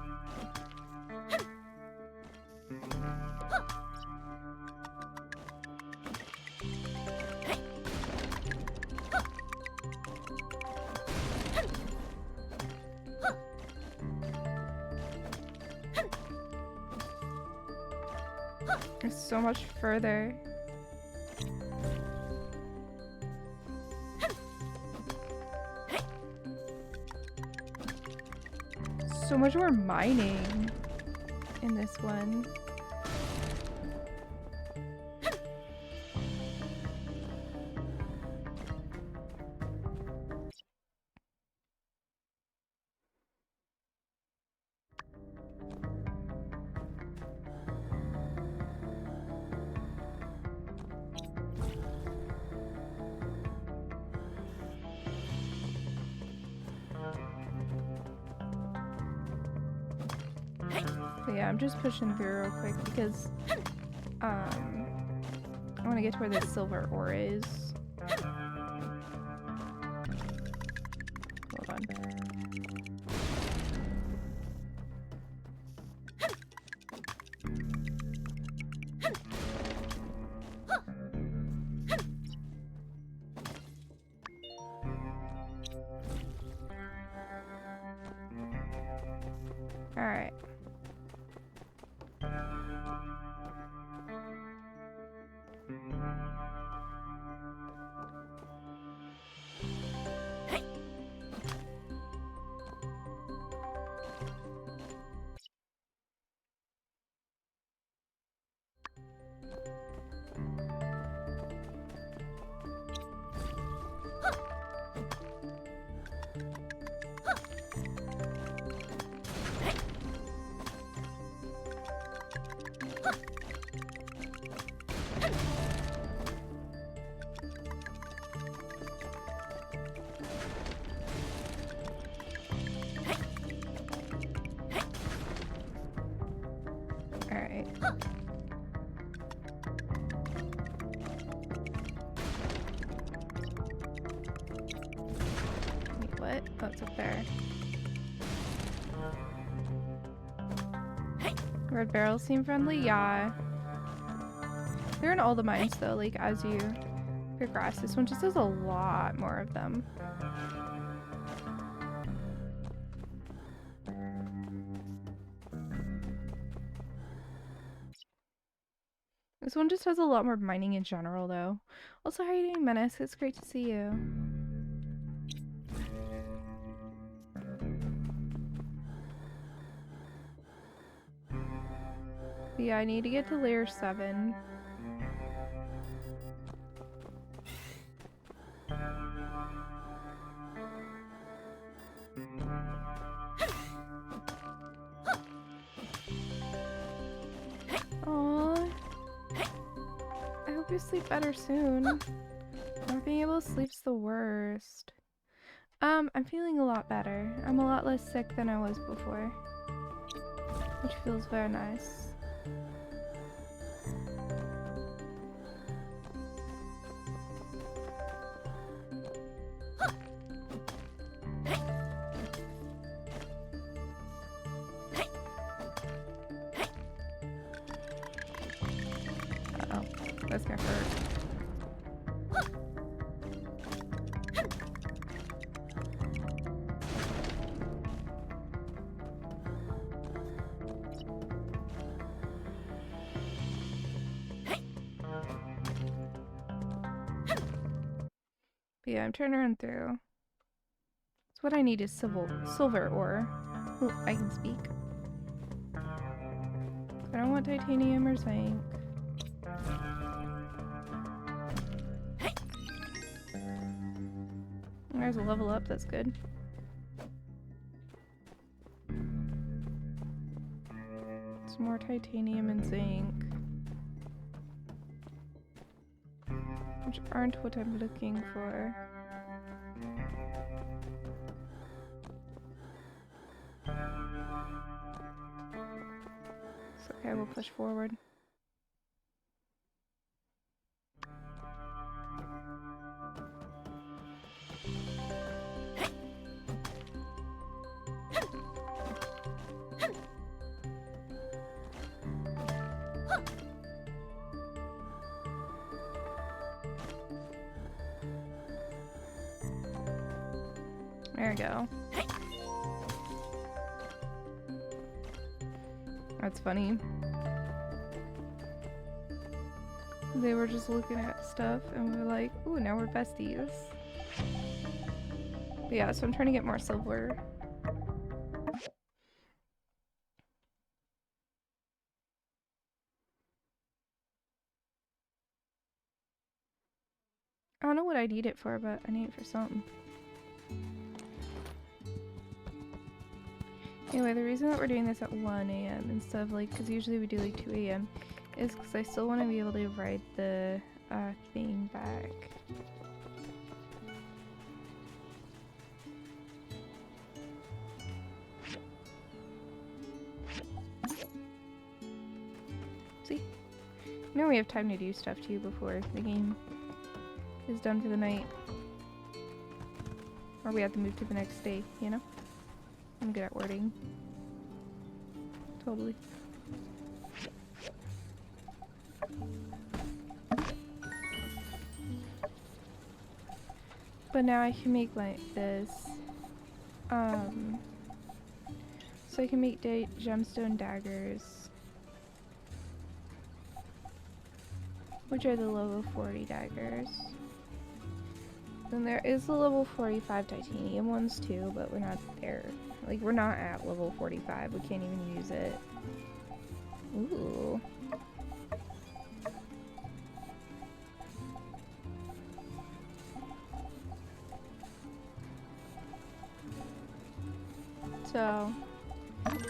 It's so much further. So much more mining in this one. But yeah, I'm just pushing through real quick because I want to get to where the silver ore is. Hold on. All right. Alright. Wait, what? Oh, it's up there. Red barrels seem friendly? Yeah. They're in all the mines though, like as you progress. This one just has a lot more of them. This one just has a lot more mining in general, though. Also, how are you doing, Menace? It's great to see you. But yeah, I need to get to layer 7. Aww. I hope you sleep better soon. Not being able to sleep's the worst. I'm feeling a lot better. I'm a lot less sick than I was before, which feels very nice. Uh-oh, that's gonna hurt. But yeah, I'm trying to run through. So what I need is silver ore. Oh, I can speak. I don't want titanium or zinc. There's a level up, that's good. Some more titanium and zinc. Which aren't what I'm looking for. It's okay, we'll push forward. There we go. That's funny. They were just looking at stuff and we're like, ooh, now we're besties. But yeah, so I'm trying to get more silver. I don't know what I need it for, but I need it for something. Anyway, the reason that we're doing this at 1 a.m. instead of like, because usually we do like 2 a.m. is because I still want to be able to ride the thing back. difficulty. You know we have time to do stuff too before the game is done for the night. Or we have to move to the next day, you know? I'm good at wording. Totally. But now I can make like this. So I can make gemstone daggers, which are the level 40 daggers. And there is the level 45 titanium ones too, but we're not there. Like, we're not at level 45. We can't even use it. Ooh. So,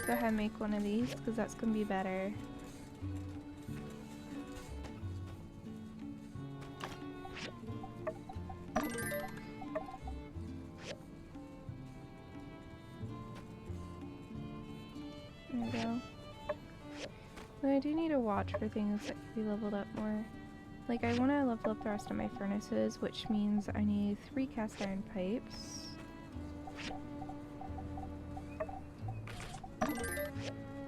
go ahead and make one of these, because that's going to be better. There we go. But I do need to watch for things that can be leveled up more. Like, I want to level up the rest of my furnaces, which means I need 3 cast iron pipes.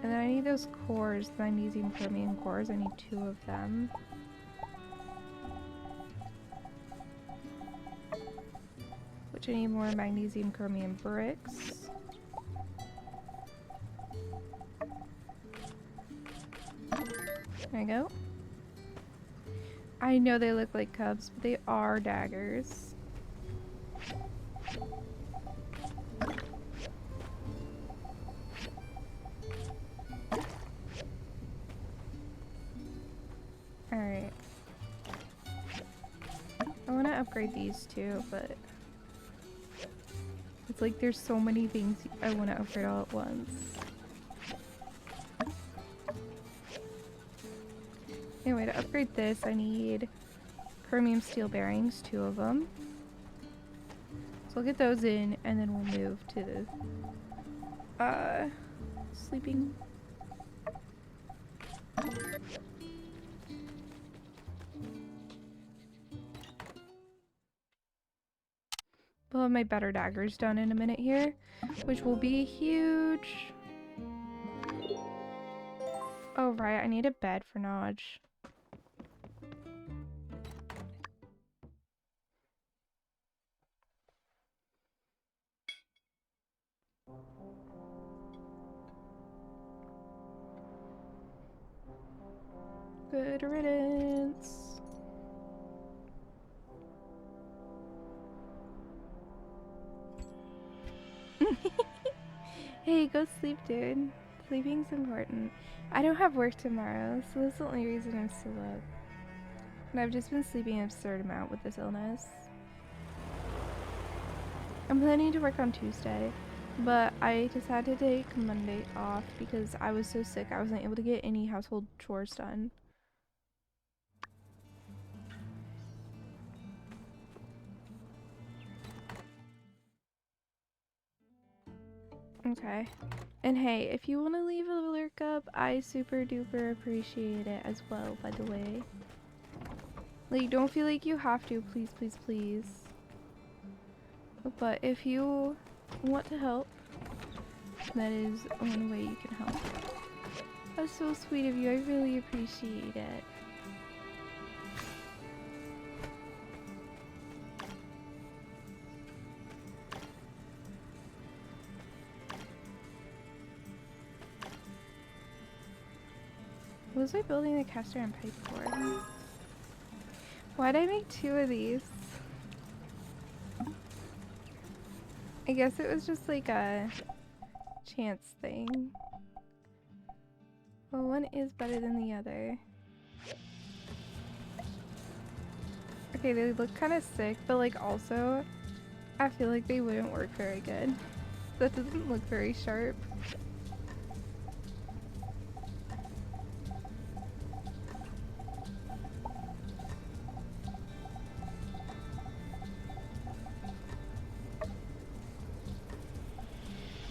And then I need those cores, the magnesium chromium cores. I need 2 of them. Which I need more magnesium chromium bricks. There we go. I know they look like cubs, but they are daggers. Alright. I want to upgrade these too, but it's like there's so many things I want to upgrade all at once. Anyway, to upgrade this, I need chromium steel bearings, 2 of them. So I'll get those in, and then we'll move to the sleeping. We'll have my better daggers done in a minute here, which will be huge. Oh right, I need a bed for Naj. Good riddance. Hey, go sleep, dude. Sleeping's important. I don't have work tomorrow, so that's the only reason I'm still up. And I've just been sleeping an absurd amount with this illness. I'm planning to work on Tuesday, but I decided to take Monday off because I was so sick I wasn't able to get any household chores done. Okay. And hey, if you want to leave a lurk up, I super duper appreciate it as well, by the way. Like, don't feel like you have to, please, please, please. But if you want to help, that is one way you can help. That's so sweet of you, I really appreciate it. What was I building the cast iron pipe for? Why'd I make 2 of these? I guess it was just like a chance thing. Well, one is better than the other. Okay, they look kind of sick, but like also, I feel like they wouldn't work very good. That doesn't look very sharp.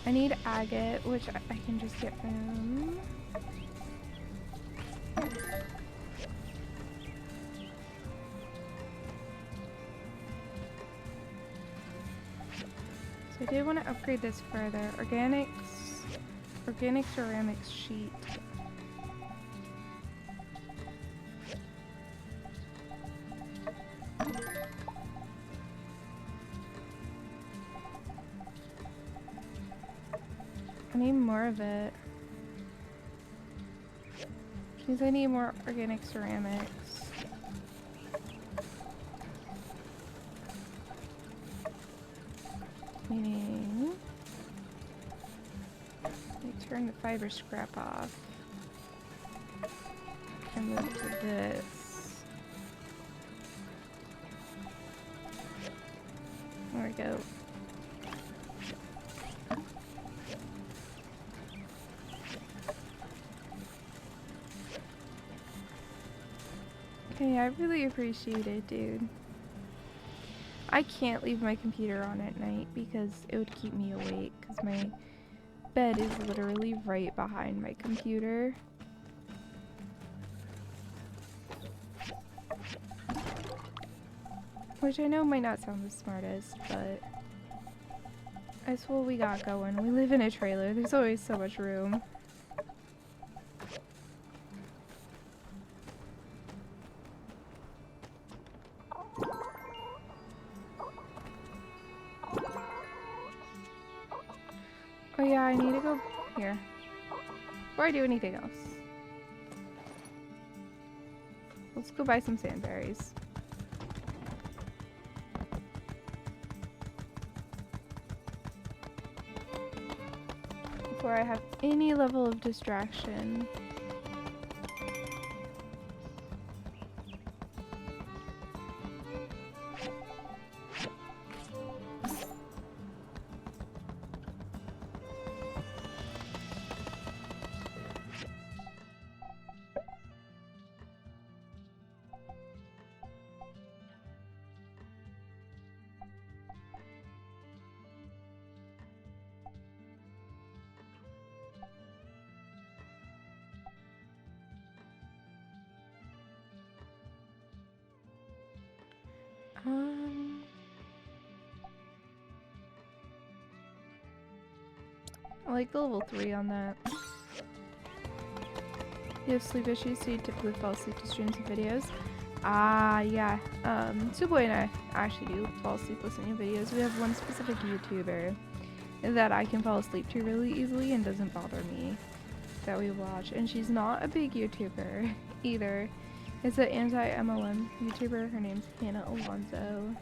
I need agate, which I can just get from... did want to upgrade this further. Organic ceramics sheet. I need more of it. Which means I need more organic ceramics. Meaning, I turn the fiber scrap off and move to this. There we go. Okay, I really appreciate it, dude. I can't leave my computer on at night because it would keep me awake, because my bed is literally right behind my computer. Which I know might not sound the smartest, but that's what we got going. We live in a trailer, there's always so much room. Oh yeah, I need to go here. Before I do anything else. Let's go buy some sandberries. Before I have any level of distraction. I like the level 3 on that. You have sleep issues, so you typically fall asleep to streams and videos. Yeah. Suwey and I actually do fall asleep listening to videos. We have one specific YouTuber that I can fall asleep to really easily and doesn't bother me that we watch. And she's not a big YouTuber either. It's an anti-MLM YouTuber. Her name's Hannah Alonso.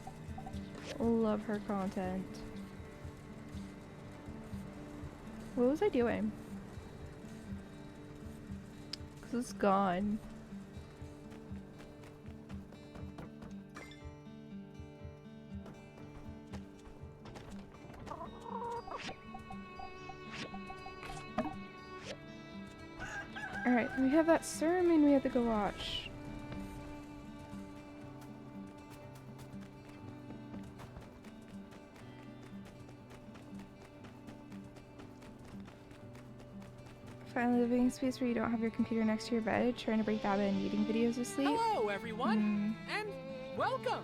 Love her content. What was I doing? Because it's gone. Alright, we have that sermon we have to go watch. Finally living in a space where you don't have your computer next to your bed, trying to break the habit and eating videos asleep. Hello, everyone, and welcome!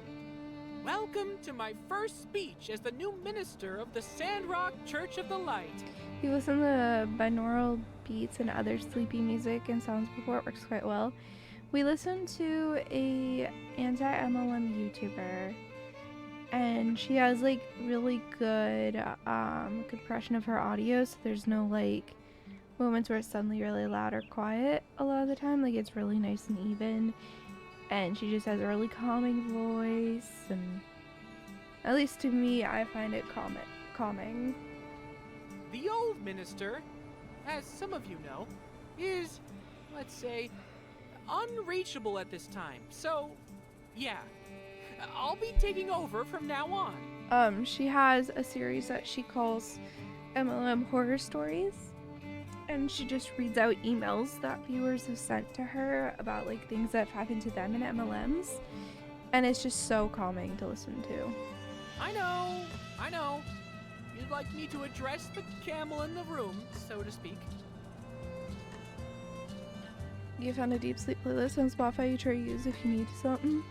Welcome to my first speech as the new minister of the Sandrock Church of the Light. You listen to binaural beats and other sleepy music and sounds before it works quite well. We listen to a anti-MLM YouTuber, and she has like really good compression of her audio, so there's no like moments where it's suddenly really loud or quiet a lot of the time. Like, it's really nice and even, and she just has a really calming voice, and at least to me, I find it calming. The old minister, as some of you know, is, let's say, unreachable at this time. So, yeah, I'll be taking over from now on. She has a series that she calls MLM Horror Stories. And she just reads out emails that viewers have sent to her about like things that have happened to them in MLMs. And it's just so calming to listen to. I know. You'd like me to address the camel in the room, so to speak. You found a deep sleep playlist on Spotify you try to use if you need something.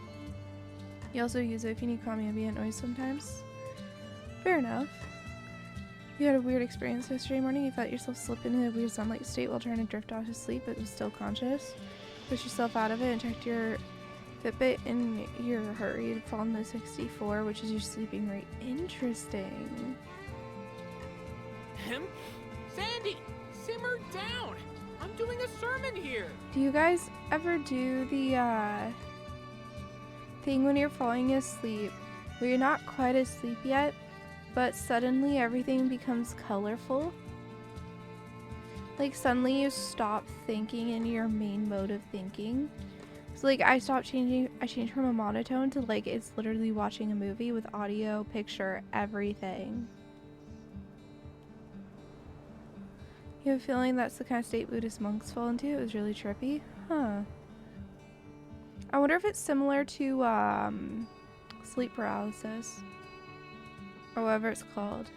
You also use it if you need calm ambient noise sometimes. Fair enough. You had a weird experience yesterday morning. You felt yourself slip into a weird sunlight state while trying to drift off to sleep, but was still conscious. Pushed yourself out of it and checked your Fitbit in your hurry to fall into 64, which is your sleeping rate. Interesting. Sandy, simmer down. I'm doing a sermon here. Do you guys ever do the thing when you're falling asleep where you're not quite asleep yet, but suddenly everything becomes colorful? Like suddenly you stop thinking in your main mode of thinking. So like I changed from a monotone to like it's literally watching a movie with audio, picture, everything. You have a feeling that's the kind of state Buddhist monks fall into? It was really trippy. Huh. I wonder if it's similar to sleep paralysis. Or whatever it's called.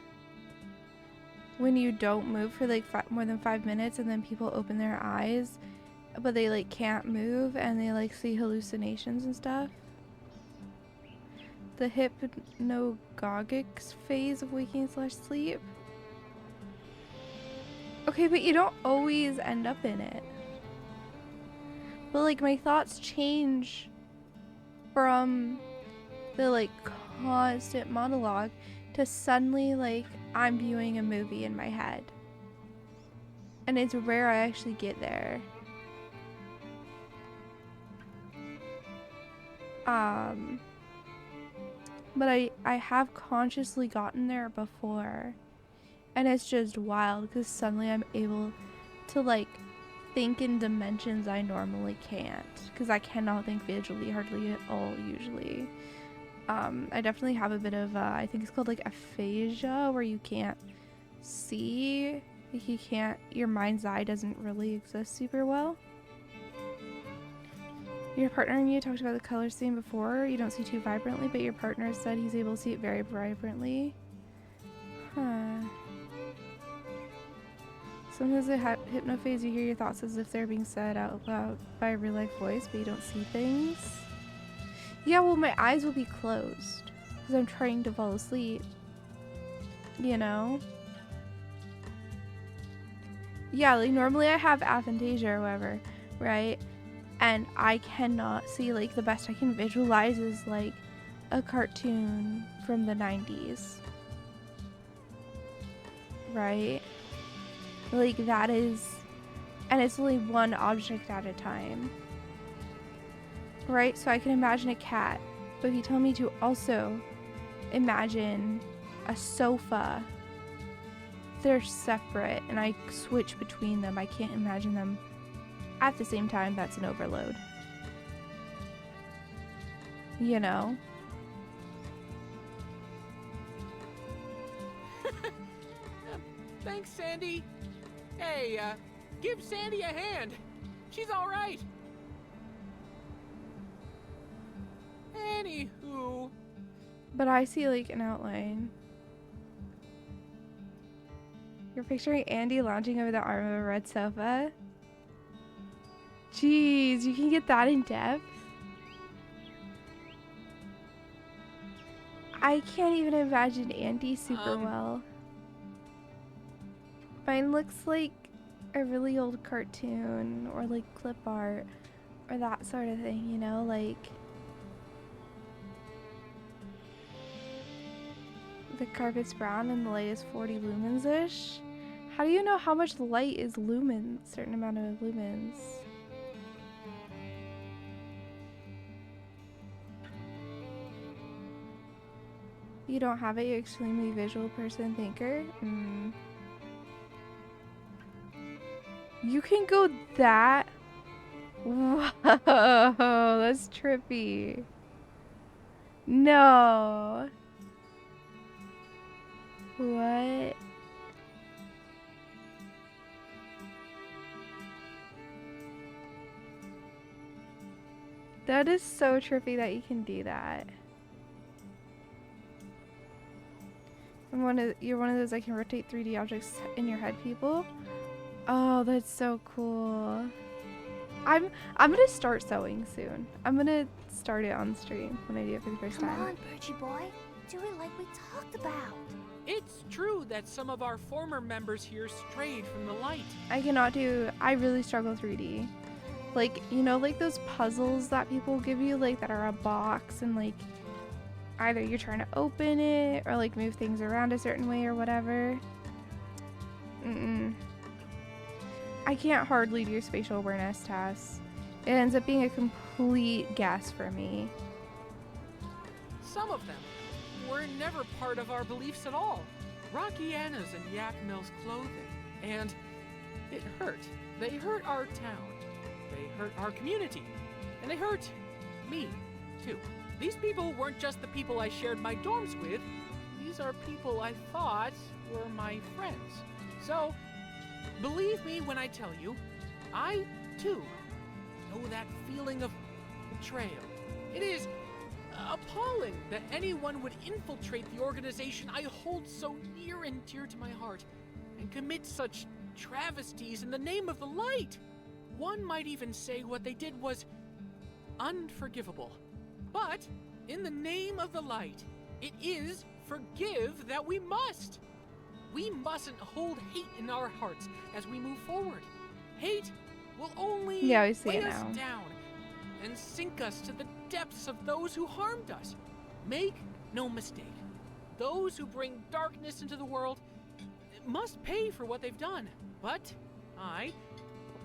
When you don't move for like more than 5 minutes and then people open their eyes, but they like can't move and they like see hallucinations and stuff. The hypnagogic phase of waking / sleep. Okay, but you don't always end up in it. But like my thoughts change from the like constant monologue to suddenly like I'm viewing a movie in my head. And it's rare I actually get there. But I have consciously gotten there before. And it's just wild because suddenly I'm able to like think in dimensions I normally can't. Because I cannot think visually hardly at all usually. I definitely have a bit of, I think it's called like aphasia, where you can't see. Like your mind's eye doesn't really exist super well. Your partner and you talked about the color scheme before. You don't see too vibrantly, but your partner said he's able to see it very vibrantly. Huh. Sometimes in hypnophase you hear your thoughts as if they're being said out loud by a real life voice, but you don't see things. Yeah, well my eyes will be closed because I'm trying to fall asleep. You know? Yeah, like normally I have aphantasia or whatever, right? And I cannot see, like the best I can visualize is like a cartoon from the 90s. Right? Like that is, and it's only one object at a time. Right? So I can imagine a cat, but if you tell me to also imagine a sofa, they're separate and I switch between them. I can't imagine them at the same time. That's an overload. You know? Thanks, Sandy. Hey, give Sandy a hand. She's all right. Anywho. But I see like an outline. You're picturing Andy lounging over the arm of a red sofa? Jeez, you can get that in depth? I can't even imagine Andy super well. Mine looks like a really old cartoon or like clip art or that sort of thing, you know, like the carpet's brown and the light is 40 lumens-ish. How do you know how much light is lumens? Certain amount of lumens. You don't have it, you're extremely visual person thinker. You can go that? Whoa, that's trippy. No. What? That is so trippy that you can do that. You're one of those I can rotate 3D objects in your head people. Oh, that's so cool. I'm gonna start sewing soon. I'm gonna start it on stream when I do it for the first time. Come on, Birchie boy. Do it like we talked about. It's true that some of our former members here strayed from the light. I really struggle 3D. Like, you know, like those puzzles that people give you, like that are a box and like either you're trying to open it or like move things around a certain way or whatever. I can't hardly do spatial awareness tasks. It ends up being a complete guess for me. Some of them were never part of our beliefs at all. Rocky Anna's and Yak Mill's clothing. And it hurt. They hurt our town. They hurt our community. And they hurt me, too. These people weren't just the people I shared my dorms with. These are people I thought were my friends. So, believe me when I tell you, I, too, know that feeling of betrayal. It is appalling that anyone would infiltrate the organization I hold so near and dear to my heart and commit such travesties in the name of the light. One might even say what they did was unforgivable. But in the name of the light, it is forgive that we must. We mustn't hold hate in our hearts as we move forward. Hate will only we see weigh it us now. down and sink us to the depths of those who harmed us. Make no mistake, those who bring darkness into the world must pay for what they've done. But I,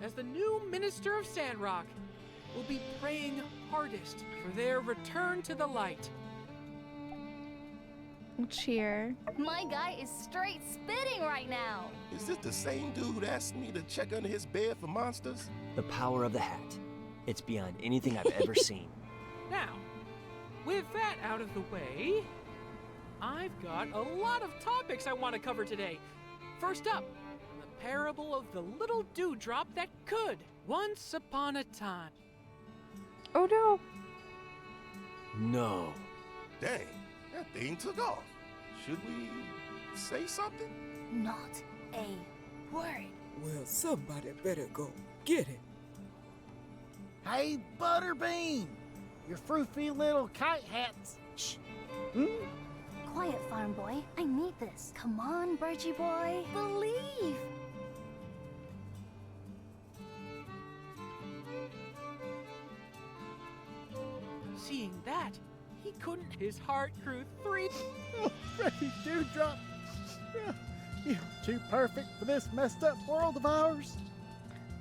as the new minister of Sandrock, will be praying hardest for their return to the light. Cheer. My guy is straight spitting right now. Is this the same dude who asked me to check under his bed for monsters? The power of the hat. It's beyond anything I've ever seen. Now, with that out of the way, I've got a lot of topics I want to cover today. First up, the parable of the little dewdrop that could. Once upon a time. Oh no. No. Dang, that thing took off. Should we say something? Not a word. Well, somebody better go get it. Hey, Butterbean! Your froofy little kite hats. Shh. Quiet, farm boy. I need this. Come on, Birchie boy. Believe. Seeing that, he couldn't. His heart grew 3. Oh, Freddie Dewdrop. You're too perfect for this messed up world of ours.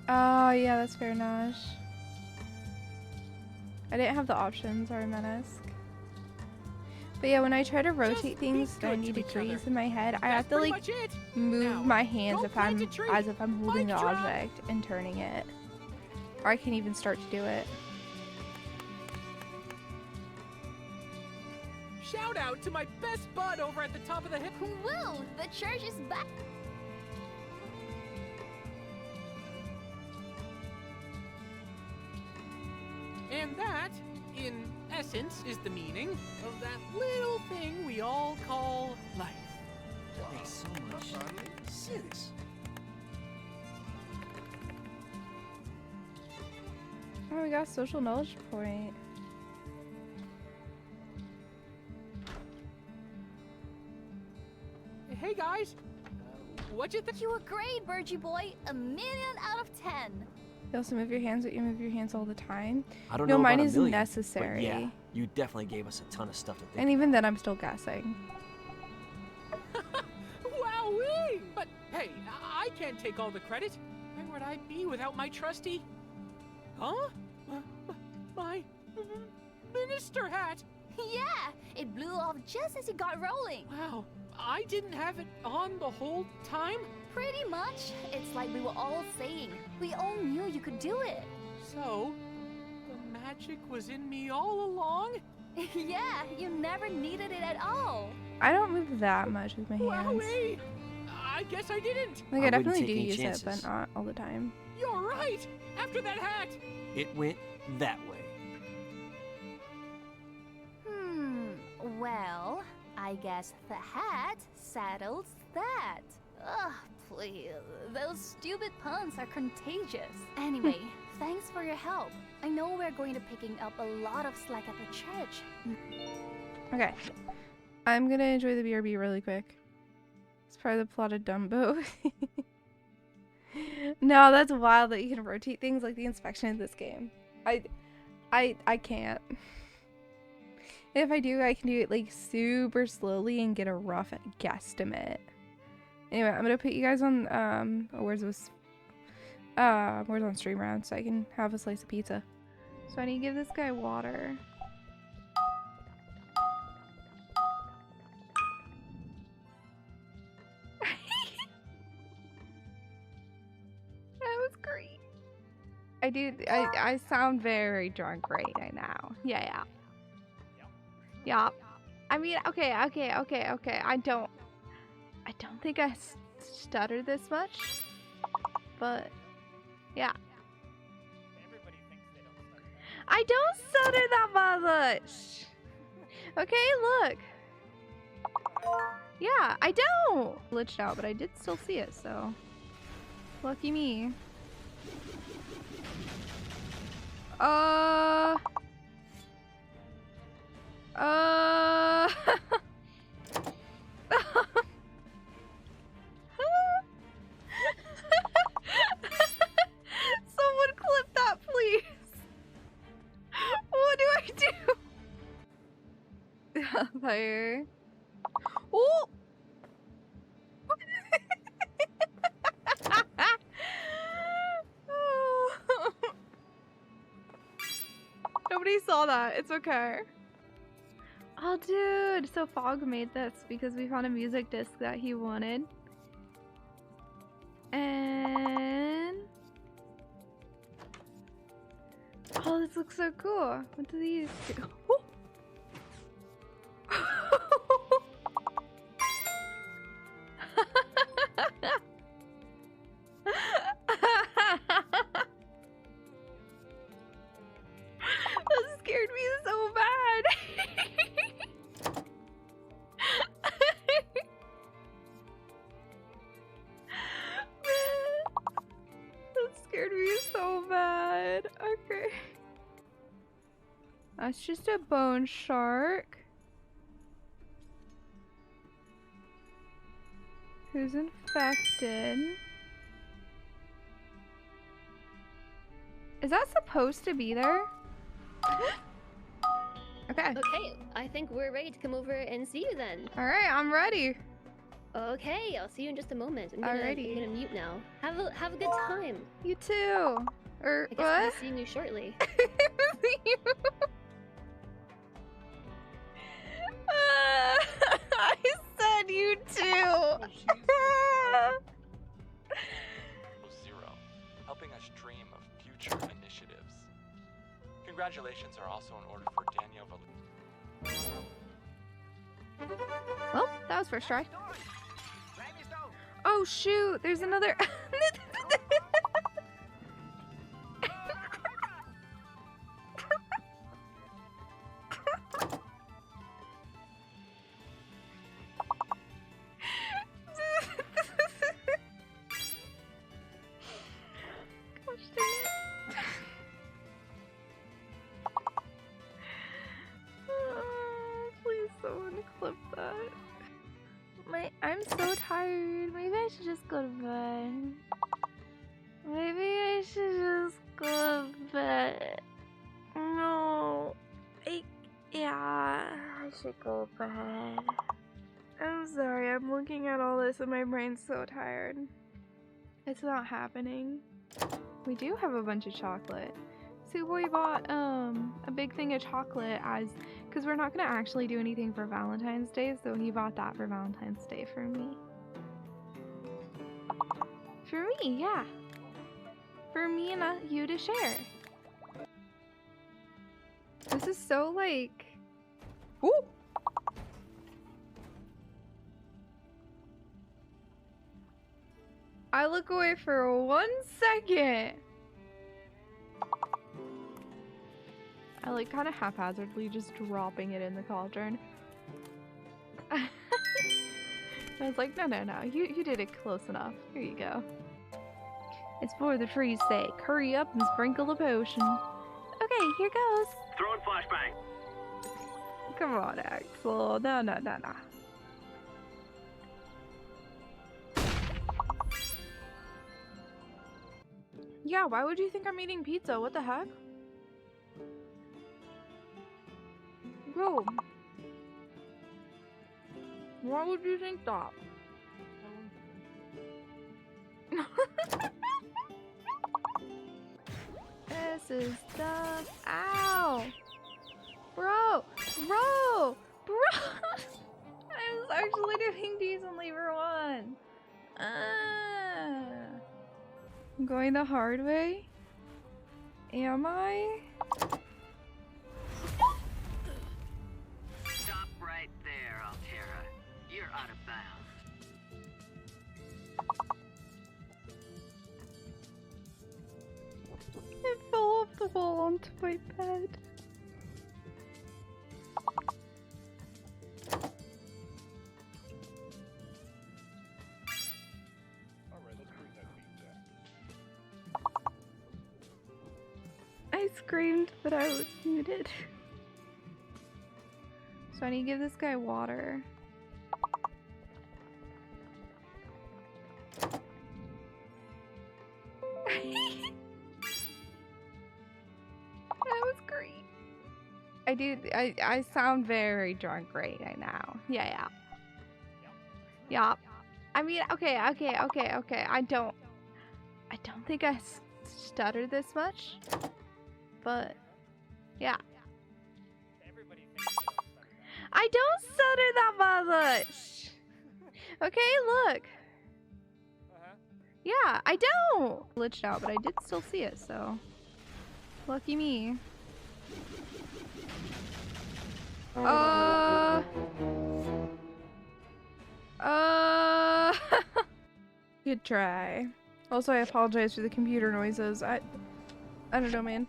Oh, yeah, that's fair, Nosh. I didn't have the option, sorry, Menace. But yeah, when I try to rotate things 90 degrees in my head, I have to like move my hands as if I'm holding the object and turning it. Or I can't even start to do it. Shout out to my best bud over at the top of the hill. Woo! The church is back. And that, in essence, is the meaning of that little thing we all call life. That makes so much sense. Oh, we got a social knowledge point. Hey guys, what'd you think? You were great, Birchie boy. 1,000,000 out of 10. You also move your hands, but you move your hands all the time. I don't no, know mine about is 1,000,000, necessary. but yeah, you definitely gave us a ton of stuff to think And even then, I'm still guessing. Wowee! But hey, I can't take all the credit. Where would I be without my trusty? Huh? My minister hat. Yeah, it blew off just as it got rolling. Wow, I didn't have it on the whole time? Pretty much. It's like we were all saying. We all knew you could do it. So, the magic was in me all along? Yeah, you never needed it at all. I don't move that much with my hands. Wowee! I guess I didn't. Like, I definitely do use it, but not all the time. You're right! After that hat! It went that way. Well, I guess the hat settles that. Ugh, please. Those stupid puns are contagious. Anyway, thanks for your help. I know we're going to picking up a lot of slack at the church. Okay. I'm gonna enjoy the BRB really quick. It's part of the plot of Dumbo. No, that's wild that you can rotate things like the inspection in this game. I can't. If I do, I can do it like super slowly and get a rough guesstimate. Anyway, I'm gonna put you guys on where's this? Where's on stream round so I can have a slice of pizza. So I need to give this guy water. That was great. I sound very drunk right now. Yeah. Yeah. I mean, okay. I don't think I stutter this much, but yeah. I don't stutter that much. Okay, look. Yeah, I don't. Glitched out, but I did still see it, so lucky me. Someone clip that, please. What do I do? Fire. Oh! Nobody saw that. It's okay. Oh, dude. So Fog made this because we found a music disc that he wanted. And... oh, this looks so cool. What do these do? Oh. That scared me so bad. That scared me so bad. Okay. That's just a bone shark. Who's infected? Is that supposed to be there? Okay. Okay, I think we're ready to come over and see you then. Alright, I'm ready. Okay, I'll see you in just a moment. I'm gonna mute now. Have a good time. You too. Or I guess what? I'll be seeing you shortly. I said you too. 0, helping us dream of future initiatives. Congratulations are also in order for Daniel Well, that was first try. Oh shoot, there's another. Gosh dang it. Please someone clip that. I'm so tired. Maybe I should just go to bed. Maybe I should just go to bed. No. Yeah, I should go to bed. I'm sorry, I'm looking at all this and my brain's so tired. It's not happening. We do have a bunch of chocolate. Suwey bought a big thing of chocolate because we're not gonna actually do anything for Valentine's Day, so he bought that for Valentine's Day for me. For me, yeah. For me and you to share. This is so like... Ooh! I look away for 1 second. I like kind of haphazardly just dropping it in the cauldron. I was like, no, you did it close enough. Here you go. It's for the tree's sake. Hurry up and sprinkle the potion. Okay, here goes. Throwing flashbang. Come on, Axel. No. Yeah, why would you think I'm eating pizza? What the heck? Bro. Why would you think that? This is the... Ow! Bro! Bro! Bro! I was actually doing decent lever one. I'm going the hard way? Am I? Stop right there, Altera. You're out of bounds. It fell off the wall onto my bed. I screamed, but I was muted. So I need to give this guy water. That was great. I sound very drunk right now. Yeah. I mean, okay. I don't think I stutter this much. But, yeah. I don't stutter that much! Okay, look. Yeah, I don't! Glitched out, but I did still see it, so. Lucky me. Good try. Also, I apologize for the computer noises. I don't know, man.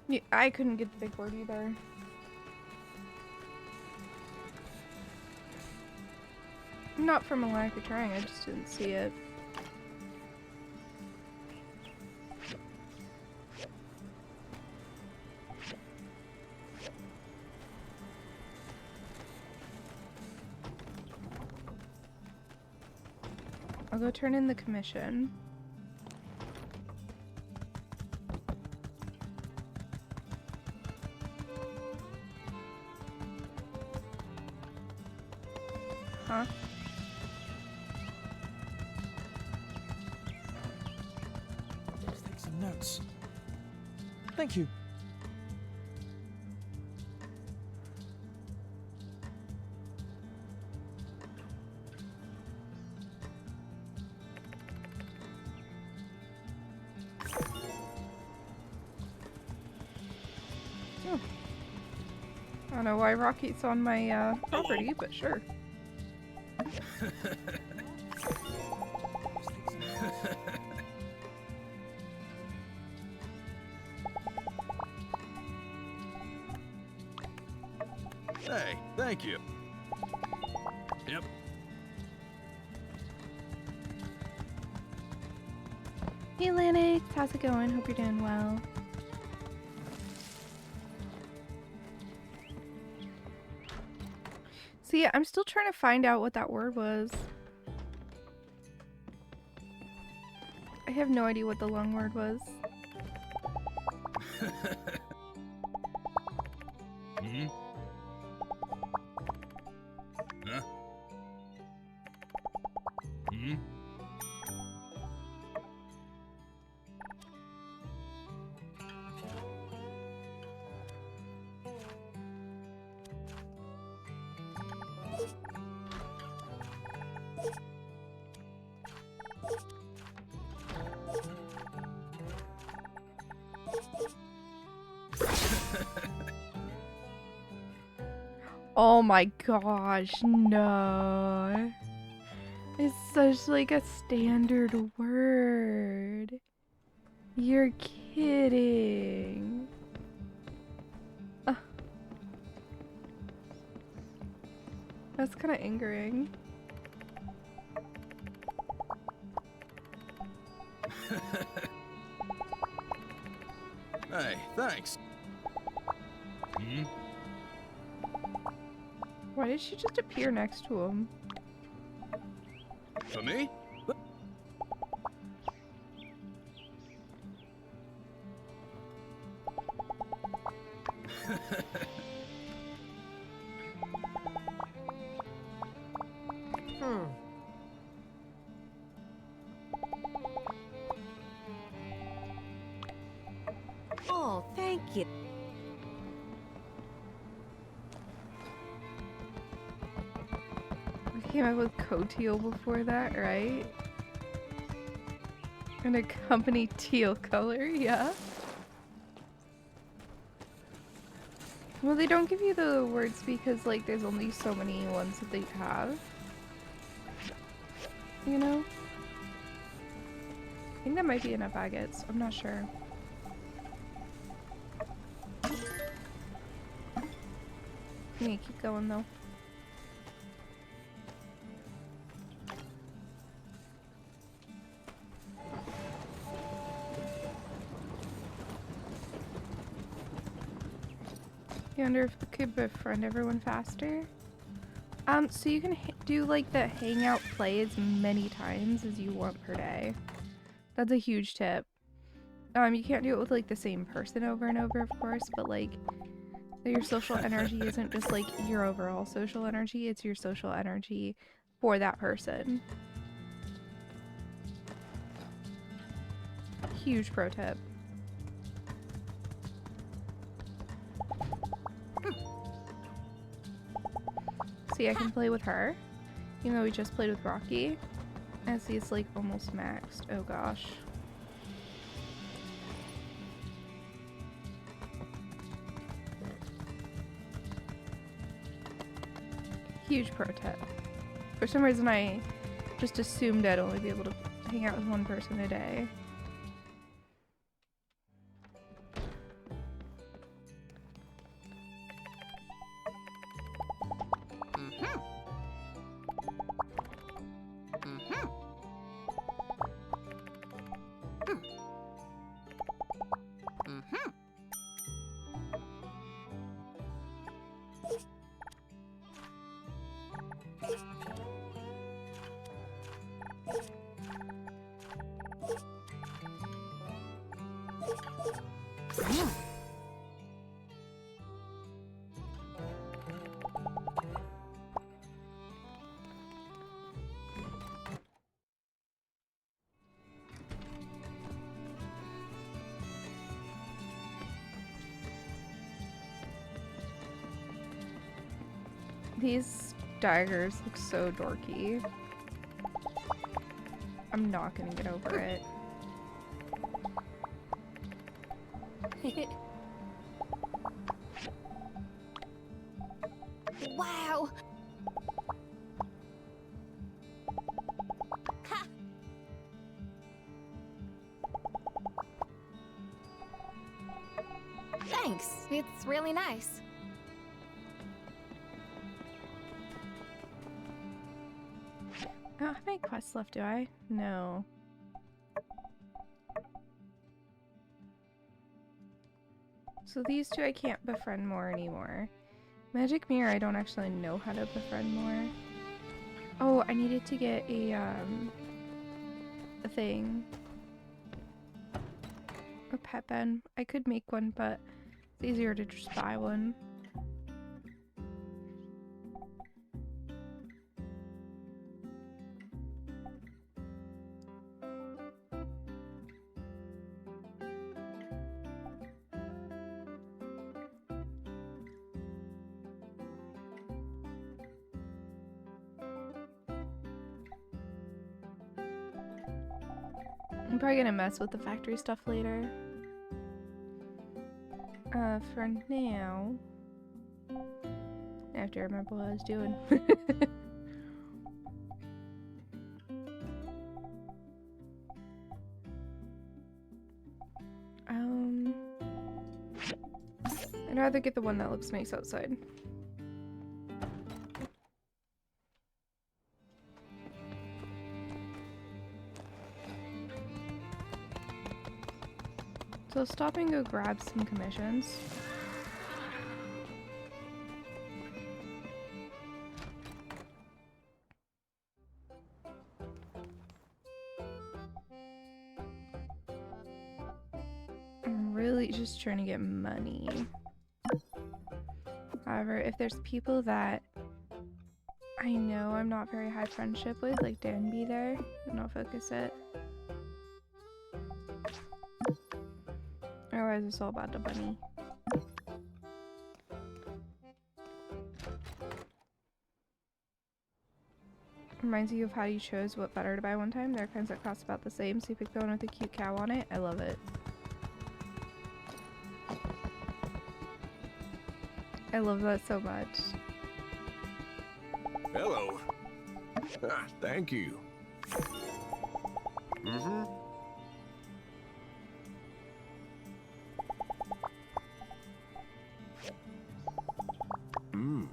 Yeah, I couldn't get the big board either. Not from a lack of trying, I just didn't see it. I'll go turn in the commission. Huh? Let's take some notes. Thank you. Oh. I don't know why Rocky's on my property, but sure. Hey, thank you. Yep. Hey Lennox, how's it going? Hope you're doing well. See, I'm still trying to find out what that word was. I have no idea what the long word was. Hmm? Huh? Hmm? Oh my gosh, no. It's such like a standard word. You're kidding. That's kind of angering. Hey, thanks. Hmm? Why did she just appear next to him? For me? Oh, thank you. We came up with coat-teal before that, right? And a company teal color, yeah. Well, they don't give you the words because, like, there's only so many ones that they have. You know? I think that might be enough agates. I'm not sure. Yeah, keep going, though. I wonder if we could befriend everyone faster. So you can do like the hangout play as many times as you want per day. That's a huge tip. You can't do it with like the same person over and over, of course, but like your social energy isn't just like your overall social energy, it's your social energy for that person. Huge pro tip. See, I can play with her, even though we just played with Rocky. And see, it's like almost maxed. Oh gosh. Huge pro tip. For some reason, I just assumed I'd only be able to hang out with one person a day. These daggers look so dorky. I'm not gonna get over it. Wow! Ha! Thanks, it's really nice. I don't have any quests left, do I? No. So these two I can't befriend more anymore. Magic Mirror I don't actually know how to befriend more. Oh, I needed to get a thing. A pet bed. I could make one, but it's easier to just buy one. I'm probably gonna mess with the factory stuff later. For now, yeah, have to remember what I was doing. I'd rather get the one that looks nice outside. So stop and go grab some commissions. I'm really just trying to get money. However, if there's people that I know I'm not very high friendship with, like Danby there, and I'll focus it. Otherwise, it's all about the bunny. Reminds you of how you chose what butter to buy one time. There are kinds that cost about the same, so you pick the one with the cute cow on it. I love it. I love that so much. Hello. Thank you. Mm-hmm. Mm.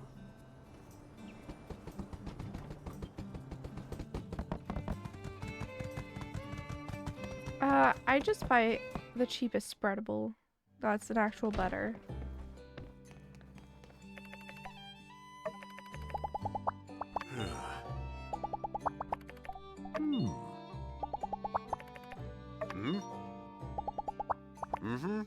I just buy the cheapest spreadable. That's an actual butter. Mm-hmm.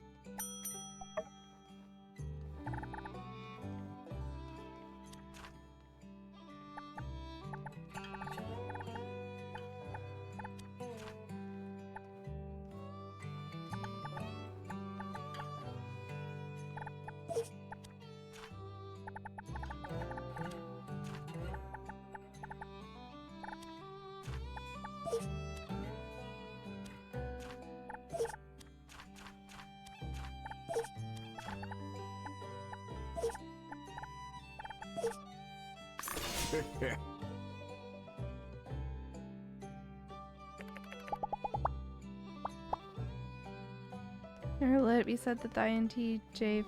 Never let it be said that the INTJ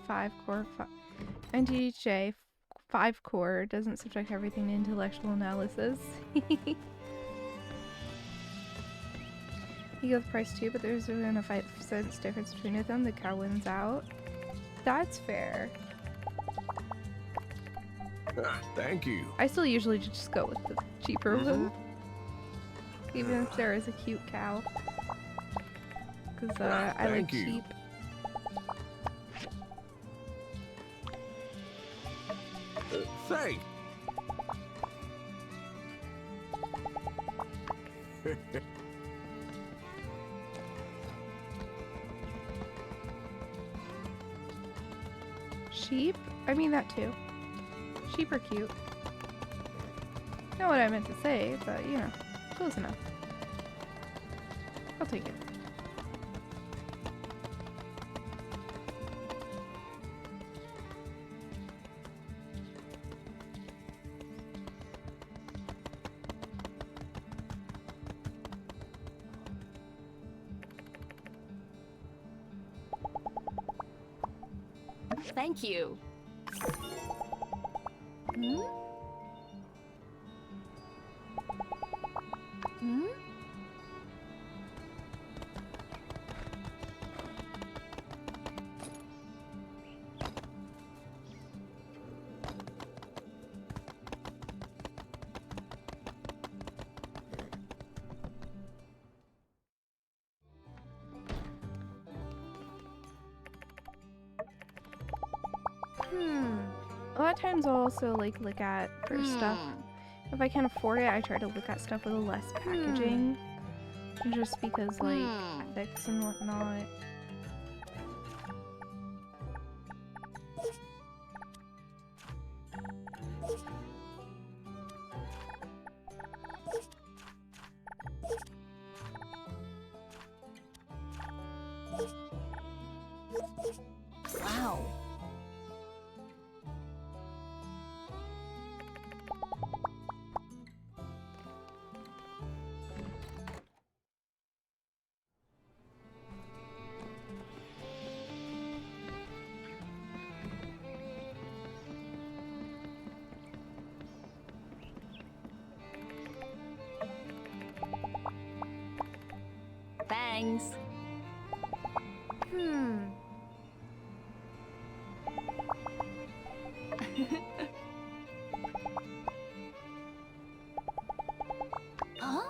5 core doesn't subject everything to intellectual analysis. He goes price too, but there's been a 5 cents difference between them. The cow wins out. That's fair. Thank you. I still usually just go with the cheaper one. Even if there is a cute cow. Because I like cheap. Thanks. Sheep? I mean that too. Sheep are cute. Not what I meant to say, but you know, close enough. I'll take it. Thank you. Hmm? Hmm? A lot of times I'll also like look at for stuff. If I can afford it, I try to look at stuff with less packaging. Just because like ethics and whatnot. Wow. Thanks. Huh?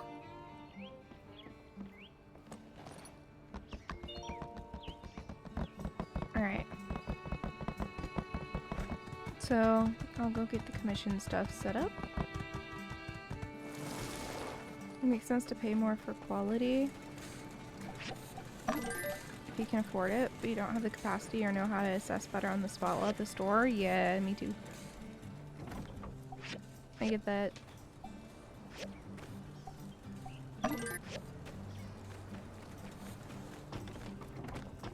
Alright. So, I'll go get the commission stuff set up. It makes sense to pay more for quality if you can afford it, but you don't have the capacity or know how to assess better on the spot while at the store. Yeah, me too. I get that.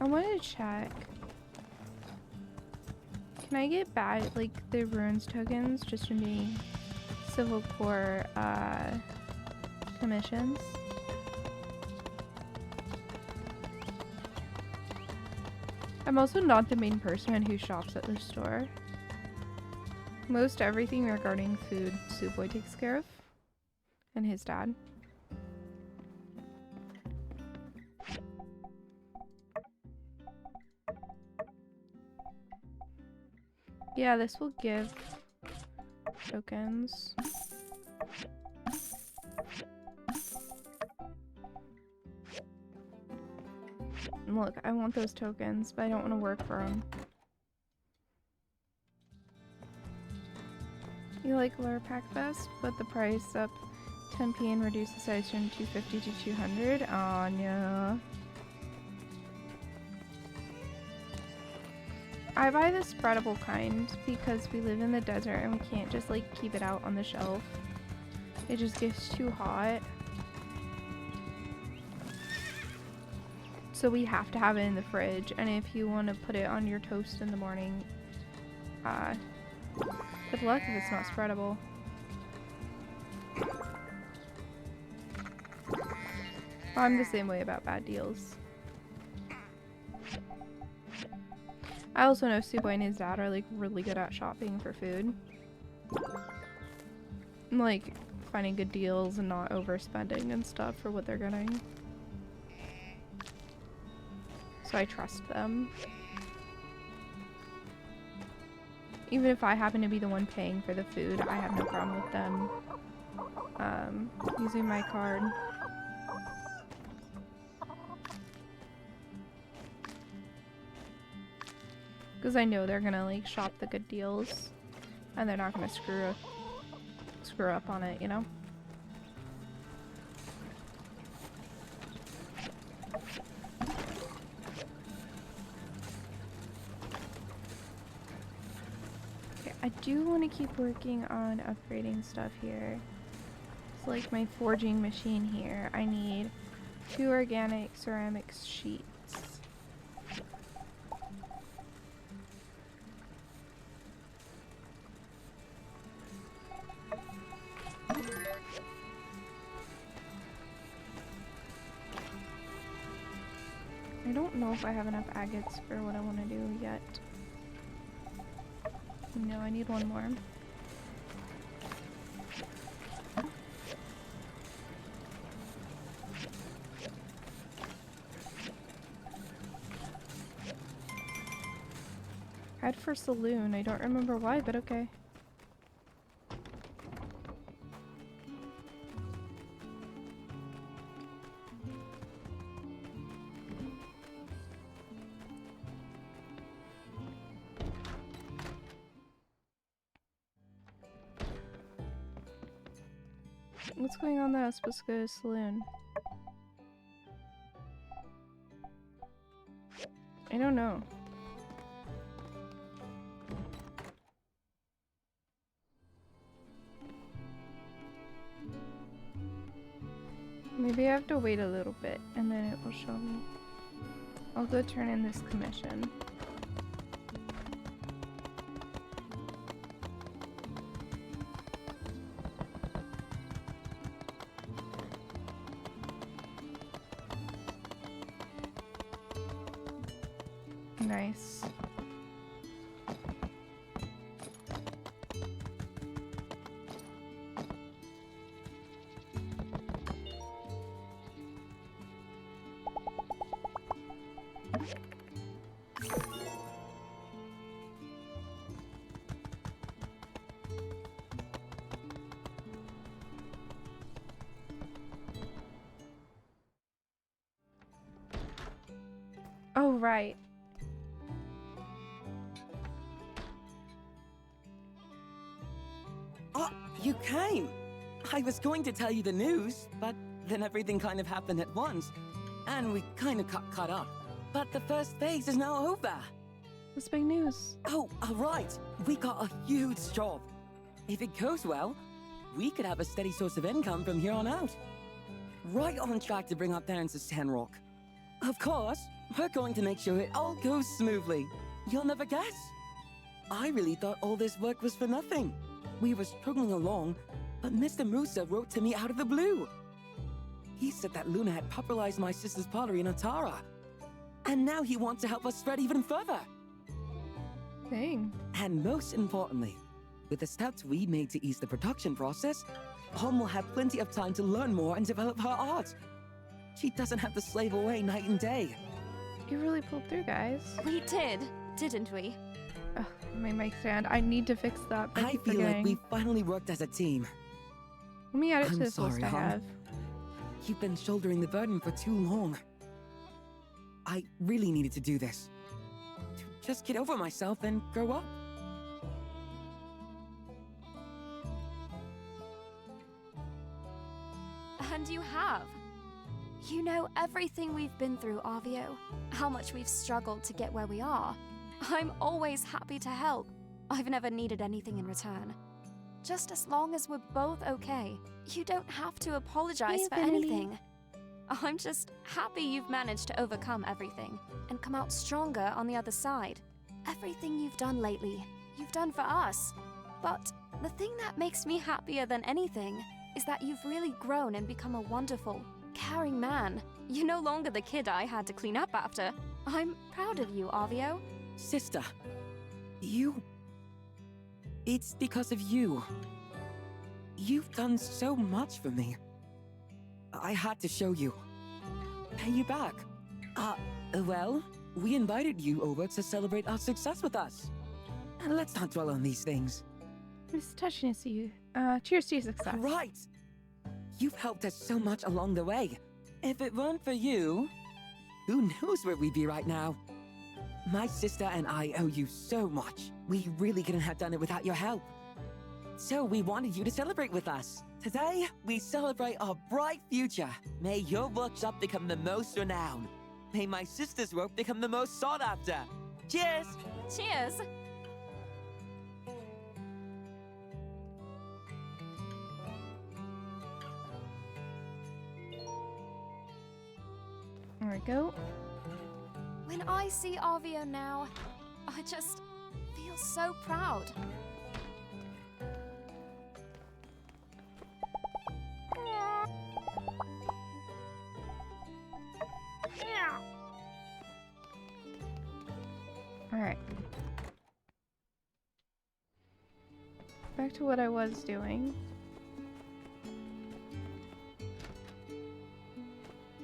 I wanted to check. Can I get bad, like, the runes tokens just from being civil core commissions? I'm also not the main person who shops at the store. Most everything regarding food, Suwey takes care of, and his dad. Yeah, this will give tokens. Look, I want those tokens, but I don't want to work for them. You like lower pack best? Put the price up 10p and reduce the size from 250 to 200? Aw, no. I buy the spreadable kind because we live in the desert and we can't just like keep it out on the shelf. It just gets too hot. So we have to have it in the fridge, and if you want to put it on your toast in the morning, good luck if it's not spreadable. I'm the same way about bad deals. I also know Suwey and his dad are like really good at shopping for food. Like finding good deals and not overspending and stuff for what they're getting. So I trust them. Even if I happen to be the one paying for the food, I have no problem with them using my card. Because I know they're gonna like shop the good deals and they're not gonna screw up on it, you know? Okay, I do want to keep working on upgrading stuff here. So like my forging machine here, I need 2 organic ceramic sheets. I don't know if I have enough agates for what I want to do yet. No, I need one more. Head for saloon. I don't remember why, but okay. What's going on there? I was supposed to go to the saloon. I don't know. Maybe I have to wait a little bit and then it will show me. I'll go turn in this commission. Nice. Oh, right. Oh, you came! I was going to tell you the news, but then everything kind of happened at once, and we kind of got caught up. But the first phase is now over. What's big news? Oh, right. We got a huge job. If it goes well, we could have a steady source of income from here on out. Right on track to bring our parents to Sandrock. Of course, we're going to make sure it all goes smoothly. You'll never guess. I really thought all this work was for nothing. We were struggling along, but Mr. Musa wrote to me out of the blue. He said that Luna had popularized my sister's pottery in Atara. And now he wants to help us spread even further. Dang. And most importantly, with the steps we made to ease the production process, Hom will have plenty of time to learn more and develop her art. She doesn't have to slave away night and day. You really pulled through, guys. We did, didn't we? Ugh, my mic stand. I need to fix that. I feel like we finally worked as a team. Let me add it to I'm this sorry, list I Hom. have. You've been shouldering the burden for too long. I really needed to do this. To just get over myself and grow up. And you have. You know everything we've been through, Arvio. How much we've struggled to get where we are. I'm always happy to help. I've never needed anything in return. Just as long as we're both okay. You don't have to apologize for anything. I'm just happy you've managed to overcome everything and come out stronger on the other side. Everything you've done lately, you've done for us. But the thing that makes me happier than anything is that you've really grown and become a wonderful, caring man. You're no longer the kid I had to clean up after. I'm proud of you, Arvio. Sister, it's because of you. You've done so much for me. I had to show you. Pay you back. Well, we invited you over to celebrate our success with us. And let's not dwell on these things. It's touching to see you. Cheers to your success. Right. You've helped us so much along the way. If it weren't for you, who knows where we'd be right now? My sister and I owe you so much. We really couldn't have done it without your help. So we wanted you to celebrate with us. Today, we celebrate our bright future. May your workshop become the most renowned. May my sister's work become the most sought after. Cheers! Cheers! There we go. When I see Arvio now, I just feel so proud. Alright. Back to what I was doing.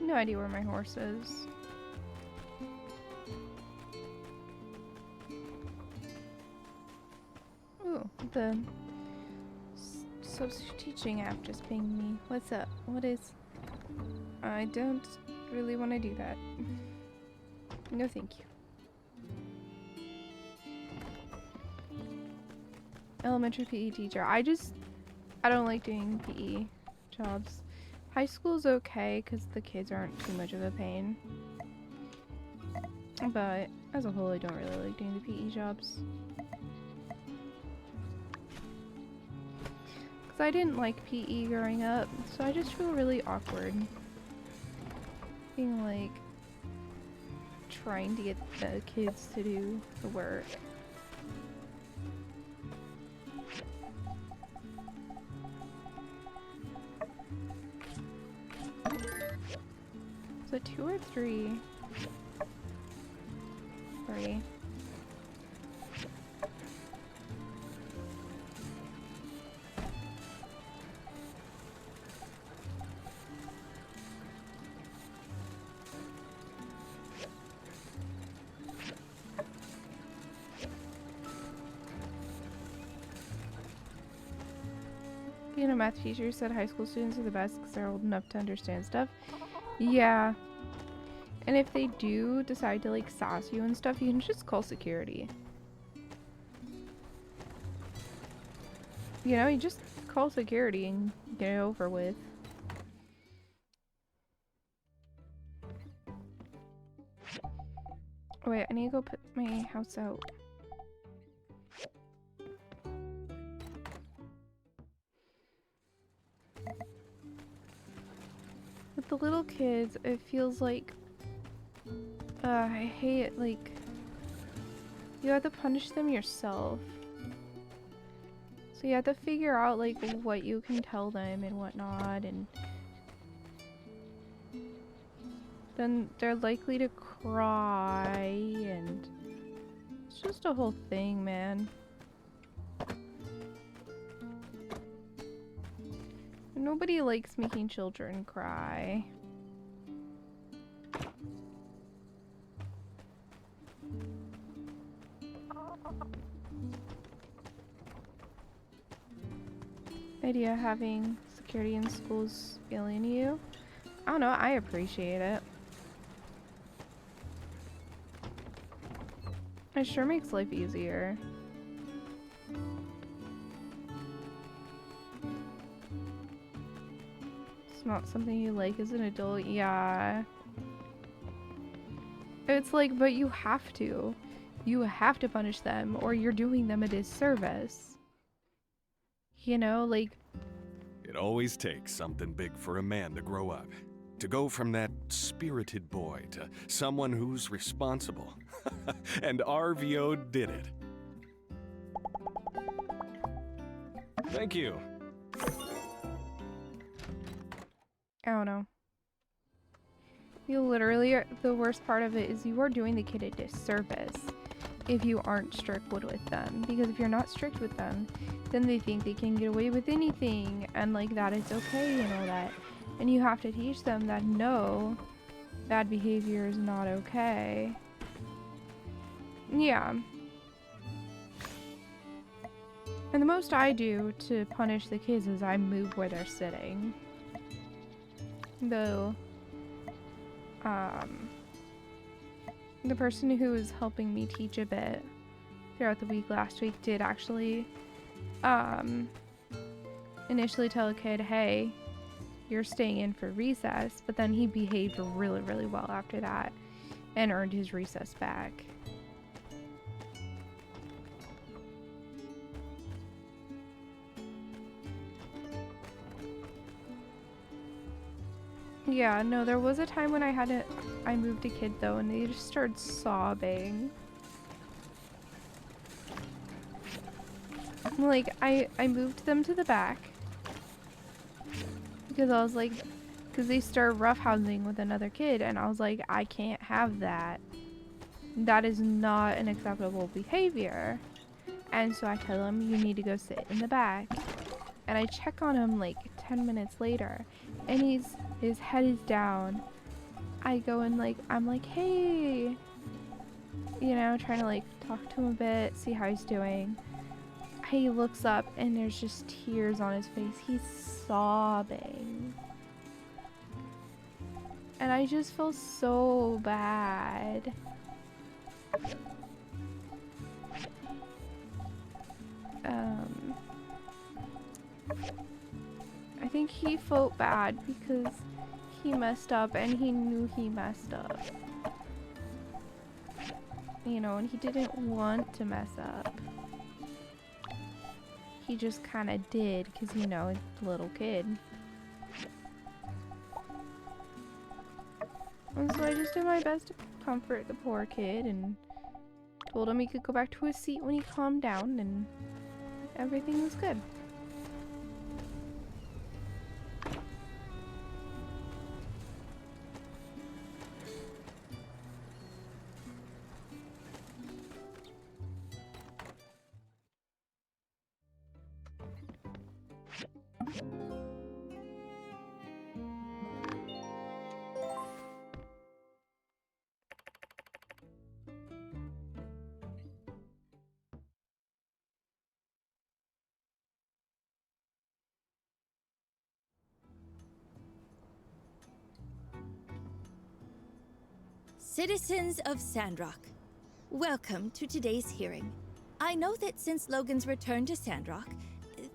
No idea where my horse is. Ooh, the substitute teaching app just pinged me. What's up? What is... I don't really want to do that. No thank you. Elementary PE teacher. I don't like doing PE jobs. High school's okay because the kids aren't too much of a pain. But as a whole, I don't really like doing the PE jobs. Because I didn't like PE growing up, so I just feel really awkward. Being like, trying to get the kids to do the work. Is it 2 or 3? 3. Being a math teacher said high school students are the best because they're old enough to understand stuff. Yeah. And if they do decide to like sass you and stuff, you can just call security. You know, you just call security and get it over with. Wait, I need to go put my house out. With the little kids, it feels like I hate, like, you have to punish them yourself. So you have to figure out, like, what you can tell them and whatnot, and then they're likely to cry, and it's just a whole thing, man. Nobody likes making children cry. Idea having security in schools alien you. I don't know, I appreciate it. It sure makes life easier. It's not something you like as an adult, yeah. It's like, but you have to. You have to punish them or you're doing them a disservice. You know, like... It always takes something big for a man to grow up. To go from that spirited boy to someone who's responsible. And RVO did it. Thank you. I don't know. You literally are, the worst part of it is you are doing the kid a disservice if you aren't strict with them. Because if you're not strict with them, then they think they can get away with anything and like that it's okay and all that. And you have to teach them that no, bad behavior is not okay. Yeah. And the most I do to punish the kids is I move where they're sitting. Though, the person who was helping me teach a bit throughout the week last week did actually, initially tell a kid, hey, you're staying in for recess, but then he behaved really, really well after that and earned his recess back. Yeah, no, there was a time when I moved a kid though, and they just started sobbing. Like, I moved them to the back. Because I was like, because they started roughhousing with another kid, and I was like, I can't have that. That is not an acceptable behavior. And so I tell him, you need to go sit in the back. And I check on him like 10 minutes later, and his head is down. I go and like, I'm like, hey, you know, trying to like talk to him a bit, see how he's doing. He looks up and there's just tears on his face. He's sobbing. And I just feel so bad. I think he felt bad because he messed up and he knew he messed up. You know, and he didn't want to mess up. He just kind of did because, you know, it's a little kid. And so I just did my best to comfort the poor kid and told him he could go back to his seat when he calmed down, and everything was good. Citizens of Sandrock, welcome to today's hearing. I know that since Logan's return to Sandrock,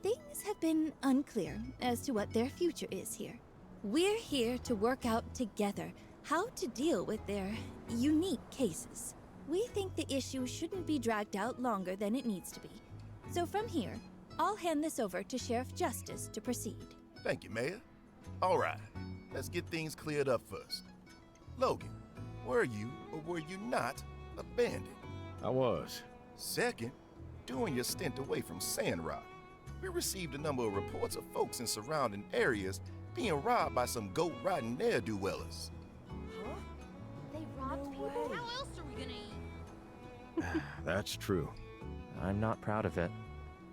things have been unclear as to what their future is here. We're here to work out together how to deal with their unique cases. We think the issue shouldn't be dragged out longer than it needs to be. So from here, I'll hand this over to Sheriff Justice to proceed. Thank you, Mayor. All right, let's get things cleared up first. Logan, were you or were you not abandoned? I was. Second, during your stint away from Sandrock, we received a number of reports of folks in surrounding areas being robbed by some goat-riding ne'er-do-wellers. They robbed people? How else are we gonna eat? That's true. I'm not proud of it.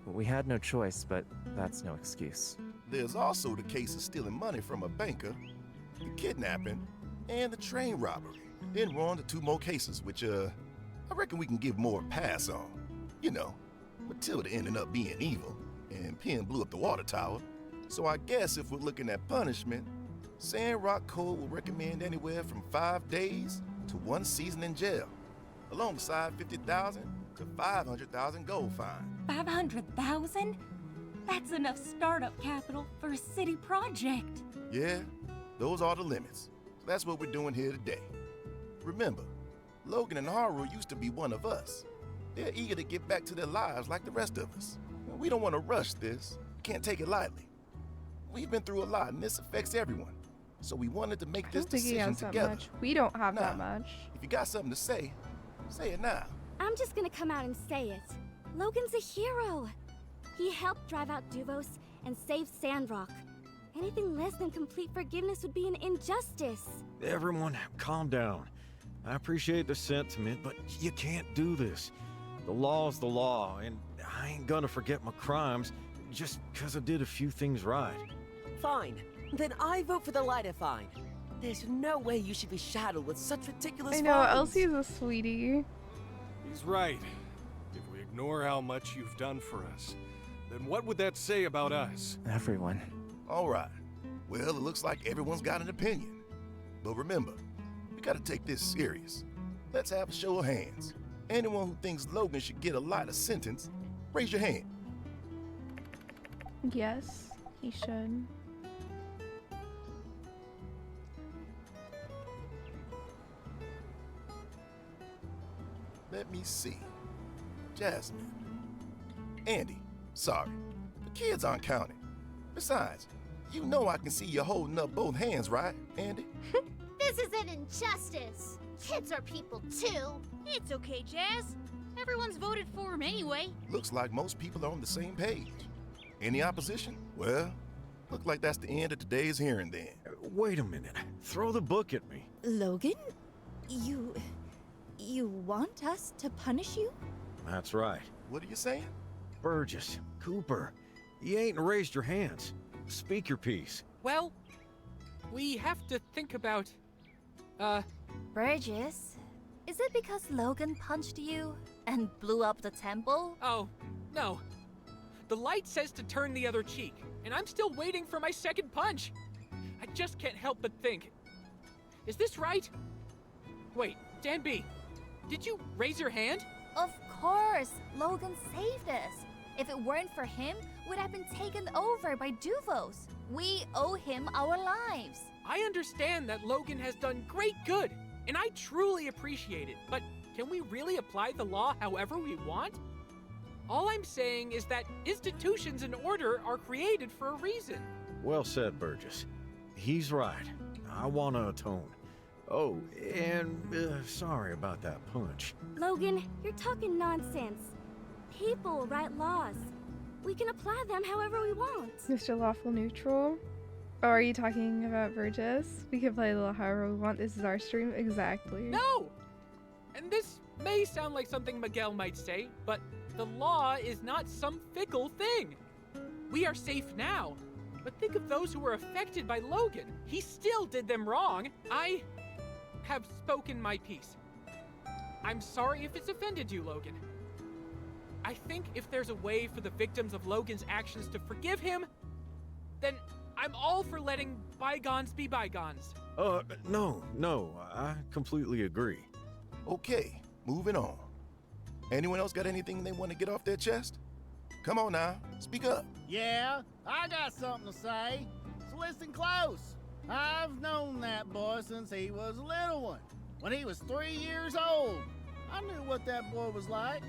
We had no choice, but that's no excuse. There's also the case of stealing money from a banker, the kidnapping, and the train robbery. Then we're on to 2 more cases, which, I reckon we can give more a pass on. You know, Matilda ended up being evil, and Penn blew up the water tower. So I guess if we're looking at punishment, Sandrock Code will recommend anywhere from 5 days to 1 season in jail, alongside 50,000 to 500,000 gold fine. 500,000? That's enough startup capital for a city project. Yeah, those are the limits. So that's what we're doing here today. Remember, Logan and Haru used to be one of us. They're eager to get back to their lives like the rest of us. We don't want to rush this. We can't take it lightly. We've been through a lot, and this affects everyone. So we wanted to make this decision together. Much. We don't have that much. If you got something to say it now. I'm just gonna come out and say it. Logan's a hero. He helped drive out Duvos and save Sandrock. Anything less than complete forgiveness would be an injustice. Everyone, calm down. I appreciate the sentiment, but you can't do this. The law's the law, and I ain't gonna forget my crimes just because I did a few things right. Fine. Then I vote for the lighter fine. There's no way you should be shadowed with such ridiculous I know, fines. Elsie's a sweetie. He's right. If we ignore how much you've done for us, then what would that say about us? Everyone. All right. Well, it looks like everyone's got an opinion. But remember, we gotta take this serious. Let's have a show of hands. Anyone who thinks Logan should get a lighter sentence, raise your hand. Yes, he should. Let me see. Jasmine. Andy, sorry. The kids aren't counting. Besides, you know I can see you holding up both hands, right, Andy? This is an injustice. Kids are people too. It's okay, Jazz. Everyone's voted for him anyway. Looks like most people are on the same page. Any opposition? Well, look like that's the end of today's hearing then. Wait a minute. Throw the book at me. Logan? You want us to punish you? That's right. What are you saying? Burgess, Cooper, you ain't raised your hands. Speak your piece. Well, we have to think about, Burgess, is it because Logan punched you and blew up the temple? Oh, no. The light says to turn the other cheek, and I'm still waiting for my second punch. I just can't help but think. Is this right? Wait, Dan B, did you raise your hand? Of course, Logan saved us. If it weren't for him, we'd have been taken over by Duvos. We owe him our lives. I understand that Logan has done great good, and I truly appreciate it, but can we really apply the law however we want? All I'm saying is that institutions and order are created for a reason. Well said, Burgess. He's right. I want to atone. Oh, and sorry about that punch. Logan, you're talking nonsense. People write laws. We can apply them however we want. Mr. Lawful Neutral? Oh, are you talking about Burgess? We can play the law however we want. This is our stream. Exactly. No! And this may sound like something Miguel might say, but the law is not some fickle thing. We are safe now, but think of those who were affected by Logan. He still did them wrong. I have spoken my piece. I'm sorry if it's offended you, Logan. I think if there's a way for the victims of Logan's actions to forgive him, then I'm all for letting bygones be bygones. No, I completely agree. Okay, moving on. Anyone else got anything they want to get off their chest? Come on now, speak up. Yeah, I got something to say. So listen close. I've known that boy since he was a little one. When he was 3 years old, I knew what that boy was like.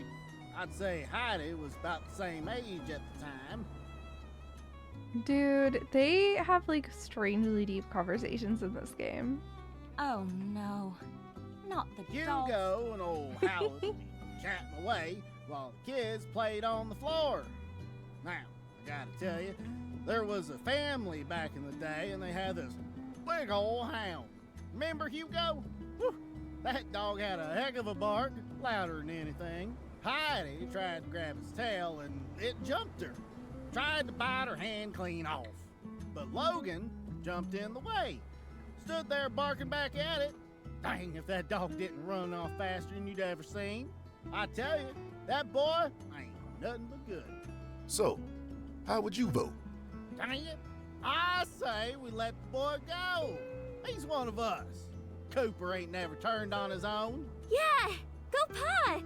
I'd say Heidi was about the same age at the time. Dude, they have like strangely deep conversations in this game. Oh no, not the Hugo dogs. and old Howard would be chatting away while the kids played on the floor. Now, I gotta tell you, there was a family back in the day and they had this big old hound. Remember Hugo? Whew, that dog had a heck of a bark, louder than anything. Heidi tried to grab his tail and it jumped her. Tried to bite her hand clean off. But Logan jumped in the way. Stood there barking back at it. Dang, if that dog didn't run off faster than you'd ever seen. I tell you, that boy ain't nothing but good. So, how would you vote? Dang it, I say we let the boy go. He's one of us. Cooper ain't never turned on his own. Yeah, go Pie!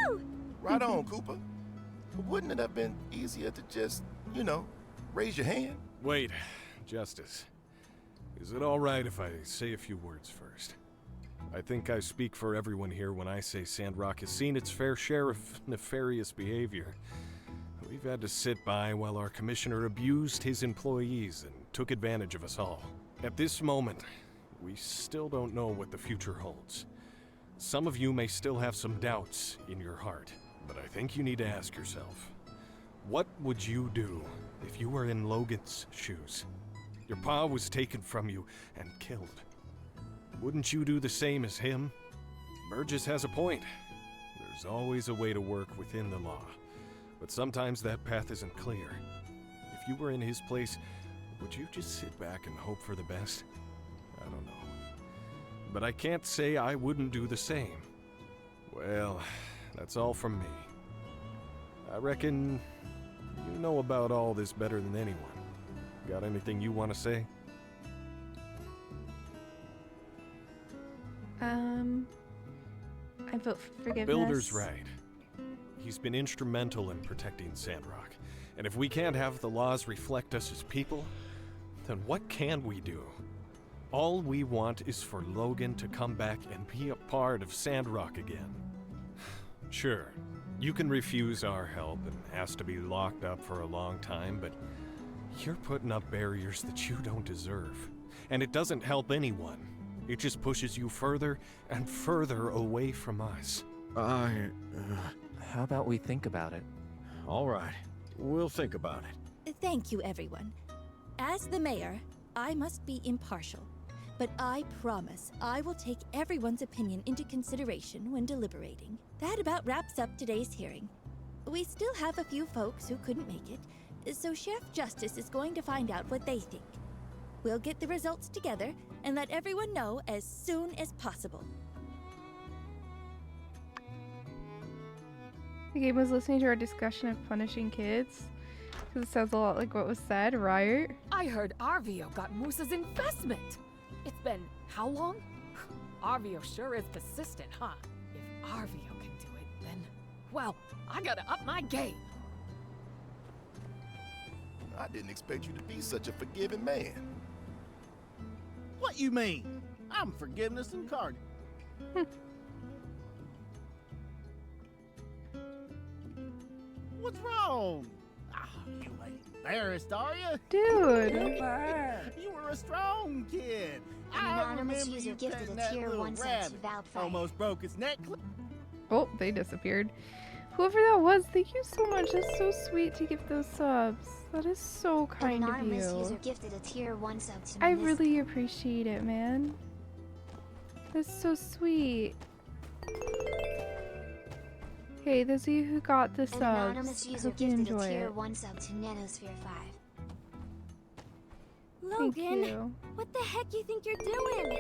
Woo! Right on, Cooper. But wouldn't it have been easier to just, raise your hand? Wait, Justice. Is it all right if I say a few words first? I think I speak for everyone here when I say Sandrock has seen its fair share of nefarious behavior. We've had to sit by while our commissioner abused his employees and took advantage of us all. At this moment, we still don't know what the future holds. Some of you may still have some doubts in your heart, but I think you need to ask yourself, what would you do if you were in Logan's shoes? Your pa was taken from you and killed. Wouldn't you do the same as him? Burgess has a point. There's always a way to work within the law, but sometimes that path isn't clear. If you were in his place, would you just sit back and hope for the best? I don't know. But I can't say I wouldn't do the same. Well, that's all from me. I reckon you know about all this better than anyone. Got anything you want to say? I vote for forgiveness. Builder's right. He's been instrumental in protecting Sandrock. And if we can't have the laws reflect us as people, then what can we do? All we want is for Logan to come back and be a part of Sandrock again. Sure, you can refuse our help and ask to be locked up for a long time, but you're putting up barriers that you don't deserve. And it doesn't help anyone. It just pushes you further and further away from us. How about we think about it? All right, we'll think about it. Thank you, everyone. As the mayor, I must be impartial, but I promise I will take everyone's opinion into consideration when deliberating. That about wraps up today's hearing. We still have a few folks who couldn't make it, so Sheriff Justice is going to find out what they think. We'll get the results together and let everyone know as soon as possible. The game was listening to our discussion of punishing kids. Because it sounds a lot like what was said, right? I heard Arvio got Moose's investment. It's been how long? Arvio sure is persistent, huh? If Arvio can do it, then, well, I gotta up my game. I didn't expect you to be such a forgiving man. What you mean? I'm forgiveness incarnate. What's wrong? You ain't embarrassed, are you? Dude. You were a strong kid. I remember you petting that little rabbit. Almost broke its neck. Oh, they disappeared. Whoever that was, thank you so much. That's so sweet to give those subs. That is so kind of you. User gifted a tier 1 sub to I really appreciate it, man. That's so sweet. Hey, those of you who got the subs, anonymous user hope you gifted enjoy a tier it. 1 sub to Nanosphere 5. Logan, what the heck you think you're doing?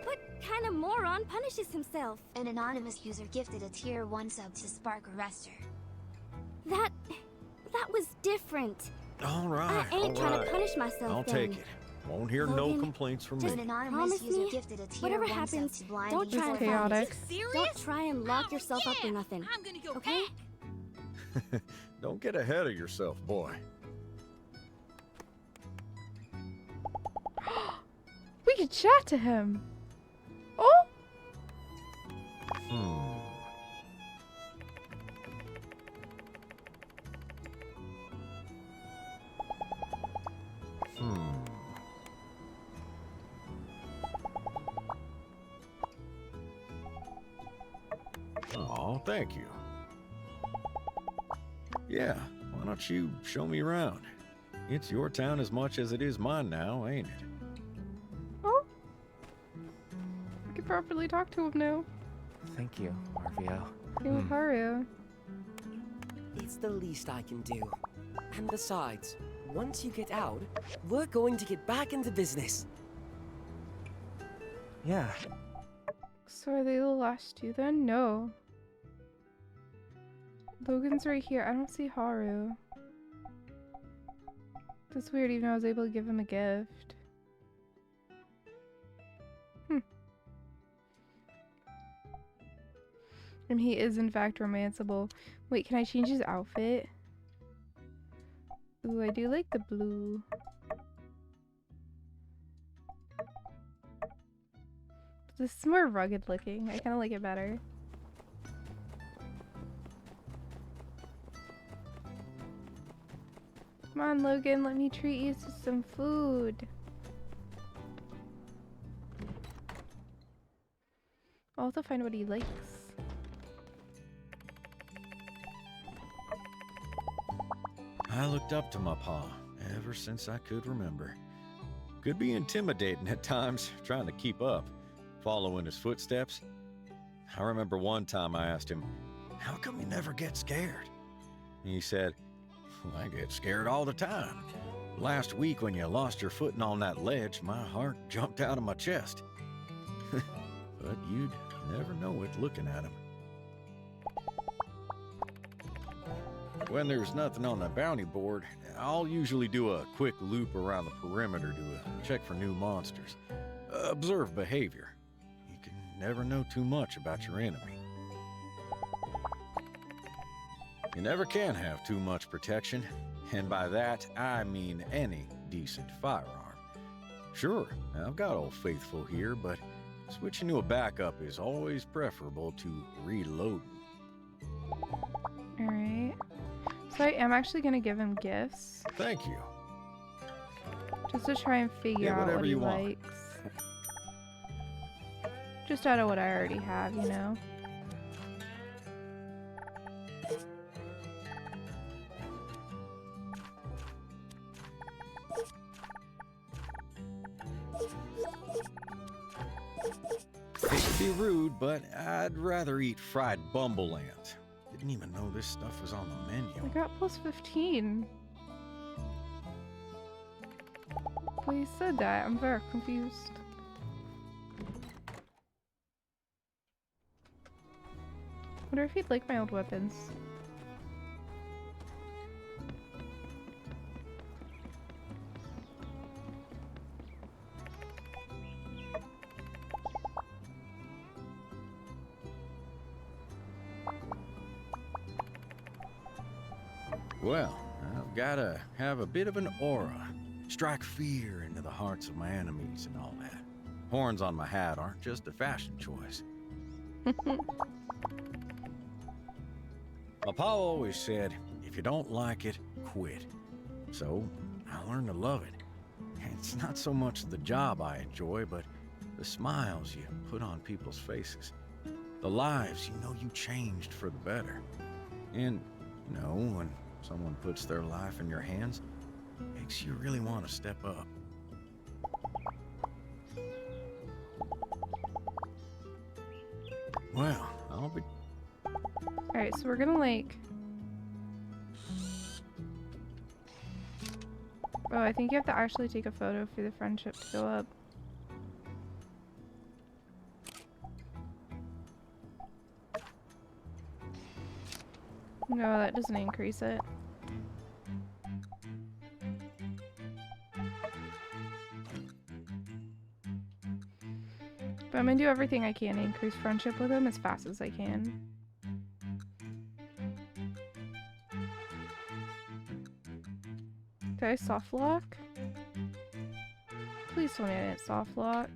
What kind of moron punishes himself? An anonymous user gifted a tier 1 sub to Spark Arrestor. That was different. All right, I ain't trying to punish myself I'll then. take it. Won't hear no Logan, complaints from just me. promise me, whatever happens, don't try and chaotic. Don't try and lock yourself up or nothing. I'm gonna go okay? Don't get ahead of yourself, boy. We could chat to him. Oh. Oh, thank you. Yeah, why don't you show me around? It's your town as much as it is mine now, ain't it? Oh. We can properly talk to him now. Thank you, Arvio. Haru. It's the least I can do. And besides, once you get out, we're going to get back into business. Yeah. So are they the last two then? No. Logan's right here. I don't see Haru. That's weird, even though I was able to give him a gift. And he is in fact romanceable. Wait, can I change his outfit? Ooh, I do like the blue. This is more rugged looking. I kind of like it better. Come on, Logan, let me treat you to some food. I'll have to find what he likes. I looked up to my pa ever since I could remember. Could be intimidating at times, trying to keep up, following his footsteps. I remember one time I asked him, "How come you never get scared?" He said, "I get scared all the time. Last week when you lost your footing on that ledge, my heart jumped out of my chest." But you'd never know it looking at him. When there's nothing on the bounty board, I'll usually do a quick loop around the perimeter to check for new monsters. Observe behavior. You can never know too much about your enemy. You never can have too much protection, and by that, I mean any decent firearm. Sure, I've got Old Faithful here, but switching to a backup is always preferable to reloading. Alright. So I am actually going to give him gifts. Thank you. Just to try and figure out what he likes. Just out of what I already have, you know? Hate to be rude, but I'd rather eat fried bumbleland. Didn't even know this stuff was on the menu. I got plus 15. Well, you said that. I'm very confused. Wonder if he'd like my old weapons. Well, I've gotta have a bit of an aura. Strike fear into the hearts of my enemies and all that. Horns on my hat aren't just a fashion choice. My pa always said, if you don't like it, quit. So, I learned to love it. It's not so much the job I enjoy, but the smiles you put on people's faces. The lives you know you changed for the better. And, you know, when someone puts their life in your hands, it makes you really want to step up. Well, I'll be... Alright, so we're gonna like... Oh, I think you have to actually take a photo for the friendship to go up. No, that doesn't increase it. But I'm gonna do everything I can to increase friendship with him as fast as I can. Did I soft lock? Please tell me I didn't soft lock.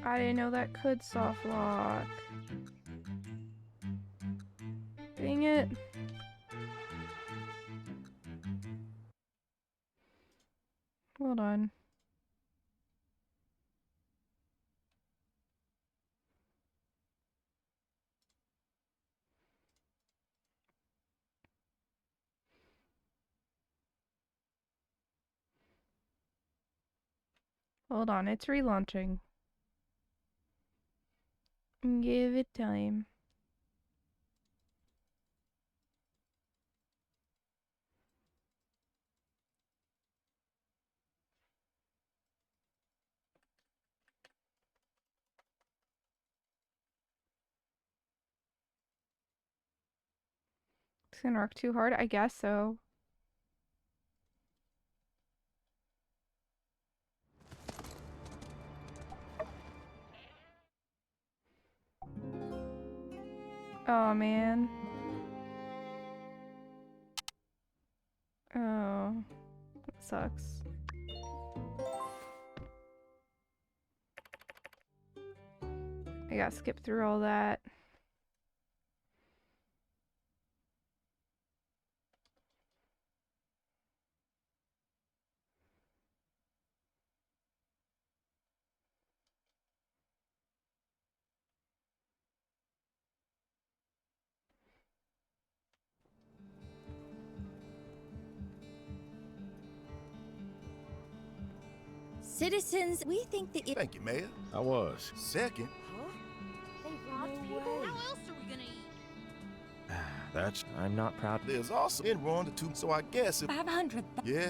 I didn't know that could soft lock. Dang it. Hold on. Hold on, it's relaunching. Give it time. It's gonna work too hard? I guess so. Oh man. Oh, that sucks. I gotta skip through all that. Citizens, we think that it. Thank you, Mayor. I was. Second. They robbed people? How else are we gonna eat? That's. I'm not proud. There's also Enron, the two, so I guess if... 500. Yeah,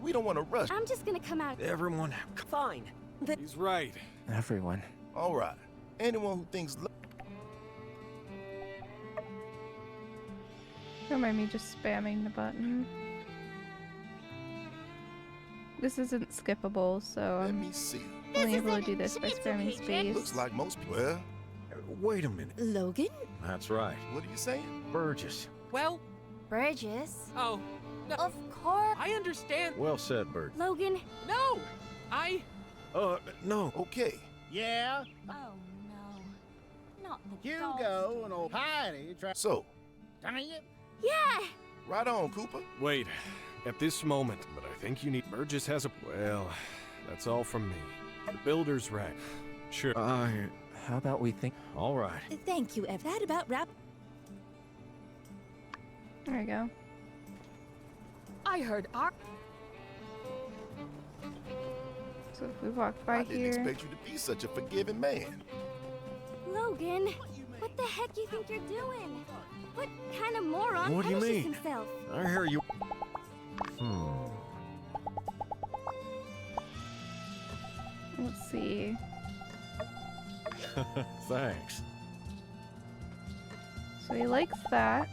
we don't want to rush. I'm just gonna come out. Everyone. Fine. He's right. Everyone. All right. Anyone who thinks... Don't mind me just spamming the button. This isn't skippable, so Let I'm me see. only able to do this by spamming space. Looks like most people... Well... Wait a minute. Logan? That's right. What are you saying? Burgess. Well, Burgess? oh, no, Of course. I understand. Well said, Bert. Logan. No, I... No. Okay. Yeah, Oh no. Not the Hugo and old Heidi try. So, Dang it. Yeah! right on, Cooper. Wait, at this moment, but I think you need. Burgess has a. Well, that's all from me. The builder's right. Sure. How about we think? All right. Thank you, Ev. That about wrap. There we go. I heard our. So if we walk by I didn't here. expect you to be such a forgiving man. Logan, what the heck you think you're doing? What kind of moron What do you punishes mean? himself? I hear you. Let's see. Thanks. So he likes that.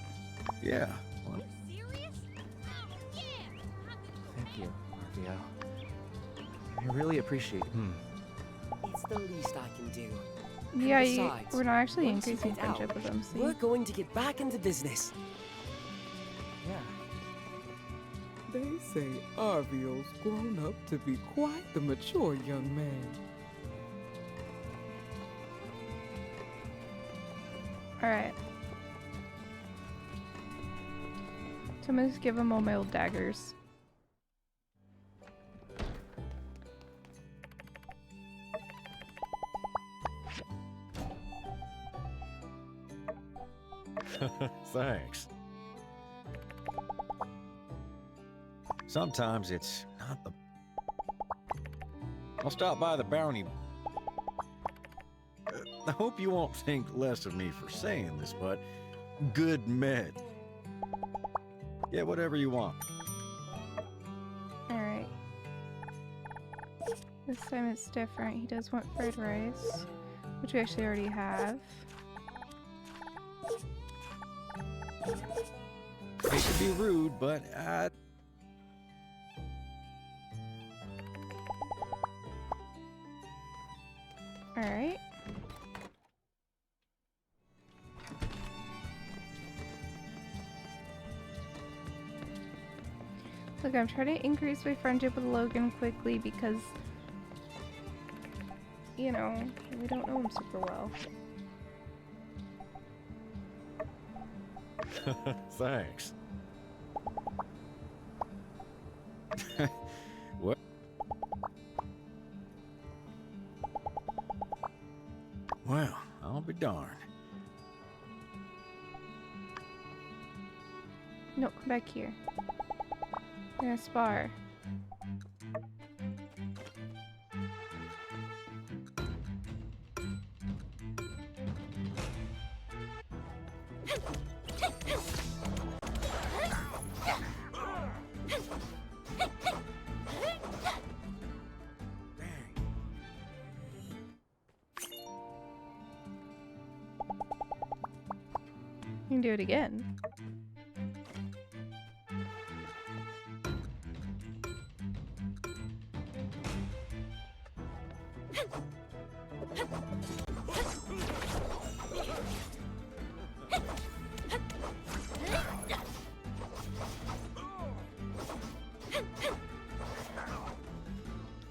Yeah. Well, Thank you, RVO. I really appreciate it. It's the least I can do. Yeah, Besides, we're not actually once you increasing get out, friendship with him. See? We're going to get back into business. Yeah. They say Arvio's grown up to be quite the mature young man. Alright. So I'm gonna just give him all my old daggers. Thanks. Sometimes it's not the. I'll stop by the bounty. I hope you won't think less of me for saying this, but good med. Yeah, whatever you want. Alright. This time it's different. He does want fried rice, which we actually already have. Hate to be rude, but Alright. Look, I'm trying to increase my friendship with Logan quickly because, you know, we don't know him super well. Thanks. What? Well, I'll be darned. No, come back here. We're gonna spar. You can do it again.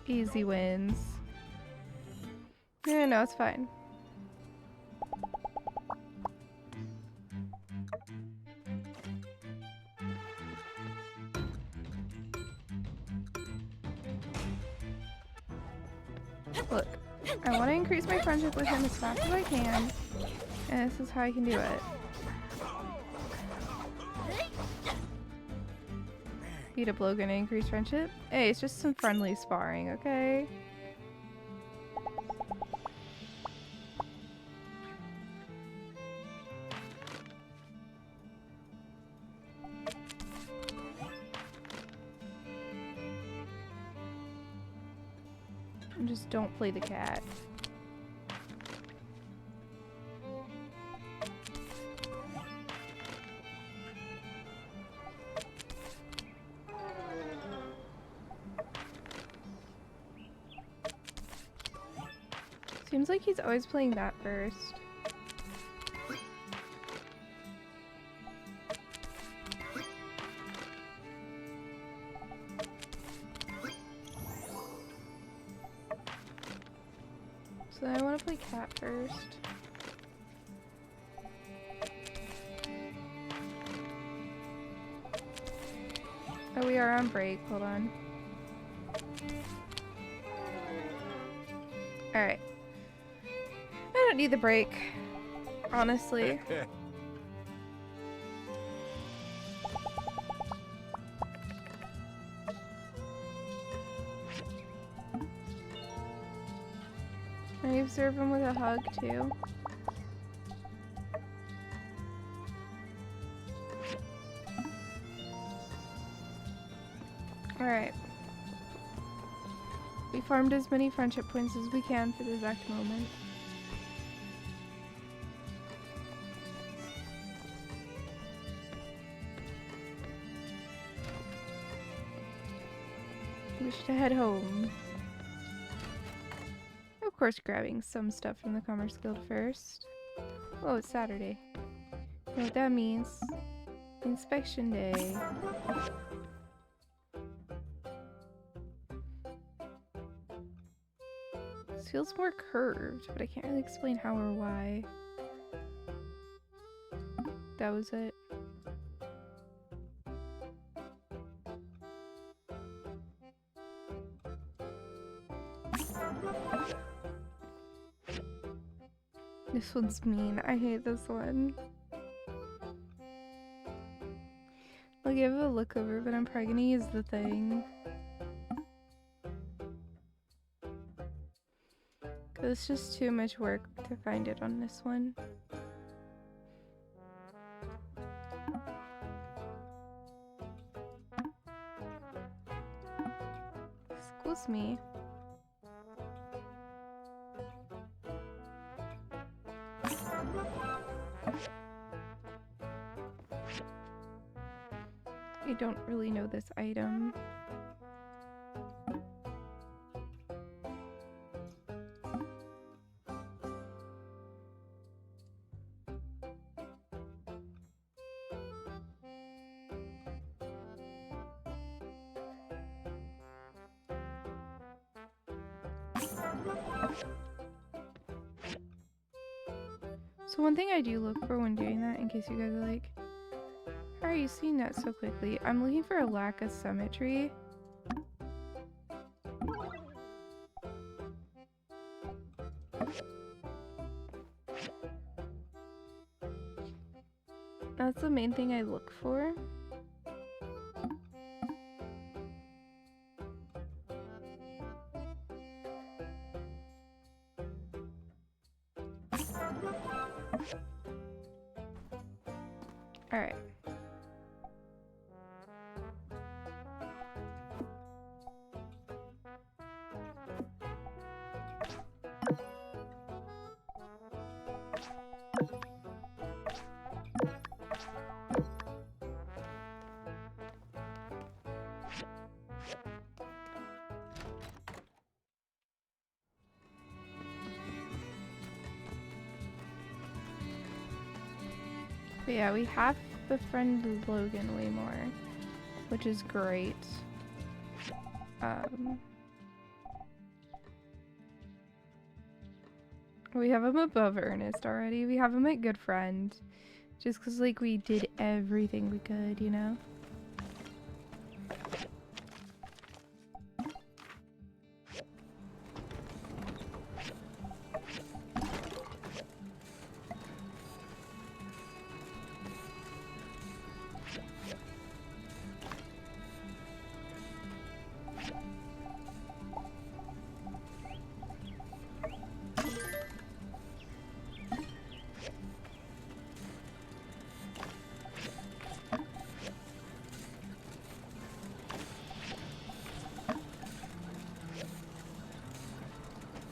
Easy wins. Yeah, no, it's fine. Look, I want to increase my friendship with him as fast as I can, and this is how I can do it. Beat up Logan and increase friendship? Hey, it's just some friendly sparring, okay? And just don't play the cat. Seems like he's always playing that first. So I want to play cat first. Oh, we are on break. Hold on. Alright. I don't need the break, honestly. Can I observe him with a hug too? Alright. We farmed as many friendship points as we can for the exact moment. We should head home. Of course, grabbing some stuff from the Commerce Guild first. Oh, it's Saturday. You know what that means? Inspection day. This feels more curved, but I can't really explain how or why. That was it. This one's mean. I hate this one. I'll give it a look over, but I'm probably gonna use the thing. Cause it's just too much work to find it on this one. Excuse me. I don't really know this item. So one thing I do look for when doing that, in case you guys are like, how are you seeing that so quickly? I'm looking for a lack of symmetry. That's the main thing I look for. All right. But yeah, we have befriended Logan way more, which is great. We have him above Ernest already. We have him at good friend. Just because, like, we did everything we could, you know?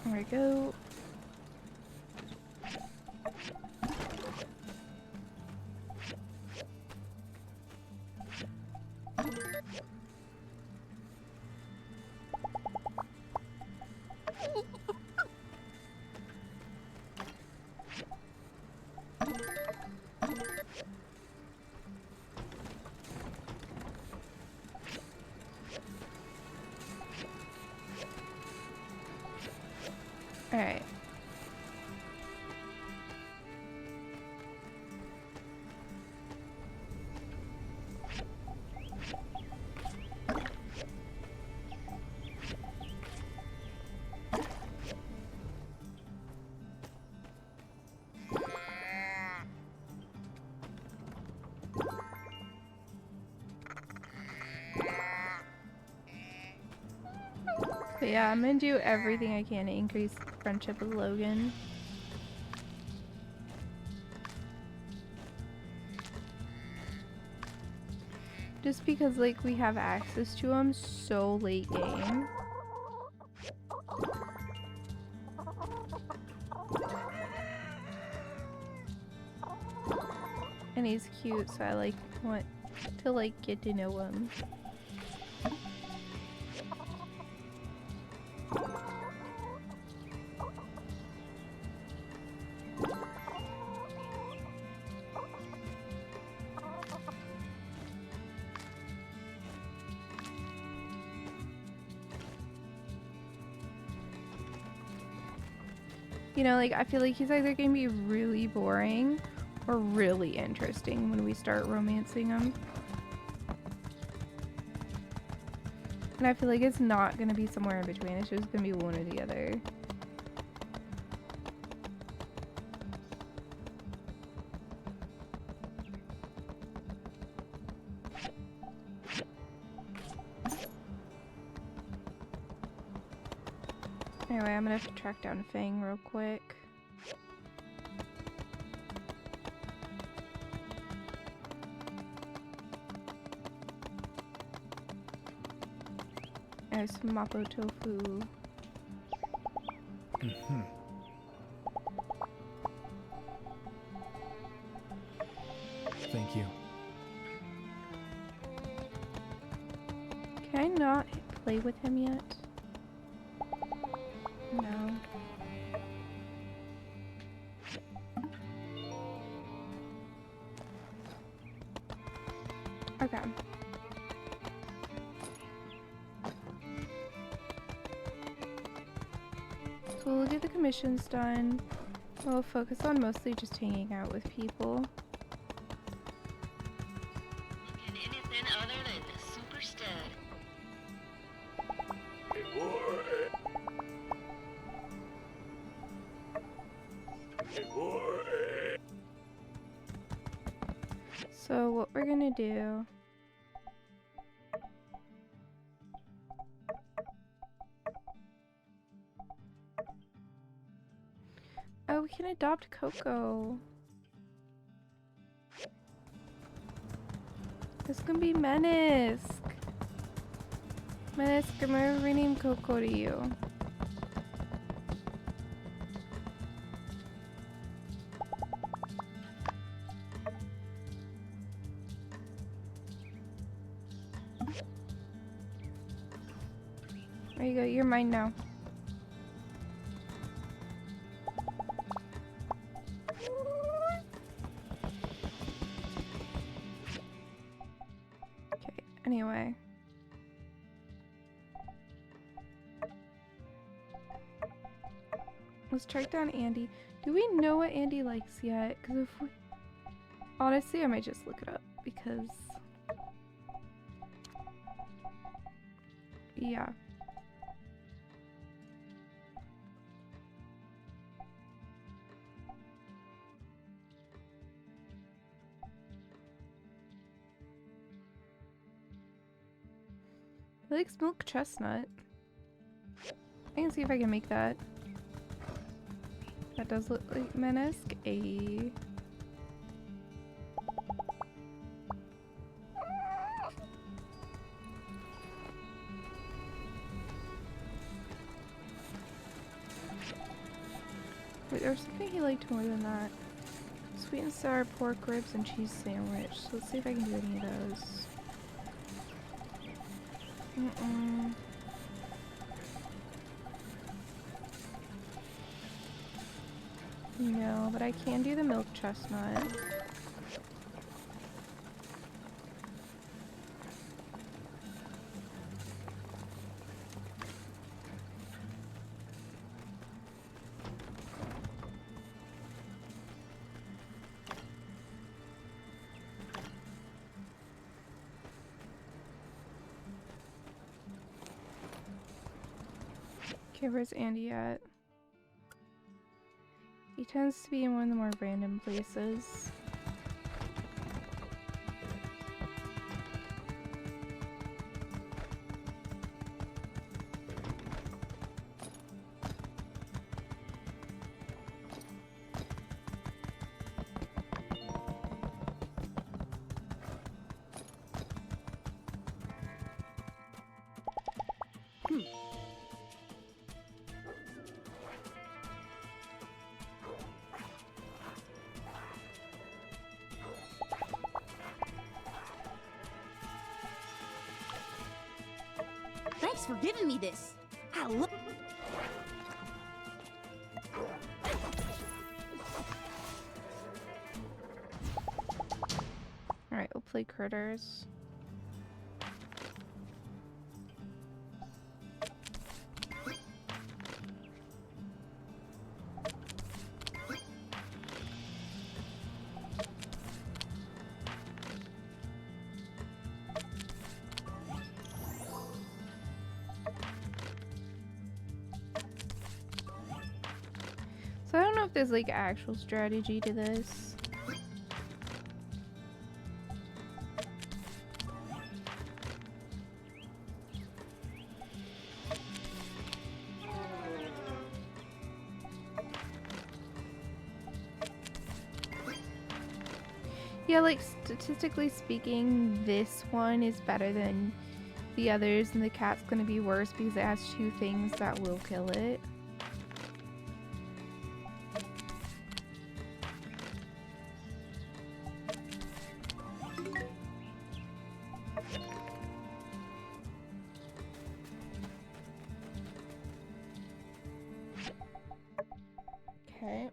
There we go. All right. But yeah, I'm gonna do everything I can to increase friendship with Logan. Just because, like, we have access to him so late game. And he's cute, so I, like, want to, like, get to know him. You know, like, I feel like he's either gonna be really boring or really interesting when we start romancing him. And I feel like it's not gonna be somewhere in between, it's just gonna be one or the other. Anyway, I'm gonna have to track down Fang real quick. There's some Mapo tofu. Thank you. Can I not play with him yet? No. Okay. So we'll get the commissions done. We'll focus on mostly just hanging out with people. Looking anything other than a super stud. So what we're gonna do... Oh, we can adopt Coco. This can be Menace. Menace, I'm gonna rename Coco to you. There you go, you're mine now. Okay, anyway. Let's track down Andy. Do we know what Andy likes yet? Because if we... Honestly, I might just look it up because... Yeah. He likes milk chestnut. I can see if I can make that. That does look like Menace. A. Wait, there was something he liked more than that. Sweet and sour pork ribs and cheese sandwich. So let's see if I can do any of those. No, but I can do the milk chestnut. Okay, where's Andy at? He tends to be in one of the more random places. Thanks for giving me this. I love. Alright, we'll play Critters. So I don't know if there's like actual strategy to this. Yeah, like statistically speaking, this one is better than the others, and the cat's gonna be worse because it has two things that will kill it. Okay.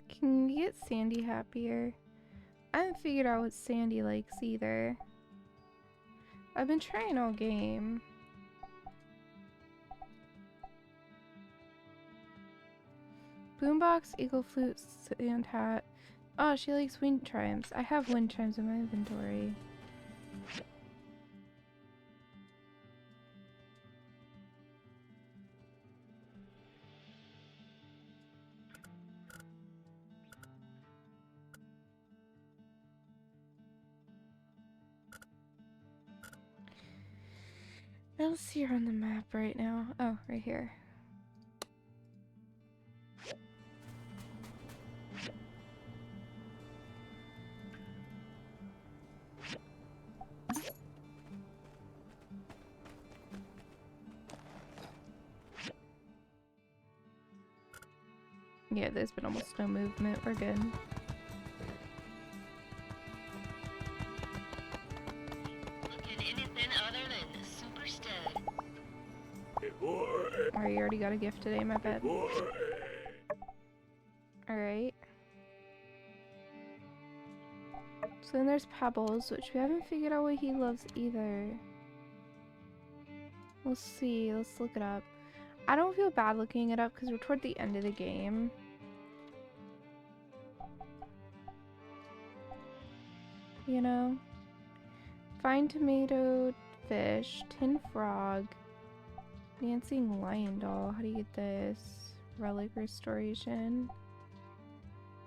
Can we get Sandy happier? I haven't figured out what Sandy likes either. I've been trying all game. Boombox, eagle flute, sand hat. Oh, she likes wind chimes. I have wind chimes in my inventory. I don't see her on the map right now. Oh, right here. Yeah, there's been almost no movement. We're good. Alright, you already got a gift today, my bad. Alright. So then there's Pebbles, which we haven't figured out what he loves either. We'll see. Let's look it up. I don't feel bad looking it up because we're toward the end of the game. You know? Fine tomato fish, tin frog, dancing lion doll. How do you get this? Relic restoration.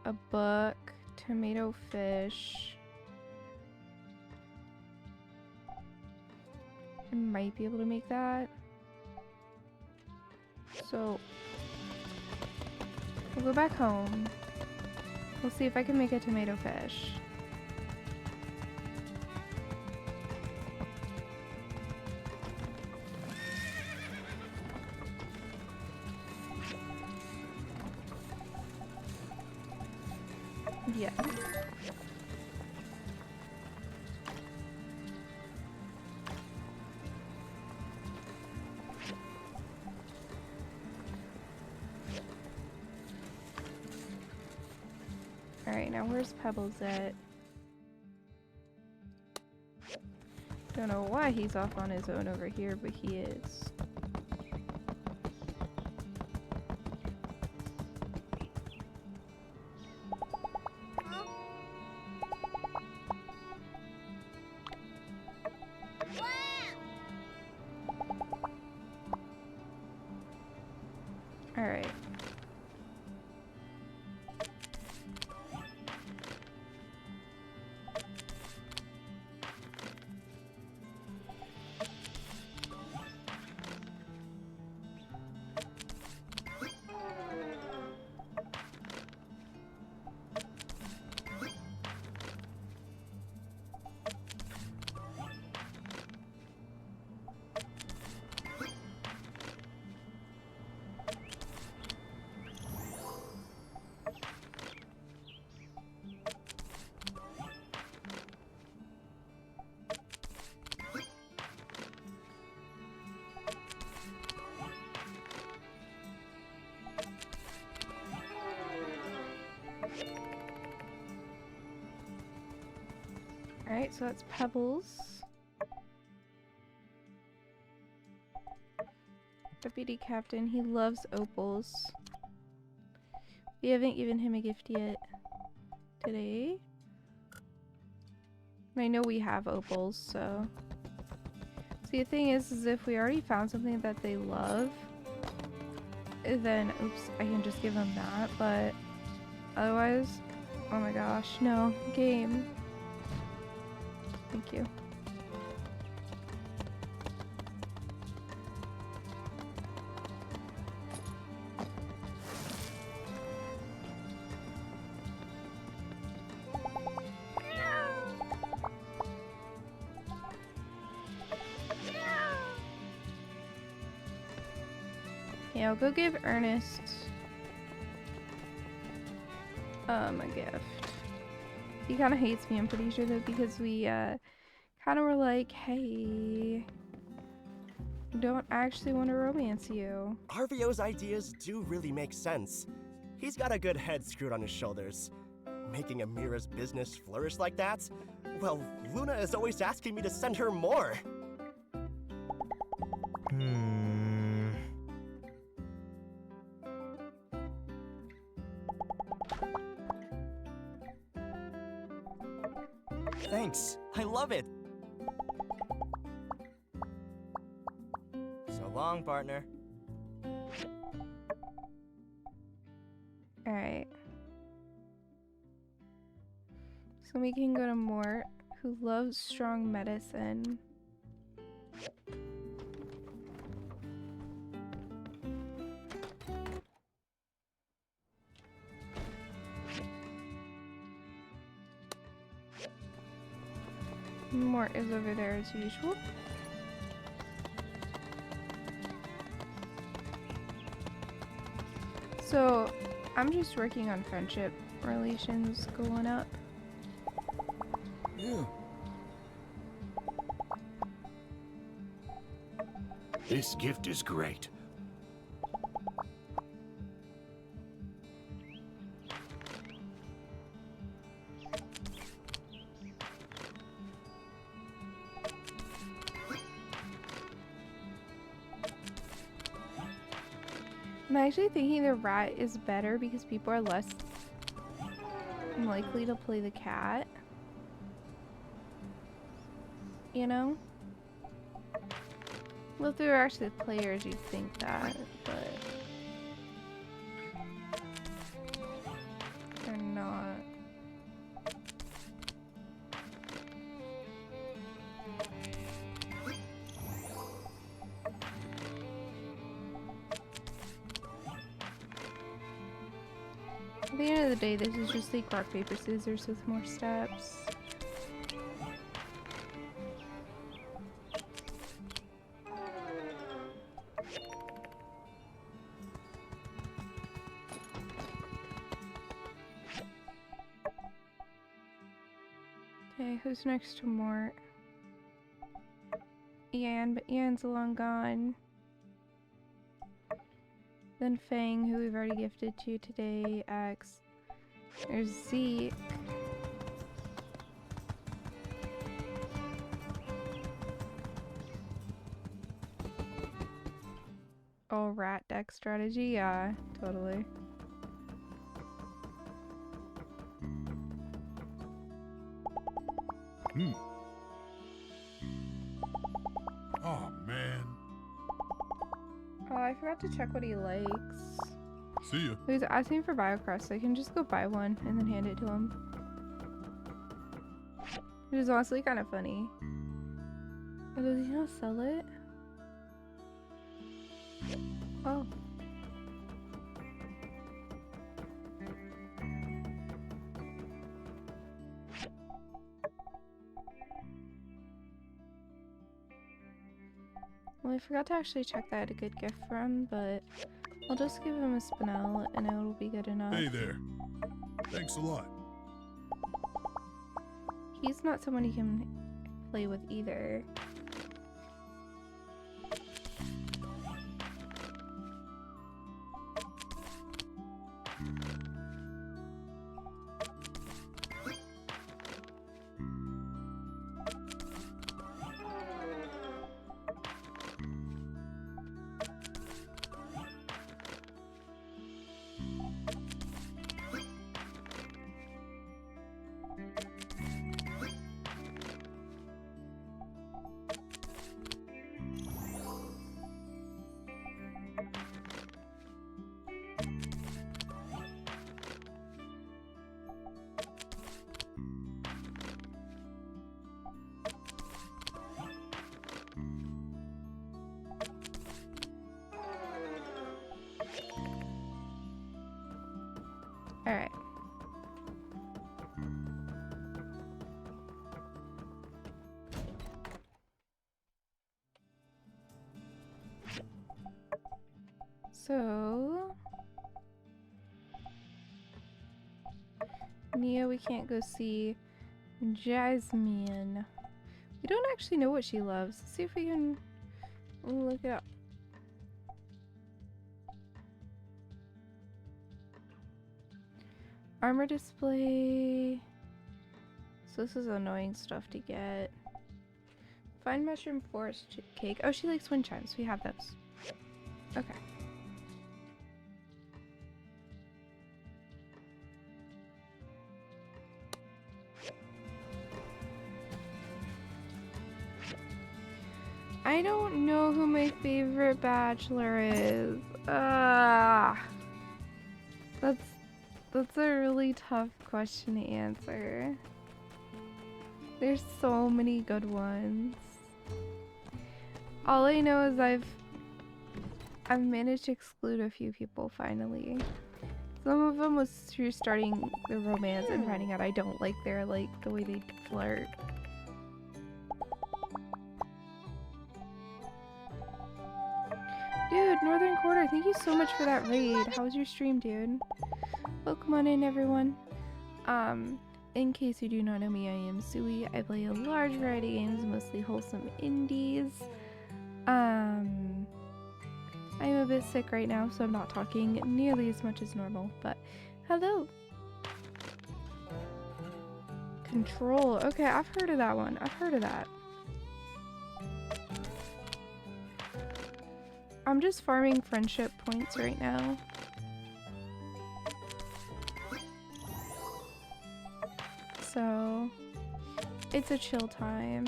A book, tomato fish. I might be able to make that. So we'll go back home. We'll see if I can make a tomato fish. Yes. Alright, now where's Pebbles at? Don't know why he's off on his own over here, but he is. Alright. Alright, so that's Pebbles. Deputy Captain, he loves opals. We haven't given him a gift yet today. I know we have opals, so... See, the thing is if we already found something that they love, then, oops, I can just give them that, but otherwise, oh my gosh, no, game. Thank you. Yeah, I'll go give Ernest a gift. He kind of hates me, I'm pretty sure, though, because we kind of were like, hey, don't actually want to romance you. Arvio's ideas do really make sense. He's got a good head screwed on his shoulders. Making Amira's business flourish like that? Well, Luna is always asking me to send her more. Thanks. I love it. So long, partner. Alright. So we can go to Mort, who loves strong medicine. Mort is over there as usual. So, I'm just working on friendship relations going up. Yeah. This gift is great. I'm actually thinking the rat is better because people are less likely to play the cat. You know? Well, if they were actually players, you'd think that, but they're not. At the end of the day, this is just like rock, paper, scissors with more steps. Okay, who's next to Mort? Ian, but Ian's long gone. Then Fang, who we've already gifted to today, X. There's Zeke. Oh, rat deck strategy? Yeah, totally. Oh, man. Oh, I forgot to check what he likes. See ya. He was asking for Biocross, so I can just go buy one and then hand it to him. Which is honestly kind of funny. Oh, does he not sell it? Oh. Well, I forgot to actually check that I had a good gift for him, but I'll just give him a spinel and it'll be good enough. Hey there. Thanks a lot. He's not someone you can play with either. Alright. So Nia, we can't go see. Jasmine. We don't actually know what she loves. Let's see if we can look it up. Armor display. So this is annoying stuff to get. Find mushroom forest cake. Oh, she likes wind chimes. We have those. Okay. I don't know who my favorite bachelor is. That's a really tough question to answer. There's so many good ones. All I know is I've managed to exclude a few people finally. Some of them was through starting the romance and finding out I don't like their the way they flirt. Dude, Northern Quarter, thank you so much for that raid. How was your stream, dude? Welcome on in, everyone. In case you do not know me, I am Suwey. I play a large variety of games, mostly wholesome indies. I'm a bit sick right now, so I'm not talking nearly as much as normal, but hello. Control. Okay, I've heard of that one. I've heard of that. I'm just farming friendship points right now. So, it's a chill time.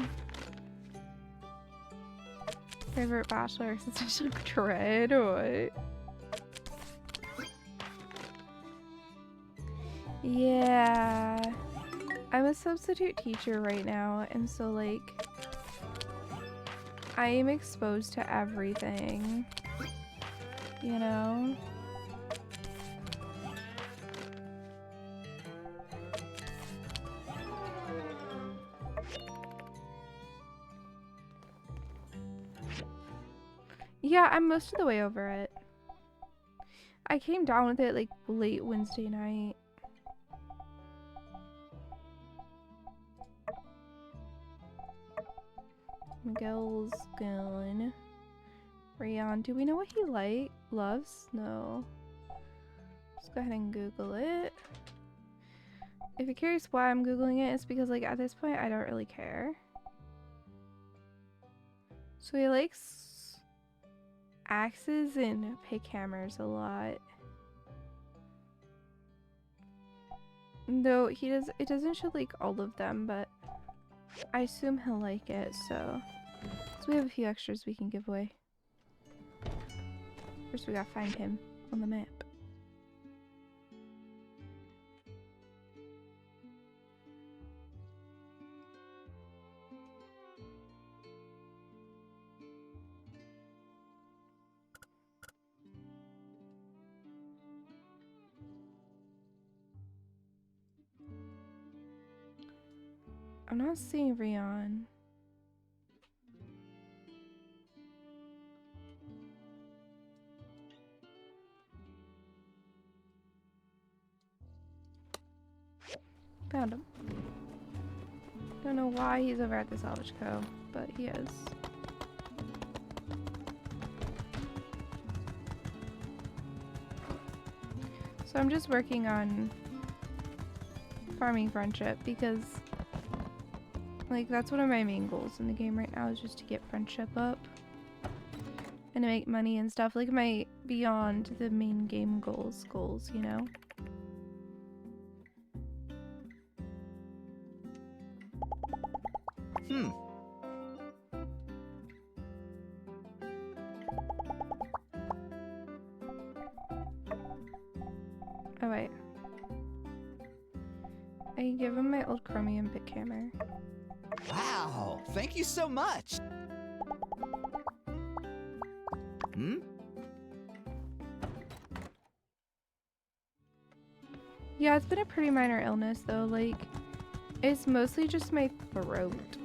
Favorite bachelor existential dread? What? Yeah. I'm a substitute teacher right now, and so I am exposed to everything. You know? Yeah, I'm most of the way over it. I came down with it late Wednesday night. Miguel's gone. Rion, do we know what he loves? No. Let's go ahead and Google it. If you're curious why I'm Googling it, it's because at this point I don't really care. So he likes axes and pick hammers a lot. Though it doesn't show all of them, but I assume he'll like it, so we have a few extras we can give away. First we gotta find him on the map. I'm not seeing Rion. Found him. Don't know why he's over at the salvage co, but he is. So I'm just working on farming friendship because that's one of my main goals in the game right now, is just to get friendship up and to make money and stuff, my beyond the main game goals, you know? Oh wait. I can give him my old chromium pick hammer. Wow, thank you so much. Yeah, it's been a pretty minor illness though, it's mostly just my throat.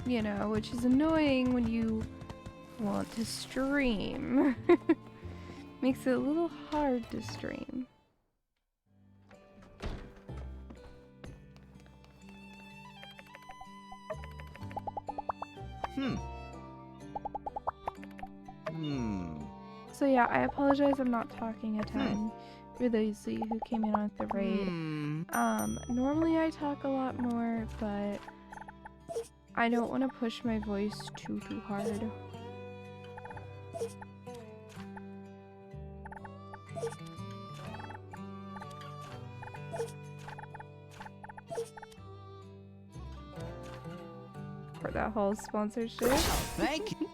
You know, which is annoying when you want to stream. Makes it a little hard to stream. So yeah, I apologize I'm not talking a ton. For those of you who came in on the raid. Normally I talk a lot more, but I don't want to push my voice too hard. support that whole sponsorship. Thank you.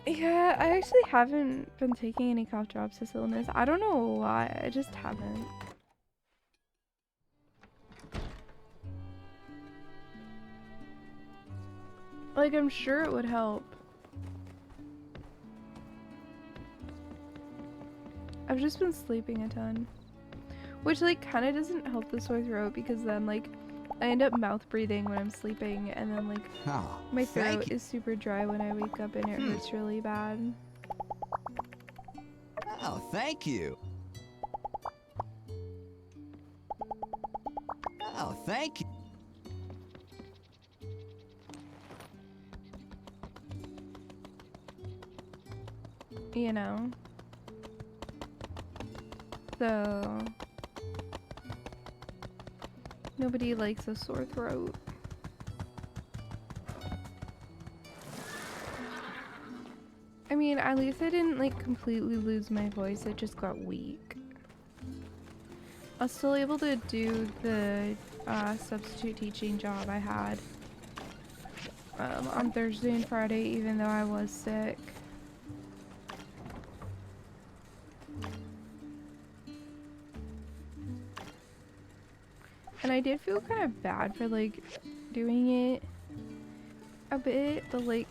Yeah, I actually haven't been taking any cough drops this illness. I don't know why, I just haven't. Like, I'm sure it would help. I've just been sleeping a ton. Which, like, kind of doesn't help the sore throat because then, like, I end up mouth breathing when I'm sleeping and then, like, Oh, my throat is super dry when I wake up and it hurts really bad. Oh, thank you. Oh, thank you. You know? So... nobody likes a sore throat. I mean, at least I didn't, like, completely lose my voice, it just got weak. I was still able to do the substitute teaching job I had on Thursday and Friday, even though I was sick. And I did feel kind of bad for, like, doing it a bit, but, like,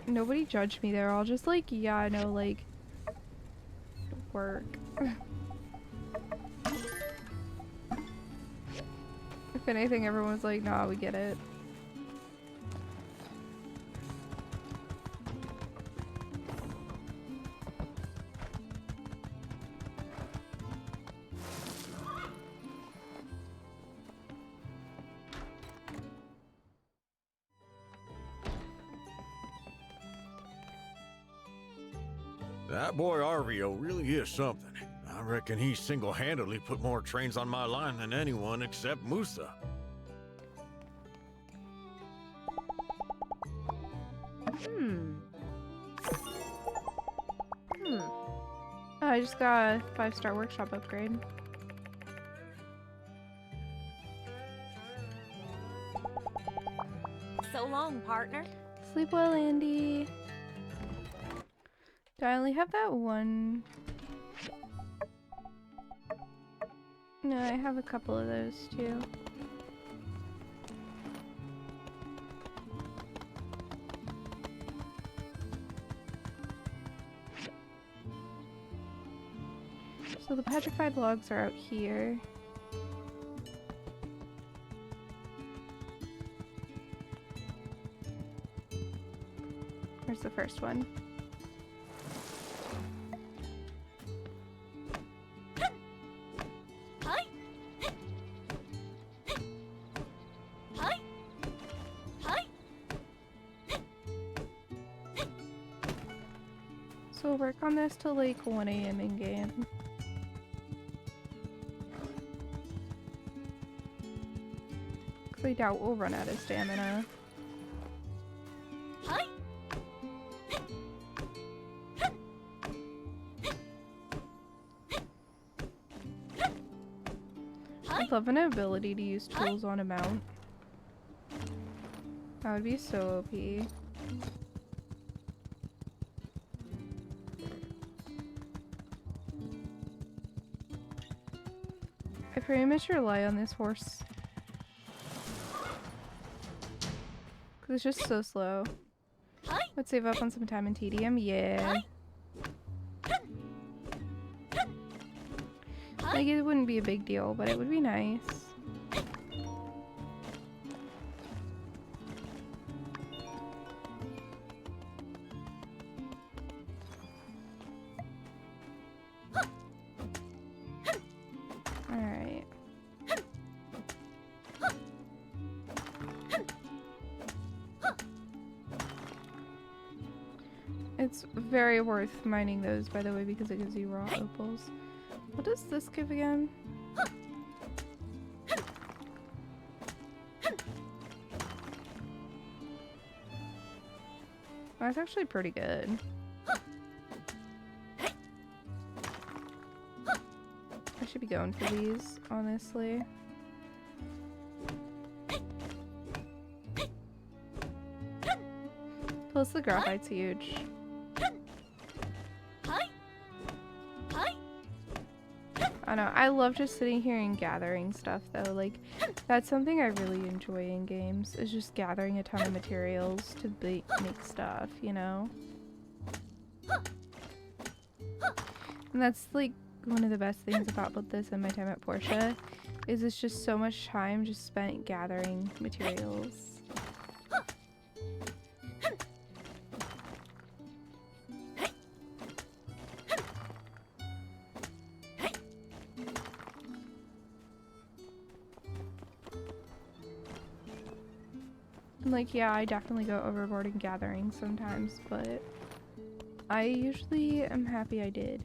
nobody judged me. They're all just like, yeah, no, like, work. If anything, everyone's like, nah, we get it. That boy Arvio really is something. I reckon he single-handedly put more trains on my line than anyone except Musa. Oh, I just got a 5-star workshop upgrade. So long, partner. Sleep well, Andy. Do I only have that one? No, I have a couple of those too. So the petrified logs are out here. Where's the first one? So we'll work on this till like 1 AM in game. Cause I doubt we'll run out of stamina. I'd love an ability to use tools on a mount. That would be so OP. I pretty much rely on this horse. Cause it's just so slow. Let's save up on some time and tedium, yeah. Like, it wouldn't be a big deal, but it would be nice. Alright. It's very worth mining those, by the way, because it gives you raw opals. What does this give again? That's actually pretty good. I should be going for these, honestly. Plus the graphite's huge. I know, I love just sitting here and gathering stuff though. Like, that's something I really enjoy in games, is just gathering a ton of materials to make stuff, you know? And that's like one of the best things about both this and my time at Portia, is it's just so much time just spent gathering materials. And like, yeah, I definitely go overboard in gathering sometimes, but I usually am happy I did.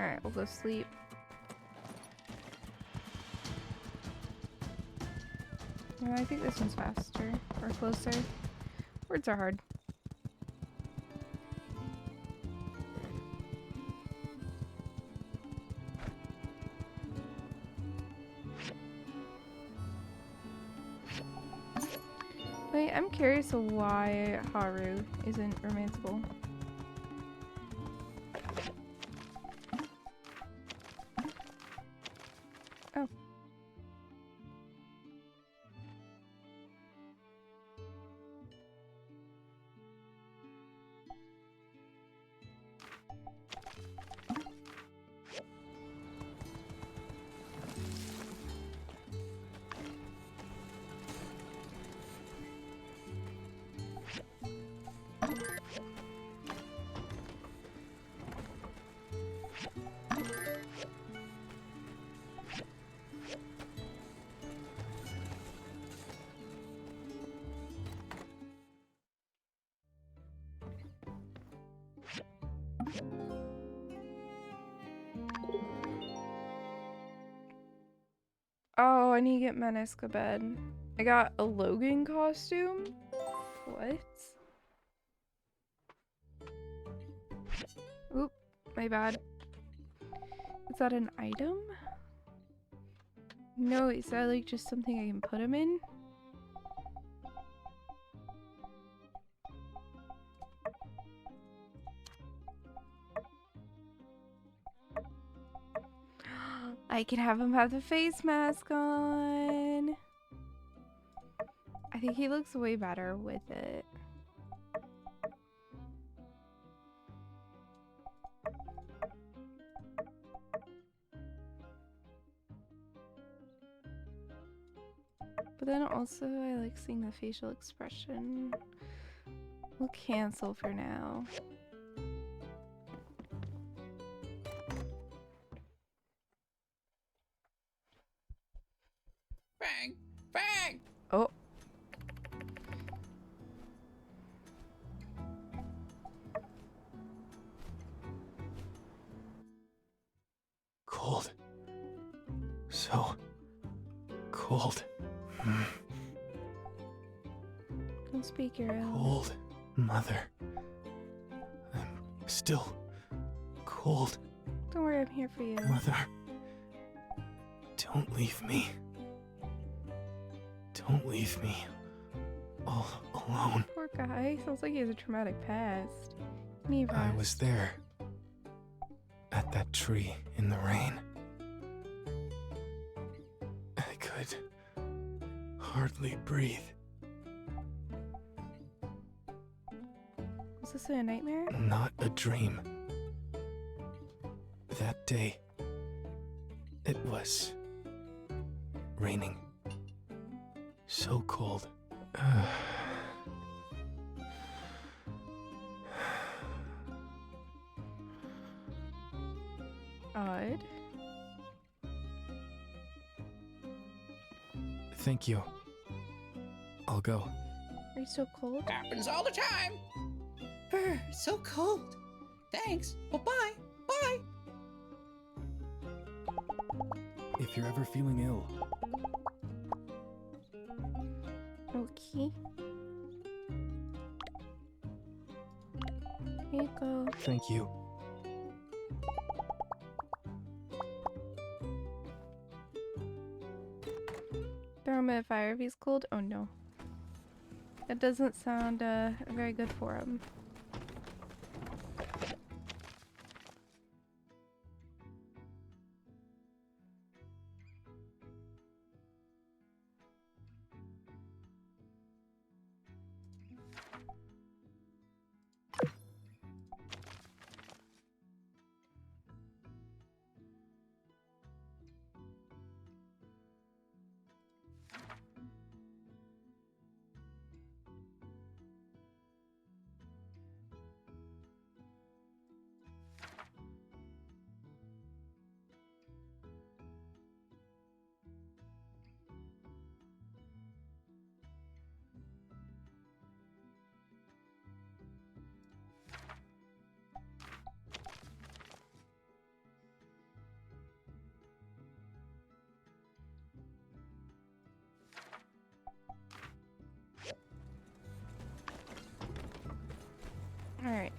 Alright, we'll go sleep. Yeah, I think this one's faster or closer. Words are hard. Wait, I'm curious of why Haru isn't romanceable. Oh. Oh, I need to get Menesk a bed. I got a Logan costume? What? Oop, my bad. Is that an item? No, is that like just something I can put him in? I can have him have the face mask on. I think he looks way better with it. But then also I like seeing the facial expression. We'll cancel for now. Bang! Bang! Oh. Cold. So cold. Don't speak your own. Cold, mother. I'm still cold. Don't worry, I'm here for you. Mother, don't leave me. Don't leave me all alone. Poor guy. Sounds like he has a traumatic past. Need I rest. was there at that tree in the rain. I could hardly breathe. Was this a nightmare? Not a dream. That day, it was raining. So cold. Odd. Thank you. I'll go. Are you so cold? Happens all the time. So cold. Thanks. Well, bye. Bye. If you're ever feeling ill, Okay. Here you go. thank you. Throw him in a fire if he's cold. Oh no. That doesn't sound very good for him. Alright.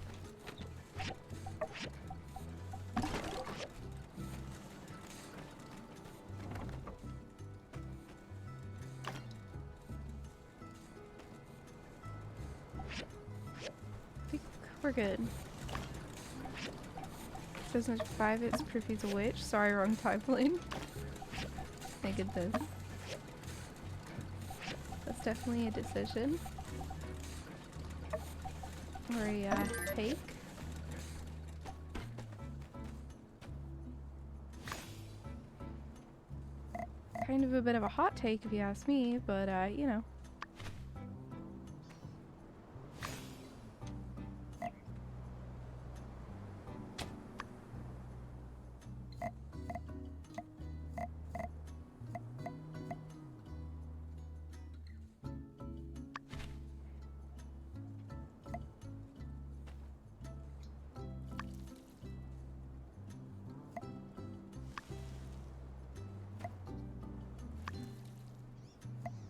I think we're good. Doesn't survive it's proof he's a witch. Sorry, wrong timeline. Thank goodness. That's definitely a decision. Or a take. Kind of a bit of a hot take if you ask me, but you know.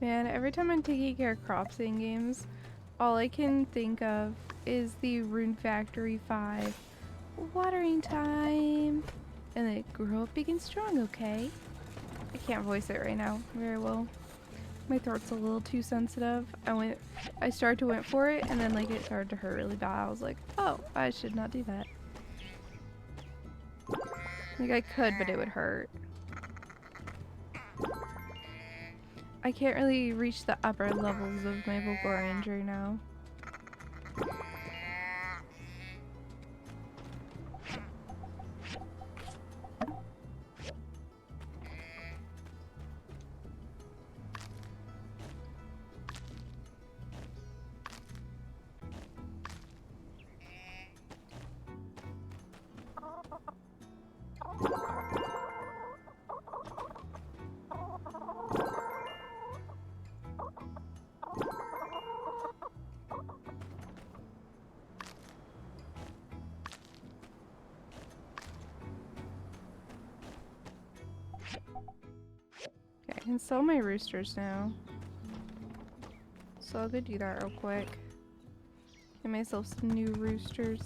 Man, every time I'm taking care of crops in games, all I can think of is the Rune Factory 5 watering time. And they grow up big and strong, okay? I can't voice it right now very well. My throat's a little too sensitive. I started to went for it and then like it started to hurt really bad. I was like, oh, I should not do that. Like I could, but it would hurt. I can't really reach the upper levels of my vocal range right now. Okay, I can sell my roosters now. So I'll go do that real quick. Get myself some new roosters.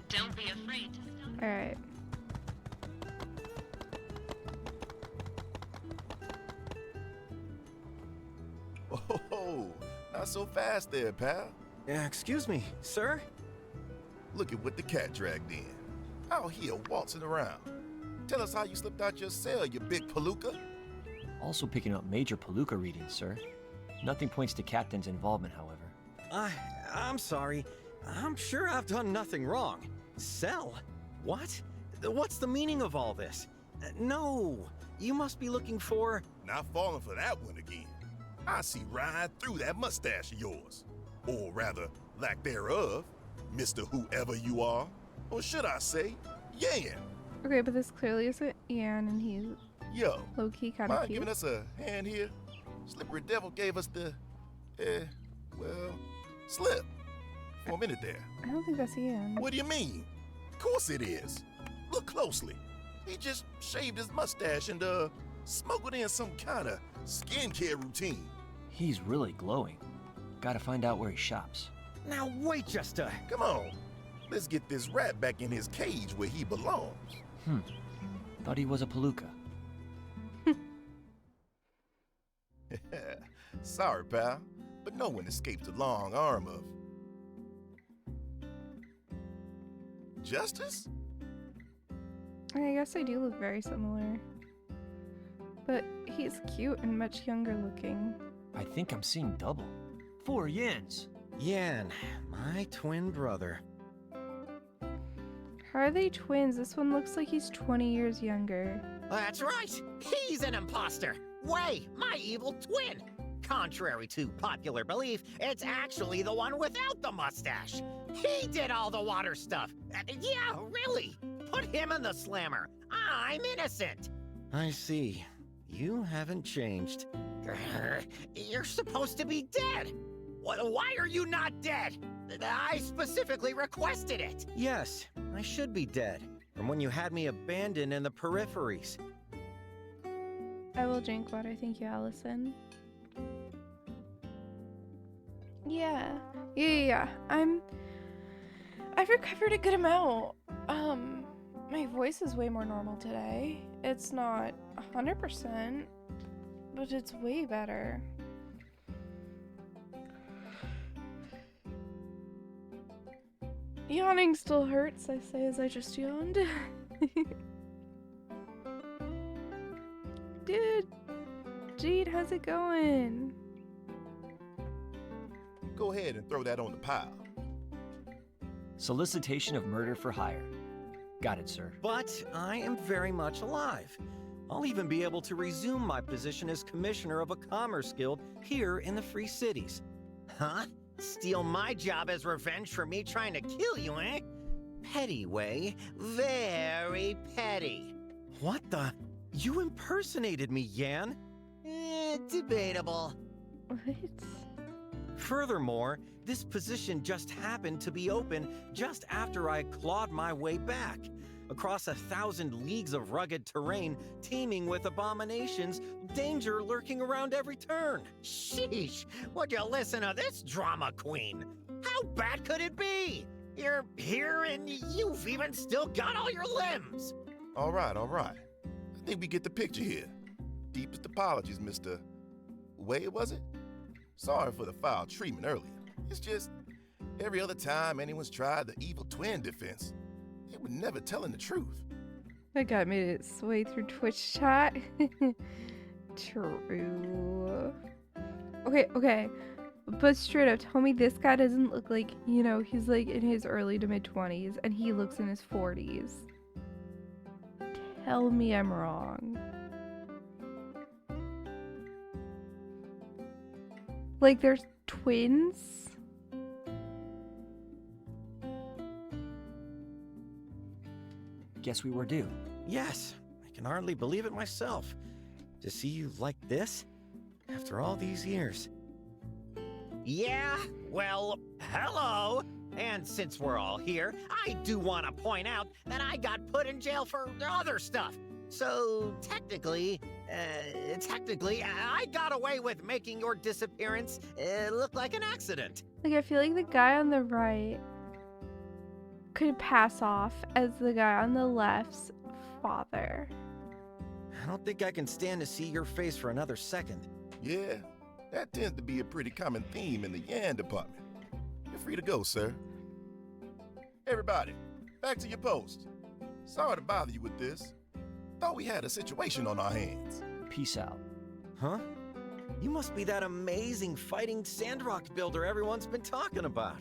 Don't be afraid to stop. Alright. Oh, not so fast there, pal. Yeah, excuse me, sir? Look at what the cat dragged in. Out here waltzing around. Tell us how you slipped out your cell, you big palooka. Also picking up major palooka readings, sir. Nothing points to Captain's involvement, however. I'm sorry. I'm sure I've done nothing wrong. Cell? What? What's the meaning of all this? No, you must be looking for... Not falling for that one again. I see right through that mustache of yours. Or rather, lack thereof, Mr. Whoever you are. Or should I say, Yan. Okay, but this clearly isn't Ian, and he's low-key kind of mind cute. giving us a hand here? Slippery Devil gave us the, slip. For a minute there. I don't think that's Ian. What do you mean? Of course it is. Look closely. He just shaved his mustache and, smuggled in some kind of skincare routine. He's really glowing. Gotta find out where he shops. Now wait just a... Come on. Let's get this rat back in his cage where he belongs. Thought he was a palooka. Sorry, pal, but no one escaped the long arm of... Justice? I guess I do look very similar. But he's cute and much younger looking. I think I'm seeing double. 4 Yans. Yan, my twin brother. How are they twins? This one looks like he's 20 years younger. That's right! He's an imposter! Way, my evil twin! Contrary to popular belief, it's actually the one without the mustache. He did all the water stuff. Yeah, really. Put him in the slammer. I'm innocent. I see. You haven't changed. You're supposed to be dead. Why are you not dead? I specifically requested it. Yes, I should be dead. From when you had me abandoned in the peripheries. I will drink water, thank you, Allison. Yeah. I've recovered a good amount. My voice is way more normal today. It's not 100%, but it's way better. Yawning still hurts, I say as I just yawned. Dude, Jade, how's it going? Go ahead and throw that on the pile. Solicitation of murder for hire. Got it, sir. But I am very much alive. I'll even be able to resume my position as commissioner of a commerce guild here in the Free Cities. Huh? Steal my job as revenge for me trying to kill you, eh? Petty way. Very petty. What the? You impersonated me, Yan. Debatable. What? Furthermore, this position just happened to be open just after I clawed my way back. Across 1,000 leagues of rugged terrain teeming with abominations, danger lurking around every turn. Sheesh, would you listen to this drama queen? How bad could it be? You're here and you've even still got all your limbs. All right. I think we get the picture here. Deepest apologies, Mr. Wade, was it? Sorry for the foul treatment earlier. It's just, every other time anyone's tried the evil twin defense, they were never telling the truth. That guy made its way through Twitch chat. True. Okay. But straight up, tell me this guy doesn't look like, he's like in his early to mid 20s and he looks in his 40s. Tell me I'm wrong. Like, there's twins? Guess we were due. Yes, I can hardly believe it myself. To see you like this after all these years. Yeah, well, hello. And since we're all here, I do want to point out that I got put in jail for other stuff. So technically, I got away with making your disappearance look like an accident. Like, I feel like the guy on the right could pass off as the guy on the left's father. I don't think I can stand to see your face for another second. Yeah, that tends to be a pretty common theme in the Yan department. You're free to go, sir. Everybody, back to your post. Sorry to bother you with this. Thought we had a situation on our hands. Peace out. Huh? You must be that amazing fighting Sandrock builder everyone's been talking about.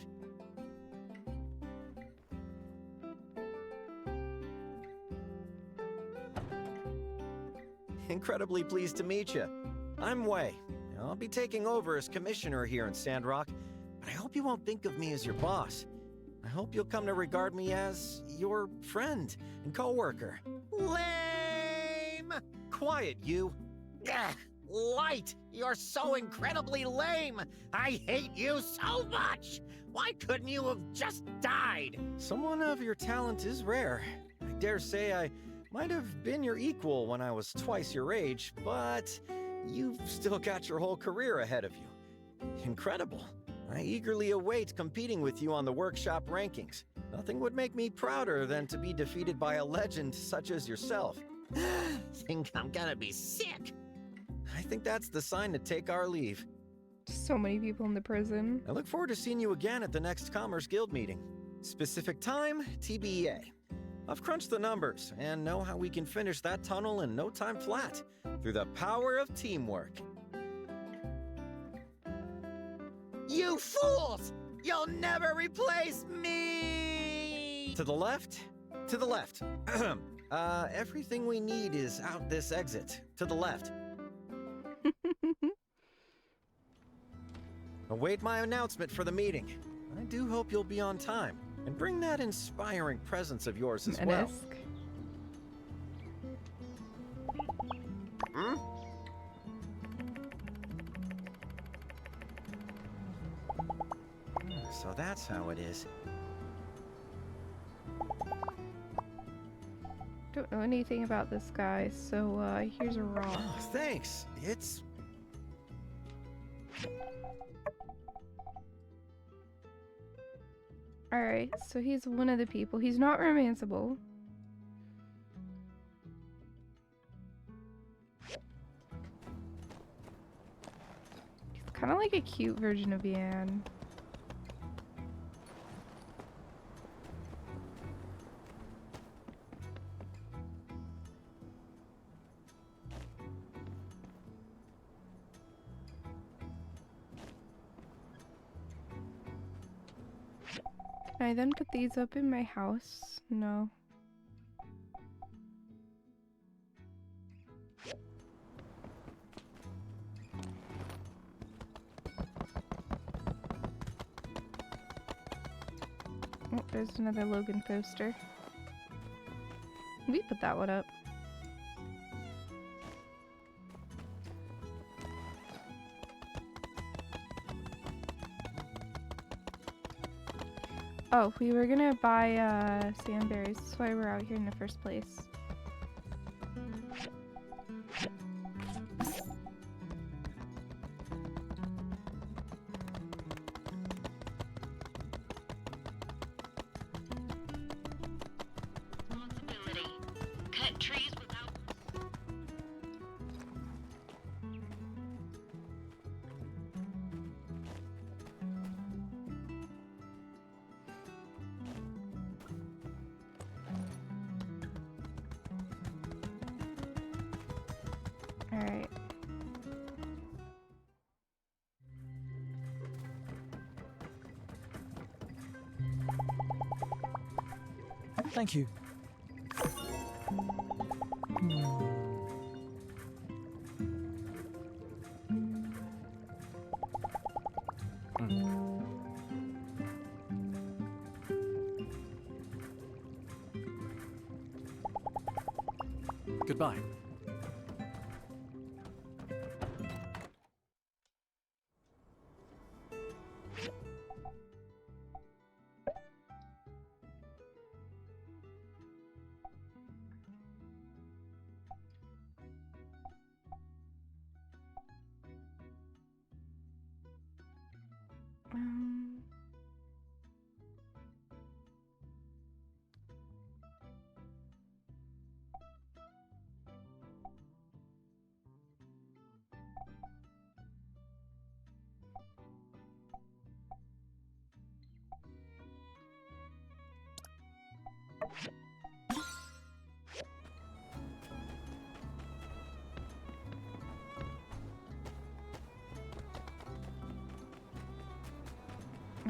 Incredibly pleased to meet you. I'm Wei. I'll be taking over as commissioner here in Sandrock, but I hope you won't think of me as your boss. I hope you'll come to regard me as your friend and co-worker. Lame! Quiet, you. Ugh, Light, you're so incredibly lame. I hate you so much. Why couldn't you have just died? Someone of your talent is rare. I dare say I might have been your equal when I was twice your age, but you've still got your whole career ahead of you. Incredible. I eagerly await competing with you on the workshop rankings. Nothing would make me prouder than to be defeated by a legend such as yourself. Think I'm gonna be sick. I think that's the sign to take our leave. So many people in the prison. I look forward to seeing you again at the next Commerce Guild meeting. Specific time, TBA. I've crunched the numbers and know how we can finish that tunnel in no time flat through the power of teamwork. You fools! You'll never replace me! To the left? To the left. Everything we need is out this exit. To the left. Await my announcement for the meeting. I do hope you'll be on time. And bring that inspiring presence of yours as well. Hmm? So that's how it is. Don't know anything about this guy, so here's a rock. Oh, thanks. It's... Alright, so he's one of the people. He's not romanceable. He's kind of like a cute version of Yan. Can I then put these up in my house? No. Oh, there's another Logan poster. We put that one up. Oh, we were gonna buy sandberries. That's why we're out here in the first place. Responsibility. Cut trees without... Alright. Thank you. Goodbye.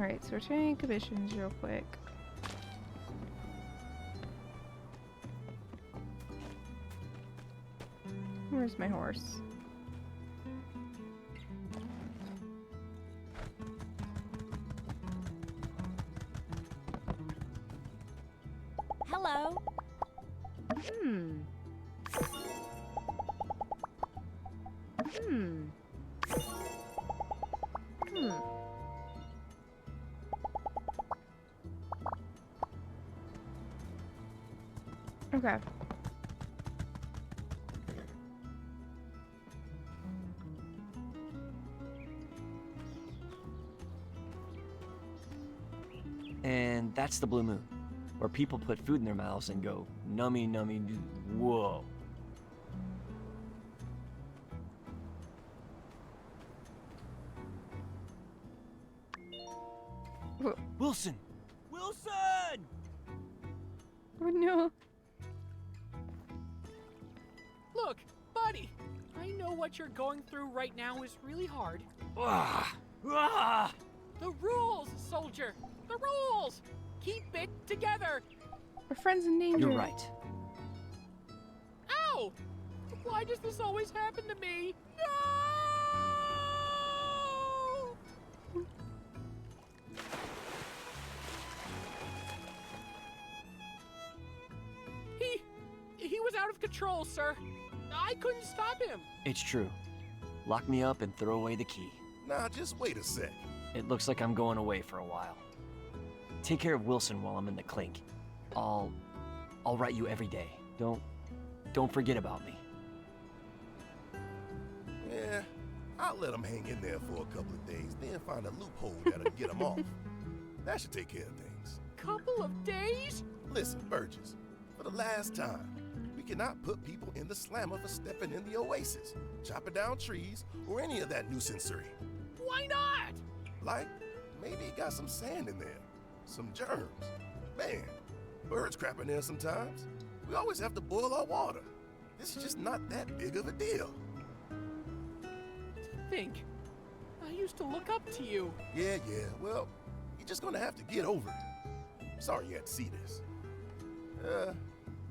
Alright, so we're trying commissions real quick. Where's my horse? Hello. Okay. And that's the blue moon, where people put food in their mouths and go, nummy, nummy, whoa. Wilson! Wilson! Oh no. Look, buddy, I know what you're going through right now is really hard. The rules, soldier! The rules! Keep it together! We're friends in danger. You're right. Ow! Why does this always happen to me? No! He was out of control, sir. I couldn't stop him. It's true. Lock me up and throw away the key. Nah, just wait a sec. It looks like I'm going away for a while. Take care of Wilson while I'm in the clink. I'll write you every day. Don't forget about me. Yeah, I'll let him hang in there for a couple of days, then find a loophole that'll get him off. That should take care of things. Couple of days? Listen, Burgess, for the last time, we cannot put people in the slammer for stepping in the oasis, chopping down trees, or any of that nuisancery. Why not? Like, maybe he got some sand in there, some germs. Man, birds crap in there sometimes. We always have to boil our water. This is just not that big of a deal. Think. I used to look up to you. Yeah, well, you're just gonna have to get over it. Sorry you had to see this.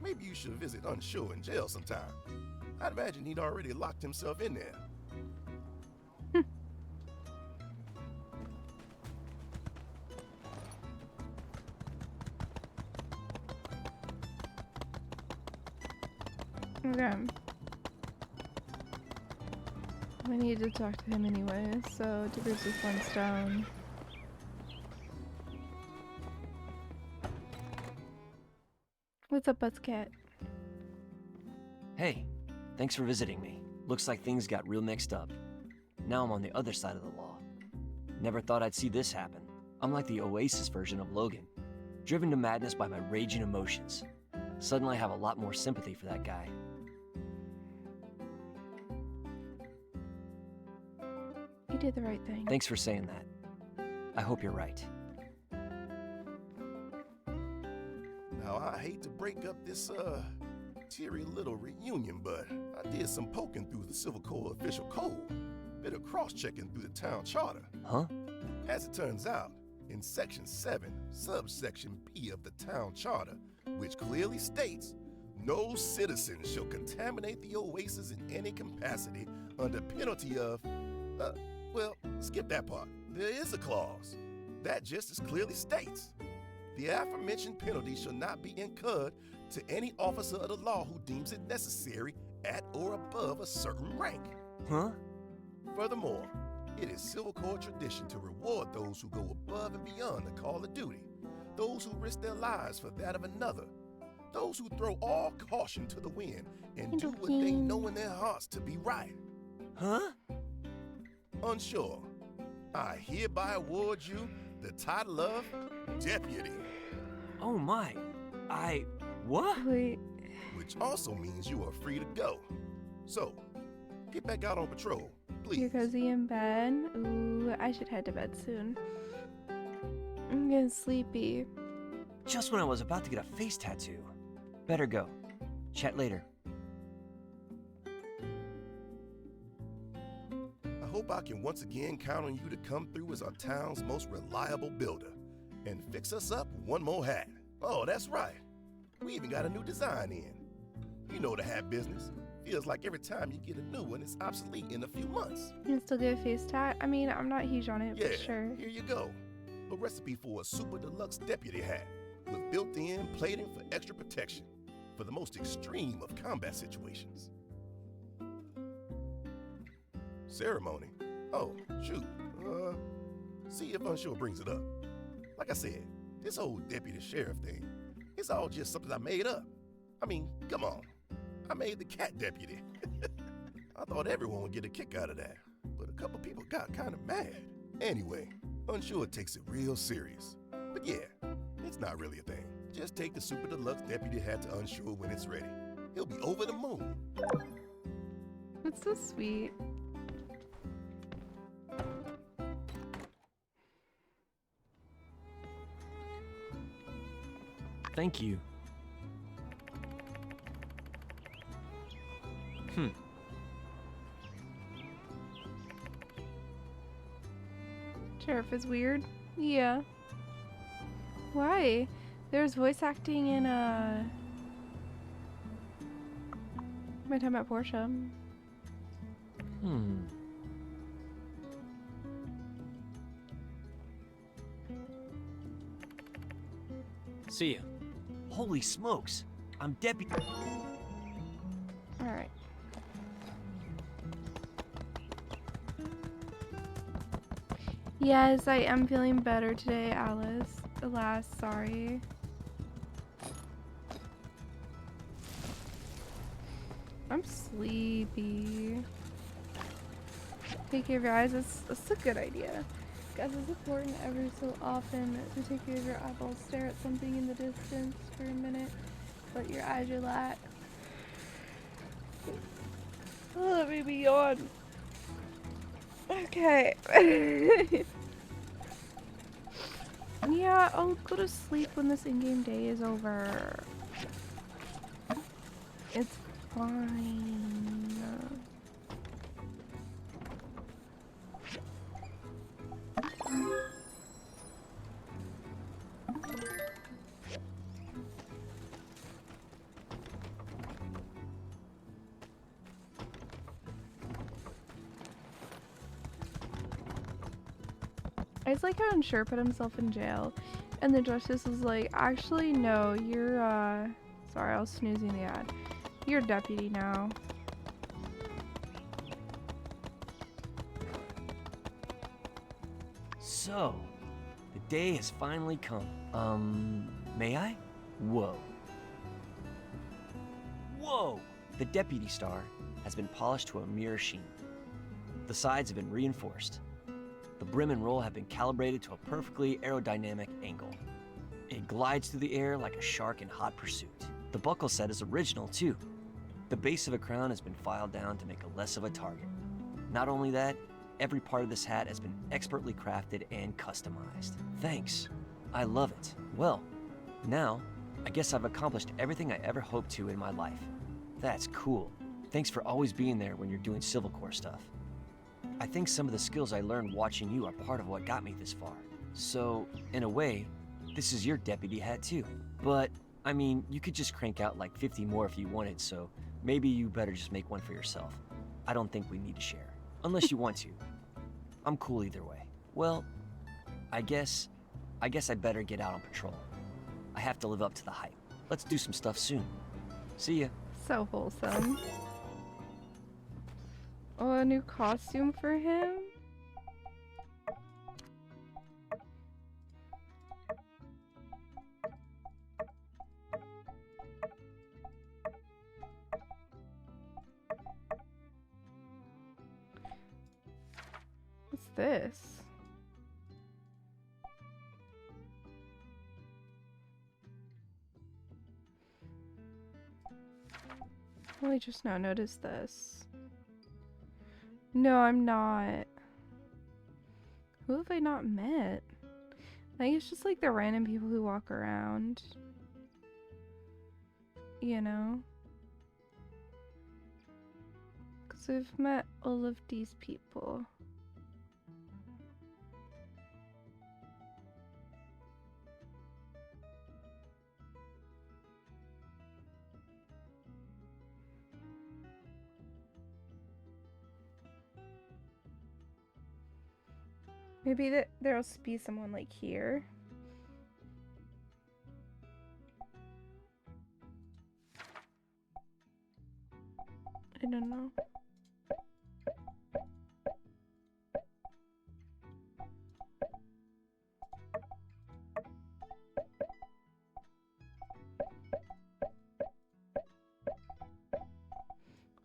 Maybe you should visit Unsure in jail sometime. I'd imagine he'd already locked himself in there. Okay. I need to talk to him anyway, so to boost this one stone. What's up, Buzzcat? Hey, thanks for visiting me. Looks like things got real mixed up. Now I'm on the other side of the law. Never thought I'd see this happen. I'm like the Oasis version of Logan, driven to madness by my raging emotions. Suddenly I have a lot more sympathy for that guy. You did the right thing. Thanks for saying that. I hope you're right. Now, I hate to break up this, teary little reunion, but I did some poking through the Civil Code official code. Bit of cross-checking through the town charter. Huh? As it turns out, in Section 7, subsection B of the town charter, which clearly states, no citizen shall contaminate the oasis in any capacity under penalty of, well, skip that part. There is a clause. That just as clearly states, the aforementioned penalty shall not be incurred to any officer of the law who deems it necessary at or above a certain rank. Huh? Furthermore, it is civil court tradition to reward those who go above and beyond the call of duty, those who risk their lives for that of another, those who throw all caution to the wind and do what they know in their hearts to be right. Huh? Unsure, I hereby award you the title of Deputy. Oh my, what? Wait. Which also means you are free to go. So, get back out on patrol, please. You're cozy in bed? Ooh, I should head to bed soon. I'm getting sleepy. Just when I was about to get a face tattoo. Better go. Chat later. I hope I can once again count on you to come through as our town's most reliable builder and fix us up one more hat. Oh, that's right. We even got a new design in. You know the hat business. Feels like every time you get a new one, it's obsolete in a few months. You can still get a face tat. I mean, I'm not huge on it, Yeah, but sure. here you go. A recipe for a super deluxe deputy hat with built-in plating for extra protection for the most extreme of combat situations. Ceremony? Oh, shoot. See if Unsure brings it up. Like I said, this whole deputy sheriff thing, it's all just something I made up. I mean, come on. I made the cat deputy. I thought everyone would get a kick out of that, but a couple people got kind of mad. Anyway, Unsure takes it real serious. But yeah, it's not really a thing. Just take the super deluxe deputy hat to Unsure when it's ready. He'll be over the moon. That's so sweet. Thank you. Sheriff is weird. Yeah. Why? There's voice acting in my time at Portia. See ya. Holy smokes! I'm deputy. Alright. Yes, I am feeling better today, Alice. Alas, sorry. I'm sleepy. Take care of your eyes. That's a good idea. Guys, it's important every so often to take care of your eyeballs. Stare at something in the distance for a minute. Let your eyes relax. Oh, let me yawn. Okay. Yeah, I'll go to sleep when this in-game day is over. It's fine. I just like how Unsure put himself in jail, and the justice was like, actually, no, you're, sorry, I was snoozing the ad. You're deputy now. So, the day has finally come. May I? Whoa. Whoa! The deputy star has been polished to a mirror sheen. The sides have been reinforced. The brim and roll have been calibrated to a perfectly aerodynamic angle. It glides through the air like a shark in hot pursuit. The buckle set is original, too. The base of a crown has been filed down to make it less of a target. Not only that, every part of this hat has been expertly crafted and customized. Thanks. I love it. Well, now, I guess I've accomplished everything I ever hoped to in my life. That's cool. Thanks for always being there when you're doing Civil Corps stuff. I think some of the skills I learned watching you are part of what got me this far. So, in a way, this is your deputy hat too. But, I mean, you could just crank out like 50 more if you wanted, so maybe you better just make one for yourself. I don't think we need to share. Unless you want to. I'm cool either way. Well, I guess I better get out on patrol. I have to live up to the hype. Let's do some stuff soon. See ya. So wholesome. Oh, a new costume for him? What's this? I just now noticed this. No, I'm not. Who have I not met? I think it's just like the random people who walk around. You know? Because I've met all of these people. Maybe there'll be someone like here. I don't know.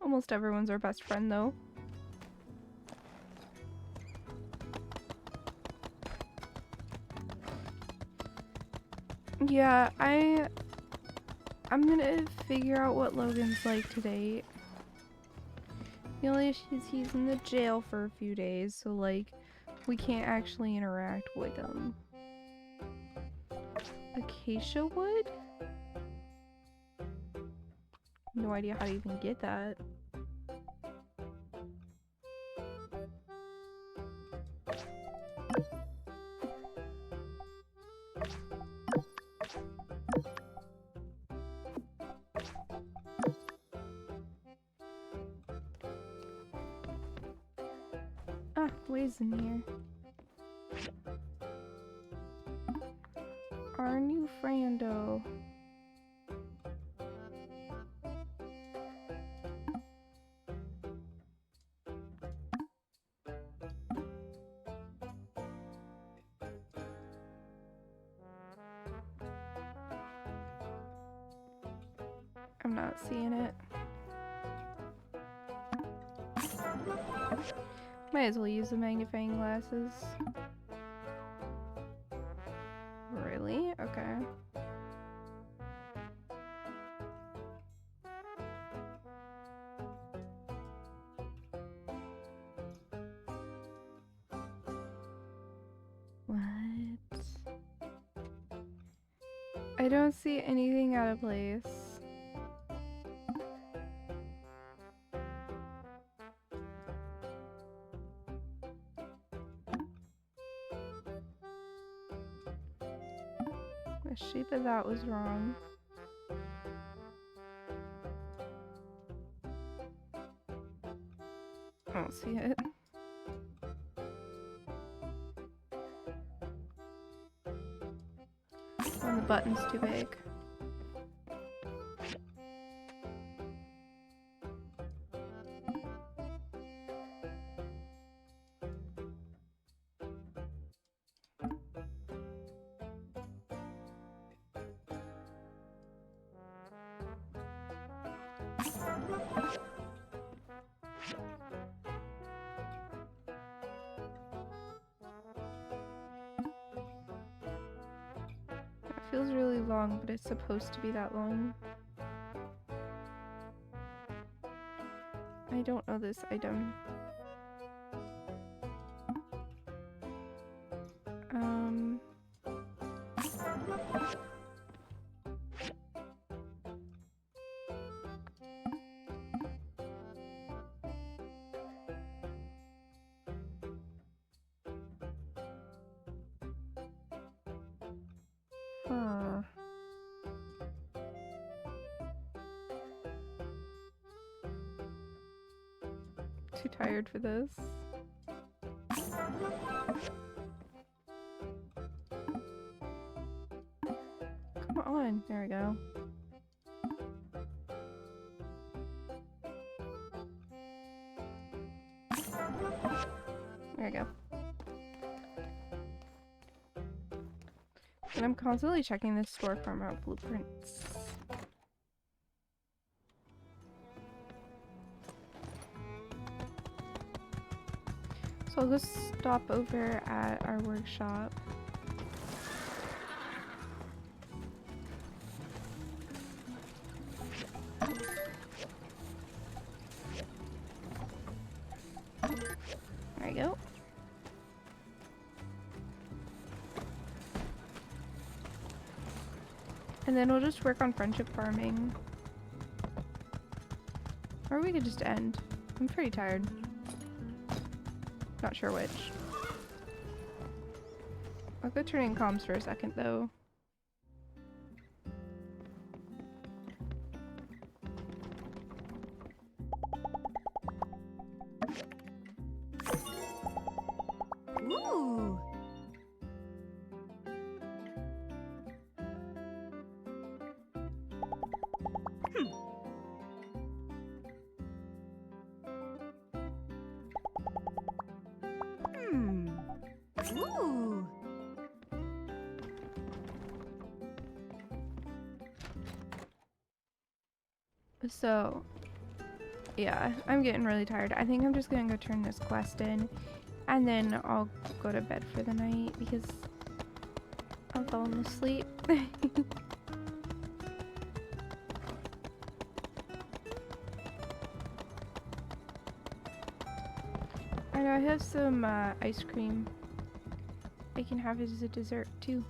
Almost everyone's our best friend, though. Yeah, I'm gonna figure out what Logan's like today. The only issue is he's in the jail for a few days, so like we can't actually interact with him. Acacia wood? No idea how to even get that. Ah, Way's in here. Our new friendo. I'm not seeing it. Might as well use the magnifying glasses. Really? Okay. What? I don't see anything out of place. The shape of that was wrong. I don't see it. And the button's too big. It feels really long, but it's supposed to be that long. I don't know this item. Huh. Too tired for this. Come on, there we go. There we go. And I'm constantly checking this store for more blueprints. So I'll go stop over at our workshop. There you go. And then we'll just work on friendship farming. Or we could just end. I'm pretty tired. Not sure which. I'll go turn in comms for a second though. Ooh! So, yeah, I'm getting really tired. I think I'm just gonna go turn this quest in, and then I'll go to bed for the night because I'm falling asleep. I know I have some ice cream. I can have it as a dessert too.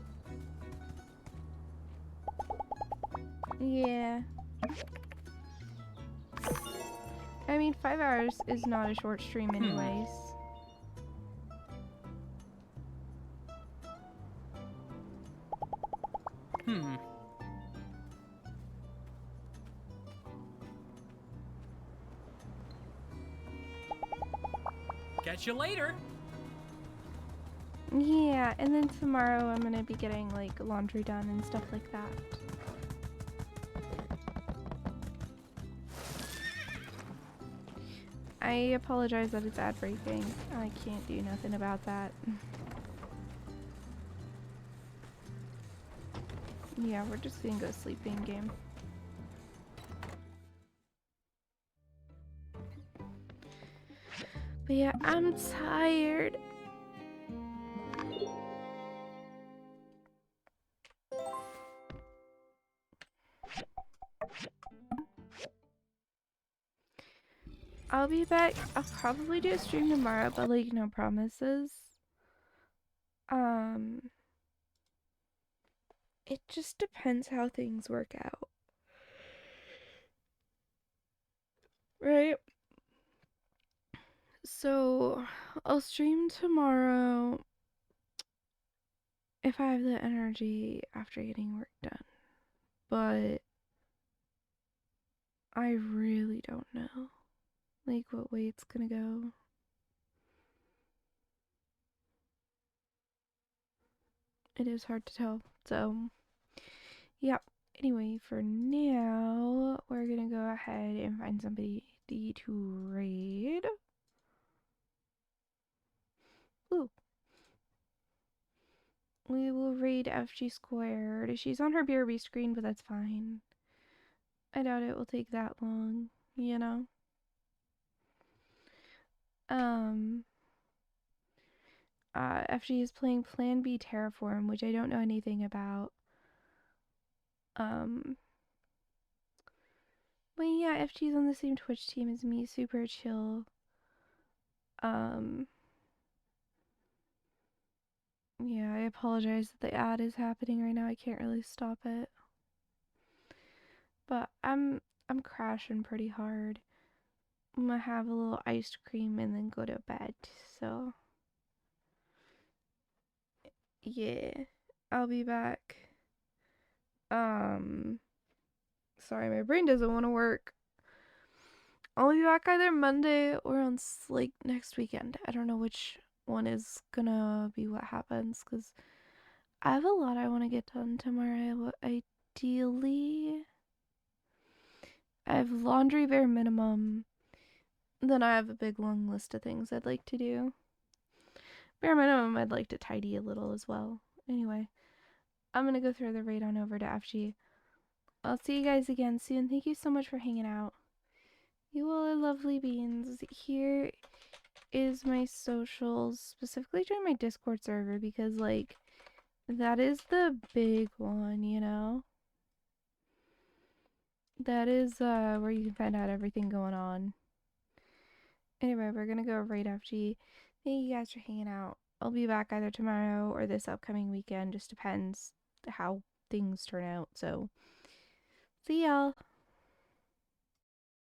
Yeah. I mean, 5 hours is not a short stream anyways. Catch you later. Yeah, and then tomorrow I'm gonna be getting like laundry done and stuff like that. I apologize that it's ad breaking. I can't do nothing about that. Yeah, we're just gonna go sleeping game. But yeah, I'm tired. I'll be back. I'll probably do a stream tomorrow, but like no promises. It just depends how things work out. Right? So, I'll stream tomorrow if I have the energy after getting work done. But I really don't know like what way it's gonna go. It is hard to tell. So, yeah. Anyway, for now, we're gonna go ahead and find somebody to raid. Ooh. We will raid FG squared. She's on her BRB screen, but that's fine. I doubt it will take that long, you know? FG is playing Plan B Terraform, which I don't know anything about. But yeah, FG's on the same Twitch team as me, super chill. Yeah, I apologize that the ad is happening right now. I can't really stop it. But I'm crashing pretty hard. I'm gonna have a little ice cream and then go to bed. So yeah, I'll be back. Sorry, my brain doesn't want to work. I'll be back either Monday or on like next weekend. I don't know which one is gonna be what happens because I have a lot I want to get done tomorrow. Ideally, I have laundry bare minimum. Then I have a big long list of things I'd like to do. Bare minimum, I'd like to tidy a little as well. Anyway, I'm gonna go throw the raid on over to FG. I'll see you guys again soon. Thank you so much for hanging out. You all are lovely beans. Here is my socials, specifically join my Discord server because, like, that is the big one, you know? That is where you can find out everything going on. Anyway, we're gonna go raid FG. Thank you guys for hanging out. I'll be back either tomorrow or this upcoming weekend. Just depends how things turn out. So, see y'all.